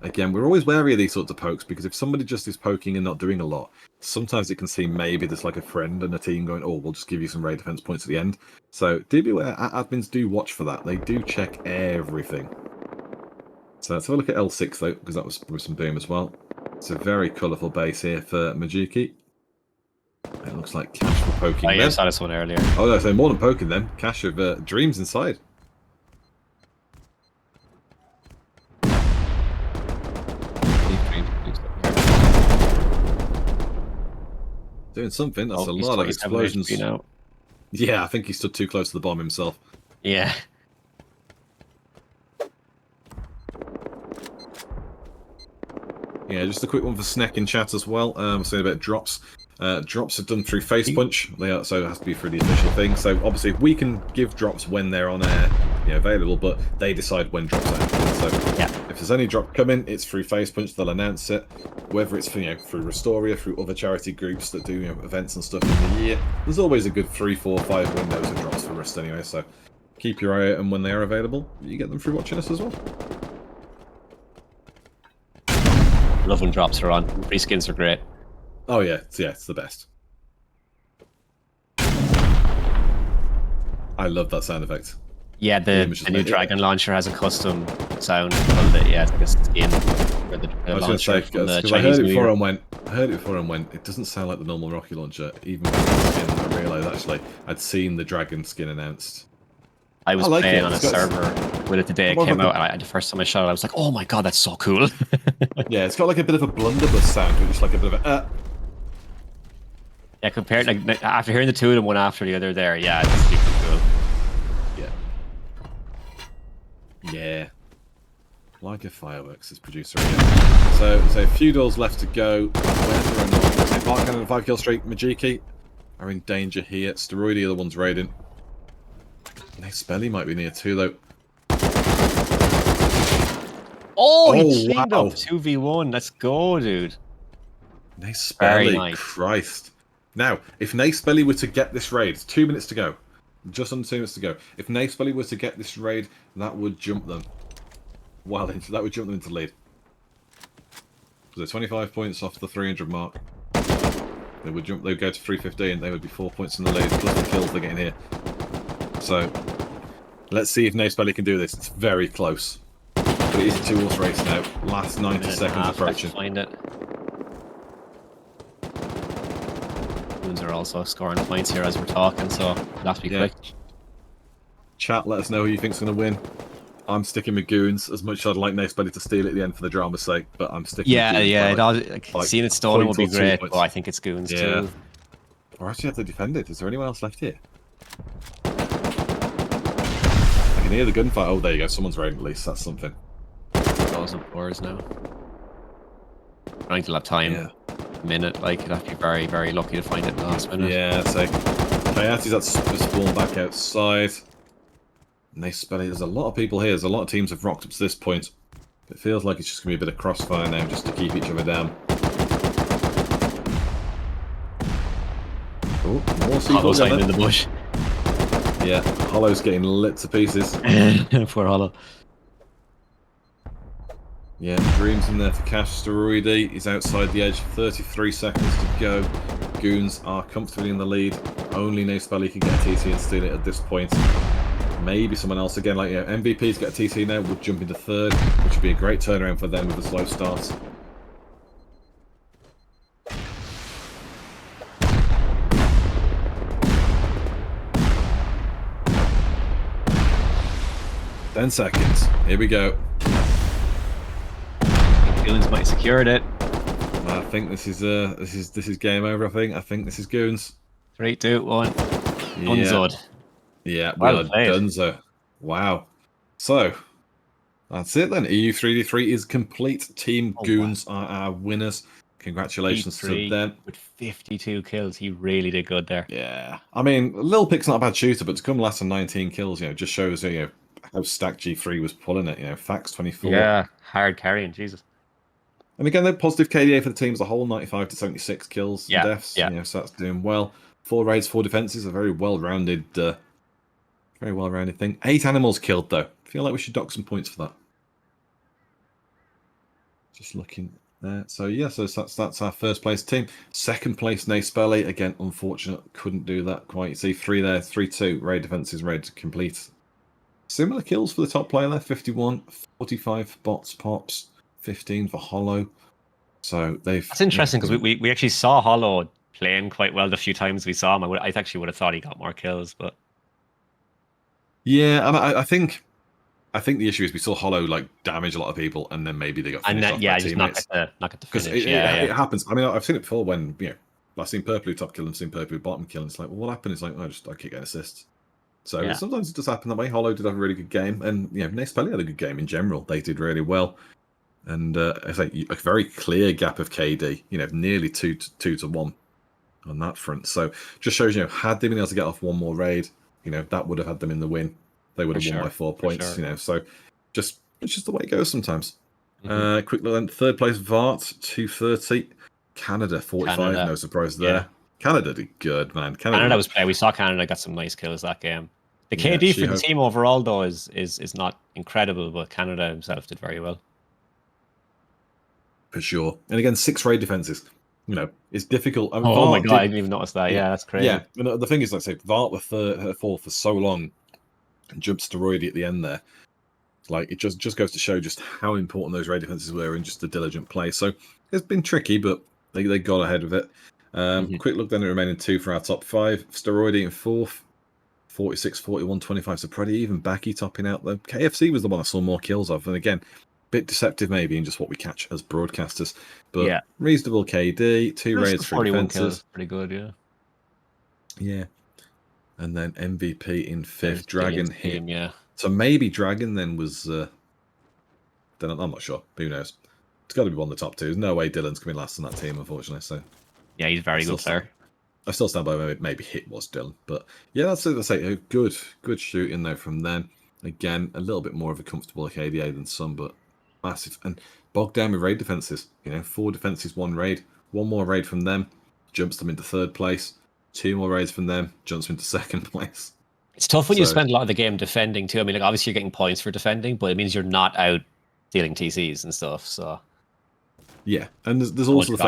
Again, we're always wary of these sorts of pokes because if somebody just is poking and not doing a lot, sometimes it can seem maybe there's like a friend and a team going, oh, we'll just give you some raid defense points at the end. So do beware, admins do watch for that. They do check everything. So let's have a look at L6 though, because that was with some boom as well. It's a very colourful base here for Majiki. It looks like Cash for poking them. I saw this one earlier. Oh no, so more than poking them. Cash of Dreams inside. Doing something. That's a lot of explosions. Yeah, I think he stood too close to the bomb himself. Yeah. Yeah, just a quick one for Sneck in chat as well. We're saying about drops. Drops are done through Face Punch. So it has to be through the official thing. So obviously we can give drops when they're on air, available, but they decide when drops are happening. So yeah, if there's any drop coming, it's through Face Punch. They'll announce it. Whether it's through Rustoria, through other charity groups that do events and stuff in the year, there's always a good 3, 4, 5 windows of drops for Rust anyway. So keep your eye out, and when they are available, you get them through watching us as well. Love when drops are on. Free skins are great. Oh yeah, it's the best. I love that sound effect. Yeah, the new Dragon launcher has a custom sound. Yeah, it's like a skin for the launcher from the Chinese I heard it New before Year. and went. It doesn't sound like the normal rocket launcher. Even with the skin, I realised actually I'd seen the Dragon skin announced. I was playing on a server with it the day it came out, and the first time I shot it, I was like, "Oh my god, that's so cool!" Yeah, it's got like a bit of a blunderbuss sound, which is like a bit of a. Yeah, compared like after hearing the two of them one after the other, there, yeah, it's super cool. Yeah. Like a fireworks is producer again. So a few doors left to go. Whether or not Mark Cannon and 5 kill streak, Majiki are in danger here. Steroid, the other one's raiding. Nice Spelly might be near too though. Oh, he cleaned wow. up 2v1. Let's go, dude. Nice Very Spelly, nice. Christ. Now, if Nice Spelly were to get this raid, it's 2 minutes to go. Just under 2 minutes to go. If Nice Spelly were to get this raid, that would jump them well into the lead. So 25 points off the 300 mark. They would go to 315, they would be 4 points in the lead, plus the kills they're getting here. So let's see if Nice Spelly can do this. It's very close. But it is a 2-horse race now. Last 90 seconds approaching. Find it. Goons are also scoring points here as we're talking, so it'll have to be quick. Chat, let us know who you think's going to win. I'm sticking with Goons, as much as I'd like Nice Spelly to steal it at the end for the drama's sake, but I'm sticking with Goons. Seeing it stolen would be great, but I think it's Goons too. Or actually have to defend it. Is there anyone else left here? I can hear the gunfight. Oh, there you go. Someone's raiding at least. That's something. Those up doors now. I think they'll have time. Yeah. A minute, like, you'd have to be very, very lucky to find it in the last minute. Yeah, so Coyotes had to spawn back outside. Nice Spelly. There's a lot of people here. There's a lot of teams have rocked up to this point. It feels like it's just going to be a bit of crossfire now, just to keep each other down. Oh, more Hollow's hiding in the bush. Yeah, Hollow's getting lit to pieces. Poor Hollow. Yeah, Dreams in there for Cash. Steroidy is outside the edge. 33 seconds to go. Goons are comfortably in the lead. Only Naspelly can get a TC and steal it at this point. Maybe someone else again, like MVP's got a TC now, would jump into third, which would be a great turnaround for them with a slow start. Ten seconds. Here we go. Goons might have secured it. I think this is game over. I think this is Goons. 3, 2, 1. Yeah. Unzod. Yeah, we Well are played. donezo. Wow. So that's it then. EU3D3 is complete. Team Goons are our winners. Congratulations to them. With 52 kills, he really did good there. Yeah. I mean, Lil Pic's not a bad shooter, but to come last on 19 kills, just shows how stacked G3 was pulling it. Fax 24. Yeah, hard carrying, Jesus. And again, the positive KDA for the team as a whole, 95 to 76 kills and deaths. Yeah. So that's doing well. 4 raids, 4 defenses, a very well-rounded thing. 8 animals killed though. I feel like we should dock some points for that. Just looking there. So yeah, so that's our first place team. Second place, Naspelly. Again, unfortunate, couldn't do that quite. You see 3 there, 3-2. Raid defenses, raid complete. Similar kills for the top player there, 51, 45 bots, pops, 15 for Hollow. So That's interesting because we actually saw Hollow playing quite well the few times we saw him. I actually would have thought he got more kills, but yeah, and I think the issue is we saw Hollow damage a lot of people, and then maybe they got finished off by teammates. Not get the finish. It happens. I mean, I've seen it before when I've seen Purple top kill and seen Purple bottom kill, and it's like, well, what happened? It's like, I keep getting assists. So sometimes it does happen that way. Hollow did have a really good game, and Naspelly had a good game in general. They did really well. And I think a very clear gap of KD, nearly 2 to 1 on that front. So just shows, had they been able to get off one more raid, that would have had them in the win. They would have won by 4 points, So it's just the way it goes sometimes. Quick look then, third place Vart, 230. Canada, 45. No surprise there. Canada did good, man. Canada was play. We saw Canada got some nice kills that game. The KD for the team overall though is not incredible, but Canada himself did very well. For sure. And again, 6 raid defenses. It's difficult. I mean, oh my god, I didn't even notice that. Yeah, that's crazy. Yeah, and the thing is, like I say, Vart were fourth for so long and jumped steroidy at the end there. It just goes to show just how important those raid defenses were and just the diligent play. So it's been tricky, but they got ahead of it. Quick look then at the remaining 2 for our top 5. Steroidy in 4th, 46, 41, 25. So pretty even. Backy topping out though. KFC was the one I saw more kills of. And again, bit deceptive maybe in just what we catch as broadcasters, but reasonable KD, 2 raids, 3 defenses. Pretty good, yeah. And then MVP in 5th, Dragon hit. Team, So maybe Dragon then was. Then I'm not sure. Who knows? It's got to be one of the top 2. There's no way Dylan's coming last on that team, unfortunately. So yeah, he's very good player. I still stand by maybe Hit was Dylan, but yeah, that's it. Let's say good shooting though from them. Again, a little bit more of a comfortable KDA than some, but massive. And bogged down with raid defenses. 4 defenses, 1 raid. 1 more raid from them jumps them into 3rd place. 2 more raids from them jumps them into 2nd place. It's tough when you spend a lot of the game defending too. I mean, obviously you're getting points for defending, but it means you're not out dealing TCs and stuff. So yeah, and there's also the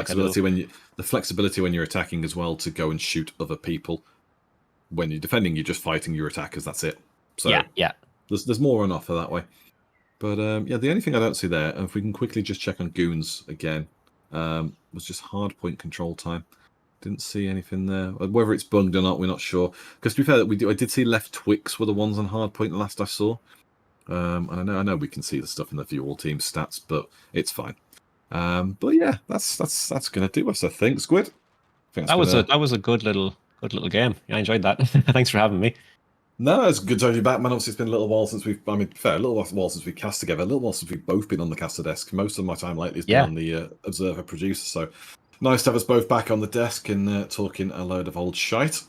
flexibility when you're attacking as well to go and shoot other people. When you're defending, you're just fighting your attackers. That's it. So yeah. There's more on offer that way. But the only thing I don't see there, and if we can quickly just check on Goons again, was just hard point control time. Didn't see anything there. Whether it's bugged or not, we're not sure. Because to be fair, I did see left Twix were the ones on hard point the last I saw. And I know we can see the stuff in the view all team stats, but it's fine. But yeah, that's gonna do us, I think. Squid. That was a good little game. Yeah, I enjoyed that. Thanks for having me. No, it's good to have you back, man. Obviously, it's been a little while since a little while since we cast together, a little while since we've both been on the caster desk. Most of my time lately has been on the observer producer, so nice to have us both back on the desk and talking a load of old shite.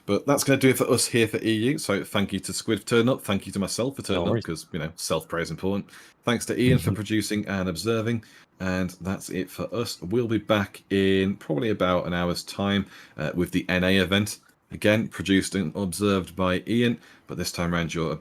But that's going to do it for us here for EU. So thank you to Squid for turning up. Thank you to myself for turning up because, self-praise important. Thanks to Ian for producing and observing. And that's it for us. We'll be back in probably about an hour's time with the NA event. Again, produced and observed by Ian. But this time around, your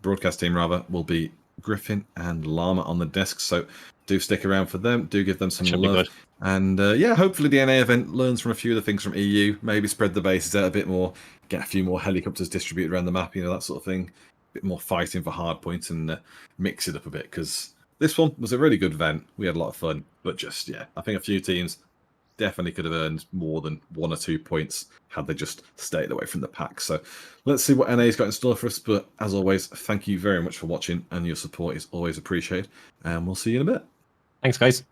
broadcast team, rather, will be Griffin, and Llama on the desk. So do stick around for them. Do give them some Should be love. good. And yeah, hopefully the NA event learns from a few of the things from EU. Maybe spread the bases out a bit more. Get a few more helicopters distributed around the map. You know, that sort of thing. A bit more fighting for hard points and mix it up a bit, because this one was a really good event. We had a lot of fun. But just, yeah, I think a few teams definitely could have earned more than 1 or 2 points had they just stayed away from the pack. So let's see what NA's got in store for us. But as always, thank you very much for watching, and your support is always appreciated. And we'll see you in a bit. Thanks, guys.